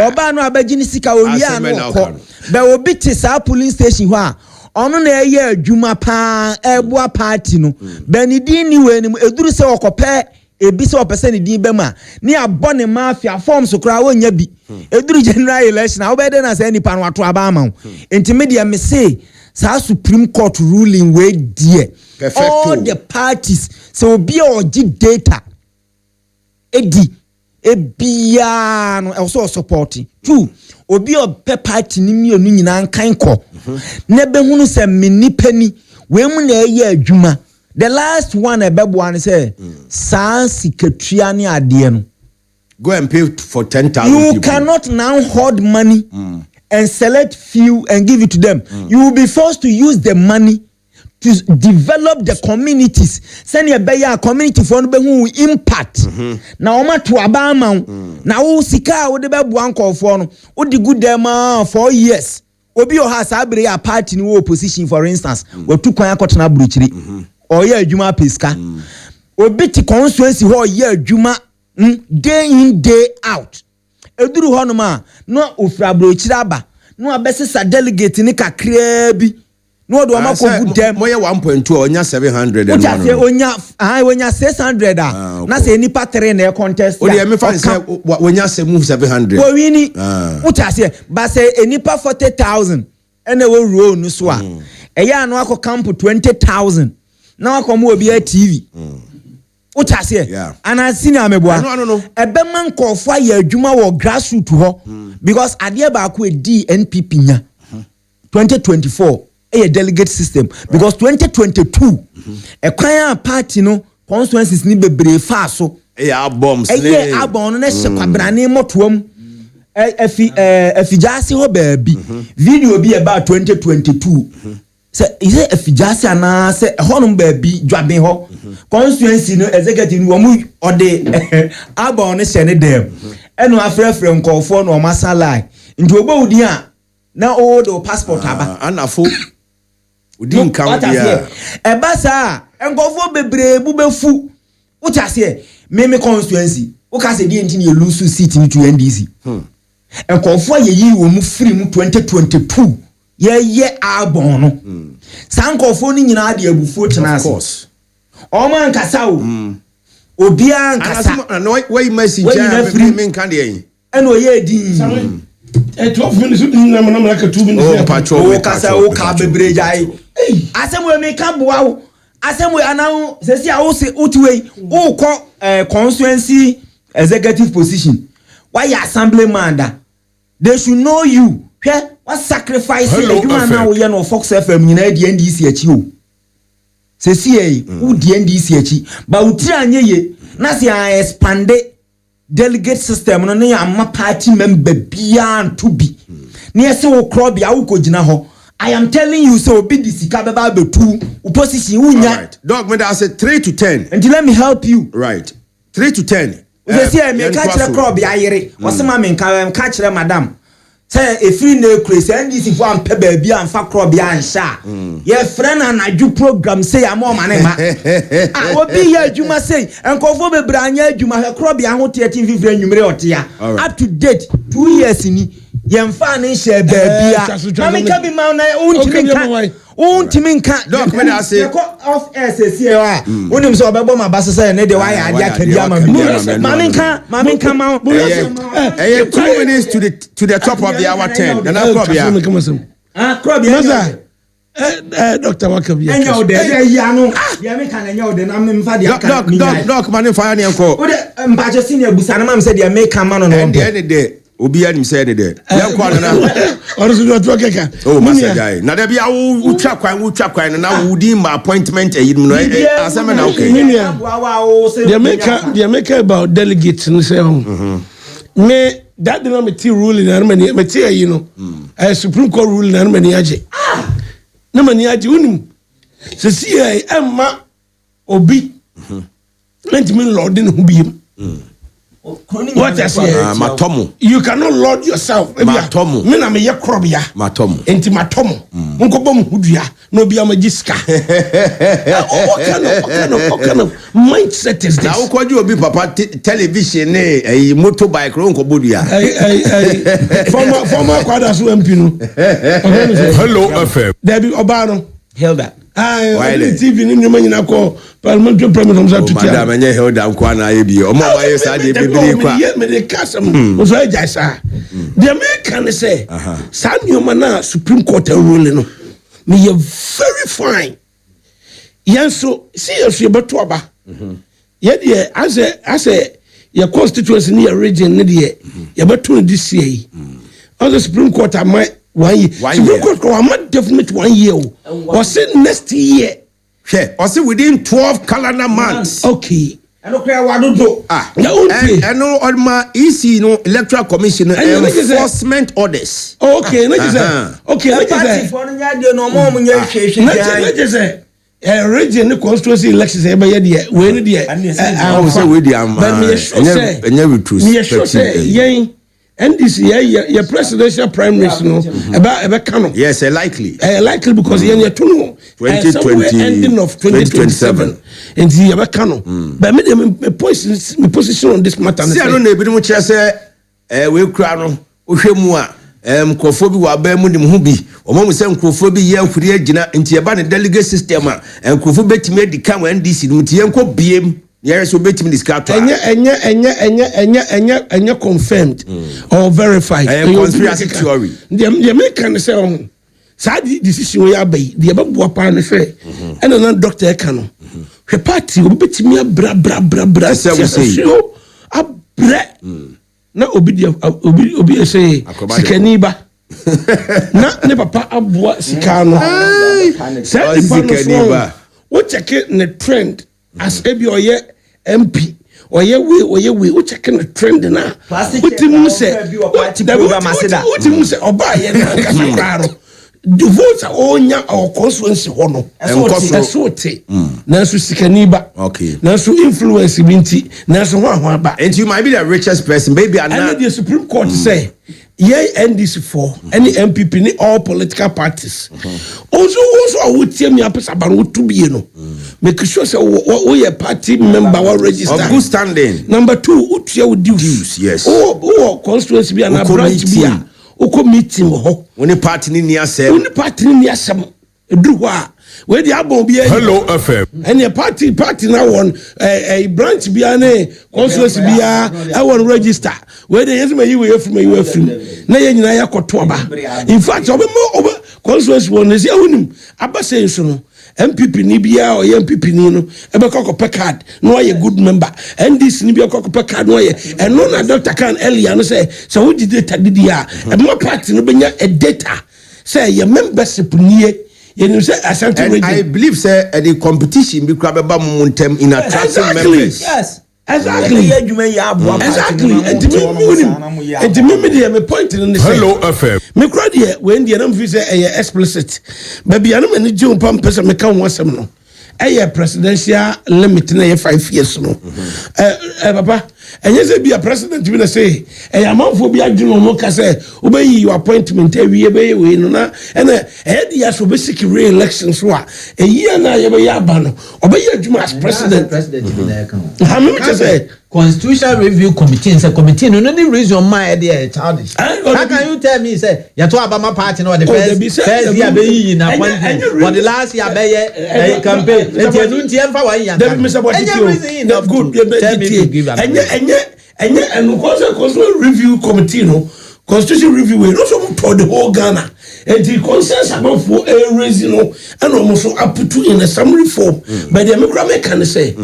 oba no abaji ni sika owia no ko be obi te sa polling station ho a ono na eye adwuma pa eboa party no be ni din ni we ni eduru se okope ebi se opese ni din be ma ni abone mafia forms kura wonya bi eduru general election a obede na say ni pa no ato aba ama enti media me say Supreme Court ruling way dear. All the parties so be or data. Edi ebiano also supporting. 2 obi ope party ni mi onu nyina kan ko. Na be hunu se mini penny we mu na eye adwuma. The last one ebebo an say sa sikatua ne ade no. Go and pay for 10,000 You people. cannot now hoard money and select few and give it to them. You will be forced to use the money to develop the communities. Send your beya community for who impact. Now oma to abama. Now sika wo de be buanko for no. O di good dem 4 years. Obi o ha sabre ya party ni opposition for instance. We tu kwan akotena bruchiri. Or ye adwuma peska. Obi ti constituency ho ye adwuma day in day out. Eduru ho no ma no ofra bruchiri aba. No abesesa delegate ni kakra bi. No do ma ko good dem. Moye 1.2 onya 700 and one. Onya 600 na say nipa 3 na contest. O dey me fan say onya 700. Wo wini. Uta say ba say enipa 40,000 ene wo row no so a. Eya no akọ camp 20,000. Na akọ obi a TV. Uta say ana senior meboa. No. Ebe man ko fa ya adwuma wo grassroots ho because ade ba ko di NPP nya 2024 a delegate system because 2022 a kwan party no constituencies ni bebre fa so bombs no na hye kwabrane motoam afijase ho baabi video bi about 2022 say is it afijase ana say honum baabi dwaben ho constituency no executive no mu ode abon no hye ne dem eno afrefre nkofo no masala nti obawudi a na o do passport aba anafo udin kan bia eba sa enkofo bebre bu befu utase me constituency ukase die ntini ye lose seat ni to NDC enkofo yeyi wo mu free mu 2022 ye abon no sankofo ni nyina de abufuo tena ase of course o man kasa o obi an kasa no why message me nkan de yin eno ye din 12 minutes na na ka 2 minutes o kasa o ka bebre jai asemu me ka boa asemu anan sesi a wo se otiwe wo ko constituency executive position why assemblyman da they should know you what sacrifice you na wo ye no Fox FM nyina di NDC achi o sesi e wo di NDC achi ba utira anyeye na se expand delegate system no na amma party member bia to be na se wo crowd bia wo ko gina ho. I am telling you so be the sika beba betu opposition unya right. Dog me I said 3 to 10 and let me help you right 3 to 10 we say me catch the crowd bia yere wose ma me catch the madam say if free no crazy NDC for am pe ba bia amfa crowd bia ansha ye friend and aju program say am o mane ma obi ya adwuma say enkofo bebra anya adwuma he crowd bia ho 13 nwumre otia up to date 2 years ni yemfa ne share baabia na me ka bi ma na untimi nka dog me I say off SSC wa unim so obebo ma basa say ne de wa ya ade akadia ma ma nka ma 2 minutes to the top of the hour 10 and I crop ya Dr. Wakabia enyo de ya no ya me kan enyo de na me mfa de aka dog man fire ne enko o de mpacho senior busa na ma say de me kan ma no no obi ani say ne de yankwa na orusu do to keka oh masa guy na da bia wo twa kwan na wo di ma appointment eyimu no asema na okay they make about delegates no say me that did not me rule in Armenia me tell you know Supreme Court rule in Armenia aje na mani aje unim se see emma obi let me lord in who be what I say matomo you cannot lord yourself matomo me na me ye krobia matomo enti matomo nko bom hudua no bia magiska what kind of mindset is this now kwaji obi papa television ne motorbike ro nko bodua former kwada so MP no Hello FM there be obano Hilda TV ni nyuma nyina ko parliamentary promise am tutia madam enye Hilda nko na ye bi o mo ba ye sa de bibiri kwa me de kasam o so eja sa the American say sa nyoma na Supreme Court rule no me very fine. Yes, so see us you better aba. Yet as a your constituency near region near you better this year. On the Supreme Court I might 1 year. Supreme Court I might definitely 1 year. Or say next year. Or say within 12 calendar months. Okay. And no on my EC no electoral commission enforcement orders. Okay, okay, region constituency elections every year. When the I will say with the and this year your presidential primaries no about canon. Yes, likely because you're 2020 ending of 2027 and the about canon. But me position on this matter. See, I don't know, but we say we crown uhwemu nkrofo bi wa ba mu nim hu bi omo se nkrofo bi ye afuri agina nti e ba ne delegate system a nkrofo betime edika wa NDC nim ti enko biem ye so betime discard enya confirmed or verified conspiracy theory the American say on sa decision we abai the babu apa ne hwe ena na doctor eka no hwe party obi betime bra say we say abre na obi say sikaniba na ne papa aboa sikano say sikaniba wo check the trend as ebi oye MP oye we wo check the trend na utimu say oba ye na kasakaro the votes are onya our constituency hono eso te na so sikaniba okay na so influence binti na so ho aba and you might be the richest person baby and the Supreme Court say NDC for any MPP ni all political parties also I would tell me apesa ban wo to be no make sure say we a party member we register of good standing. Number 2 utia with dues yes constituency be an branch be oko meeting ho woni party ni asem eduru ho a we dey abon bi Hello FM and a party now on a branch bi ane constituency bi I want register we dey yes me you from na ye nyina yakoto aba in fact obe constituency won is ahonim abase nso no MPP ni bia or MPP ni no ebe kokope card no ye good member NDC ni bia kokope card no ye and no na Dr. Kan earlier no say so we data didi a my party no benya a data say your membership ni you say and I believe say the competition be crab ba momentum in attracting members. Yes. Exactly. And me point in the Hello FM. Me crowd here when the name say explicit. Baby I no many jump pam person me kan wasem no. Presidential limit na 5 years no. Papa and yes be a president be say amanfo bi adweno mo ka say obeyi your appointment awie be we no na and head years for basic re-election so a year na ye be ya ba no obeyi adwuma as president how me say Constitutional Review Committee and committee no any reason my idea childish. How can you tell me say you talk about my party no the first year be in appointment for the last year be campaign and you don't emfa one year and Constitutional Review Committee no Constitutional Review we no so for the whole Ghana and the consensus about for a reason no and almost up to in a summary form by the Democrat can say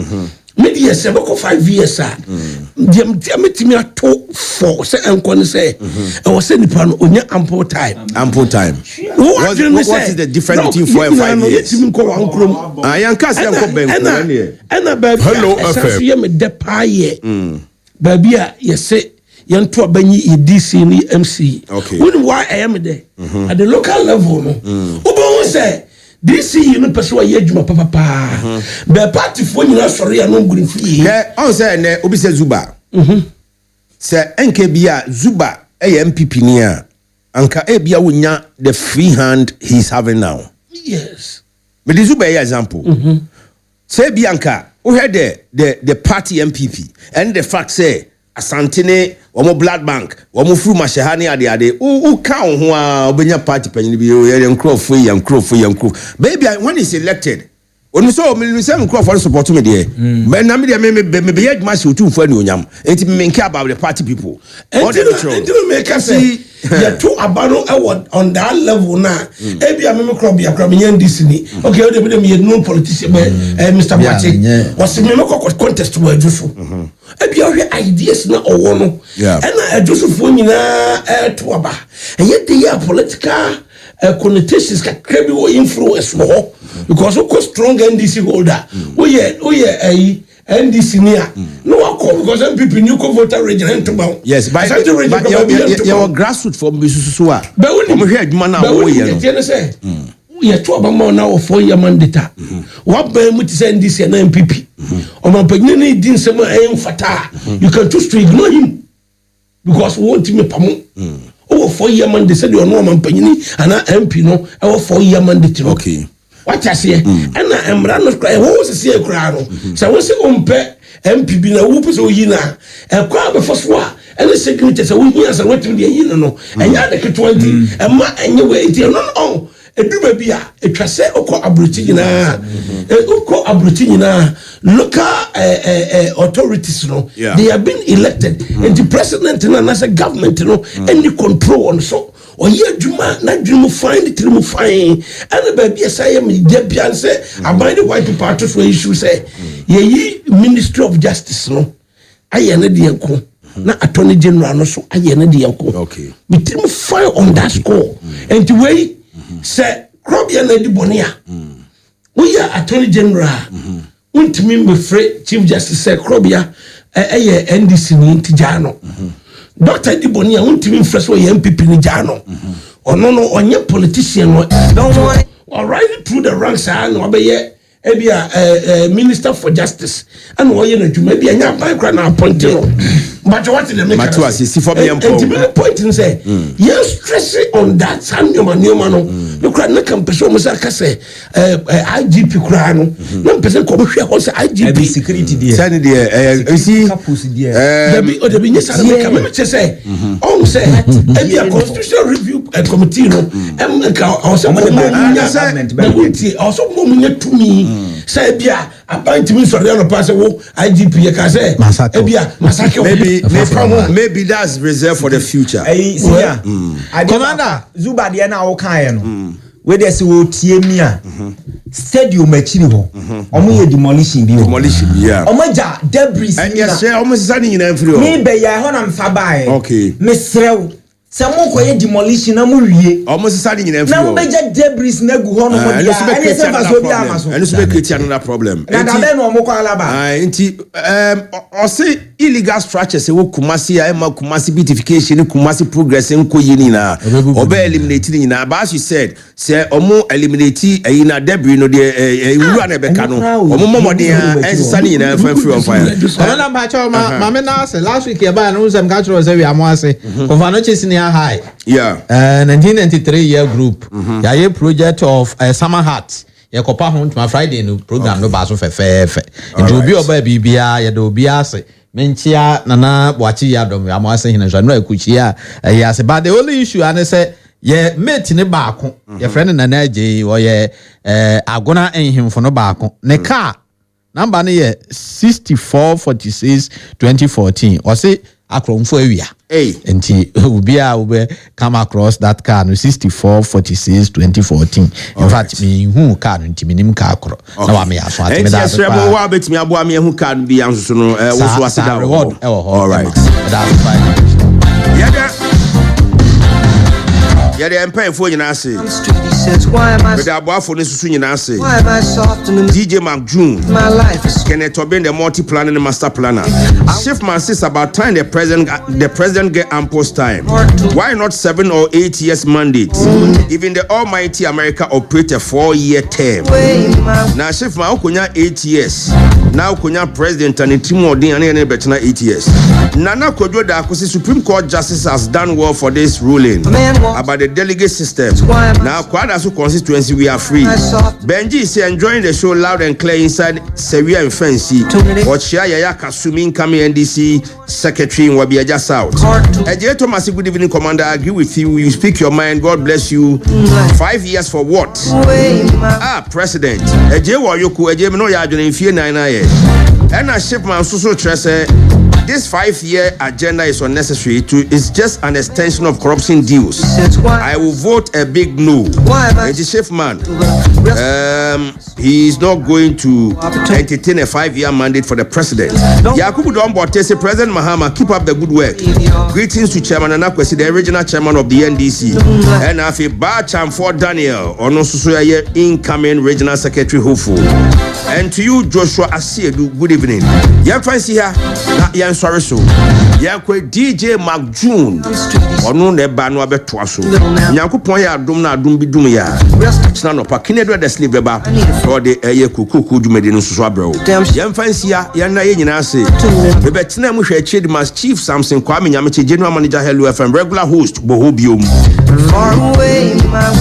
maybe 5 years the me to for say and say I was saying on ample time what is the difference between 4 and 5 years I am cast and hello FM me de paye baby you say yanto abanyi DC ni MC when why I am there at the local level no obo say this you know person wey adwuma papa the party for nyina sori ya no green free on say na obi say Zuba say enke bia Zuba MPP ni a anka bia wonya the free hand he's having now yes but the Zuba example say bianca we had the party MPP and the fact say Asantene omo blood bank omo fru mashahani ade u kan ho a obenya party panyin bi yankro baby when he's elected onu so me say nkro for support me there but na me me be yedma se otumfo ani onyam enti me nke about the party people and you make us see yɛ to abano on that level na ebi a me crop ya crop nya ndisi ni okay o de me yɛ no politician Mr. Bache was me contest wo adwuso ebi a hwɛ ideas na ɔwɔ no ɛna adwusofo nyinaa to aba ɛyɛ de ya political connotations kakra bi wo influence no because we strong NDC holder we yɛ NDC near no one because MPP new voter region to bound. Yes, but your grassroots from Bisusua. But when you hear man now, we are 2 about now or 4 year mandate. What by which is NDC and MPP? Or my penny didn't say my fata. You can choose to ignore him because we want him a pamo. Over 4 year mandate said you are no man penny and MP no over 4 year mandate. Okay. What I say, and I am running cry. What was the crowd? So I was on pet MPB na whoop so yina. And crowd before swar. And the secretary said, we hear some wait to the yin no. And you had the 20 and my and you wait till no. A do baby, a trase oko abrutina, oko abrutina, local authorities, no. They have been elected, and the president and as a government, any control on so. Or ye juma na dream find it dream fine and baby as I am debian say about the white people to issue say ye Ministry of Justice no ayene de yanko na Attorney General no so ayene de yanko okay we dream fine on that score and the way say crobia na di bonia we are Attorney General untimi me free Chief Justice say crobia NDC ni ntijano Dr. Dibonia won't even fresh way MPP ni jano. Or no, on your politician. Don't worry. Or right through the ranks, and obey a Minister for Justice. And why you maybe a young background appointed. But what in the make for me and point and say, yes, stress on that. San Yomano. You can't make a person say IGP Crano. No person come here also IGP security. Sanity, you see, the business say, oh, say, a constitutional review committee, also moving to me. Say, yeah, appointment for the pass IGP. Maybe that's reserved for the future. Commander Zuba dia na okan no. We dey say o tie mi a. Stadium achiri ho. Omo ye demolition bi ho. Demolition bi ya. Omo ja debris. And yes, omo sisa ni nyina mfiri ho. Me be ya ho na mfa bae. Okay. Me srew. Se mo koye demolition na mo wie. Omo sisa ni nyina mfiri ho. Na mo be ja debris na gu ho no mo dia. Any se fa so bi amaso. And so be create another problem. Na da be no mo kwa alaba. Enti o say illegal structures wo Kumasi ya ema Kumasi beautification Kumasi progress nko yini na obe eliminate ni na but as you said say omo eliminate na debris no de wura na beka no omo momode ensisa ni na free on fire na ba cha ma me na say last week e ba no sem ka tro say we amo ase konfano chesi ni high 1993 year group ya ye project of summer heart ye kopa ho tuma Friday no program no ba so fefefe nti obi oba bibia ye de obi ase menchia nana bwachi ya dom ya mwase hina janu akuchia ya se but the only issue ane say ye mate ne baako ye friend nana aje wo ye agona enhimfo no baako ne car number ne ye 6446 2014 o say akromfo awia enti ubia ube come across that car no 6446 2014 in fact me hu car no ntimi nim car akro na wa me aso atime da so wa betimi aboa me hu car bi anso no wo so asida reward all right that's fine yeah the empire for nyina ase with aboafo ne susu nyina ase DJ Mark June Kenneth Tobin the multi-planning master planner Shiftman says about time the president get ample time. Why not 7 or 8 years mandate? Even the almighty America operate a 4-year term. Now Shiftman okunya 8 years now okunya president and Timodin and betna 8 years. Nana Kodwo Dakosi Supreme Court Justice has done well for this ruling about the delegate system. Now Kwadasu constituency we are free. Benji is enjoying the show loud and clear inside Seria and Fancy. Ochia Yaya Kasumi incoming NDC secretary in Wabiaja South. Eje Thomas, good evening, Commander. I agree with you. You speak your mind. God bless you. 5 years for what? President. Eje Wayoku, Eje no ya jone fie 9 years. And a shipman so trese This 5-year agenda is unnecessary. It's just an extension of corruption deals. I will vote a big no. And the chief man, he is not going to entertain a 5-year mandate for the president. Yakubu Dombote say, President Mahama, keep up the good work. Greetings to Chairman Anakwesi, the original chairman of the NDC. And Afi Bacham for Daniel, Onosusuya, incoming regional secretary hopeful. And to you, Joshua Asiedu, good evening. Young fancy here, young sorry so. Young DJ Mark June, or no, the Bano Betwaso. Yanko Poya, Dumna, Dumbi Dumia. Snan of Pakinedo, the sleep about, or the Aye Kuku, Medin Swabro. Young fancy here, Yana Yenase. The Betina Musha Chidmas, Chief Samson Kwame Yamachi, General Manager Hello FM, regular host, Bohobio. Far away, my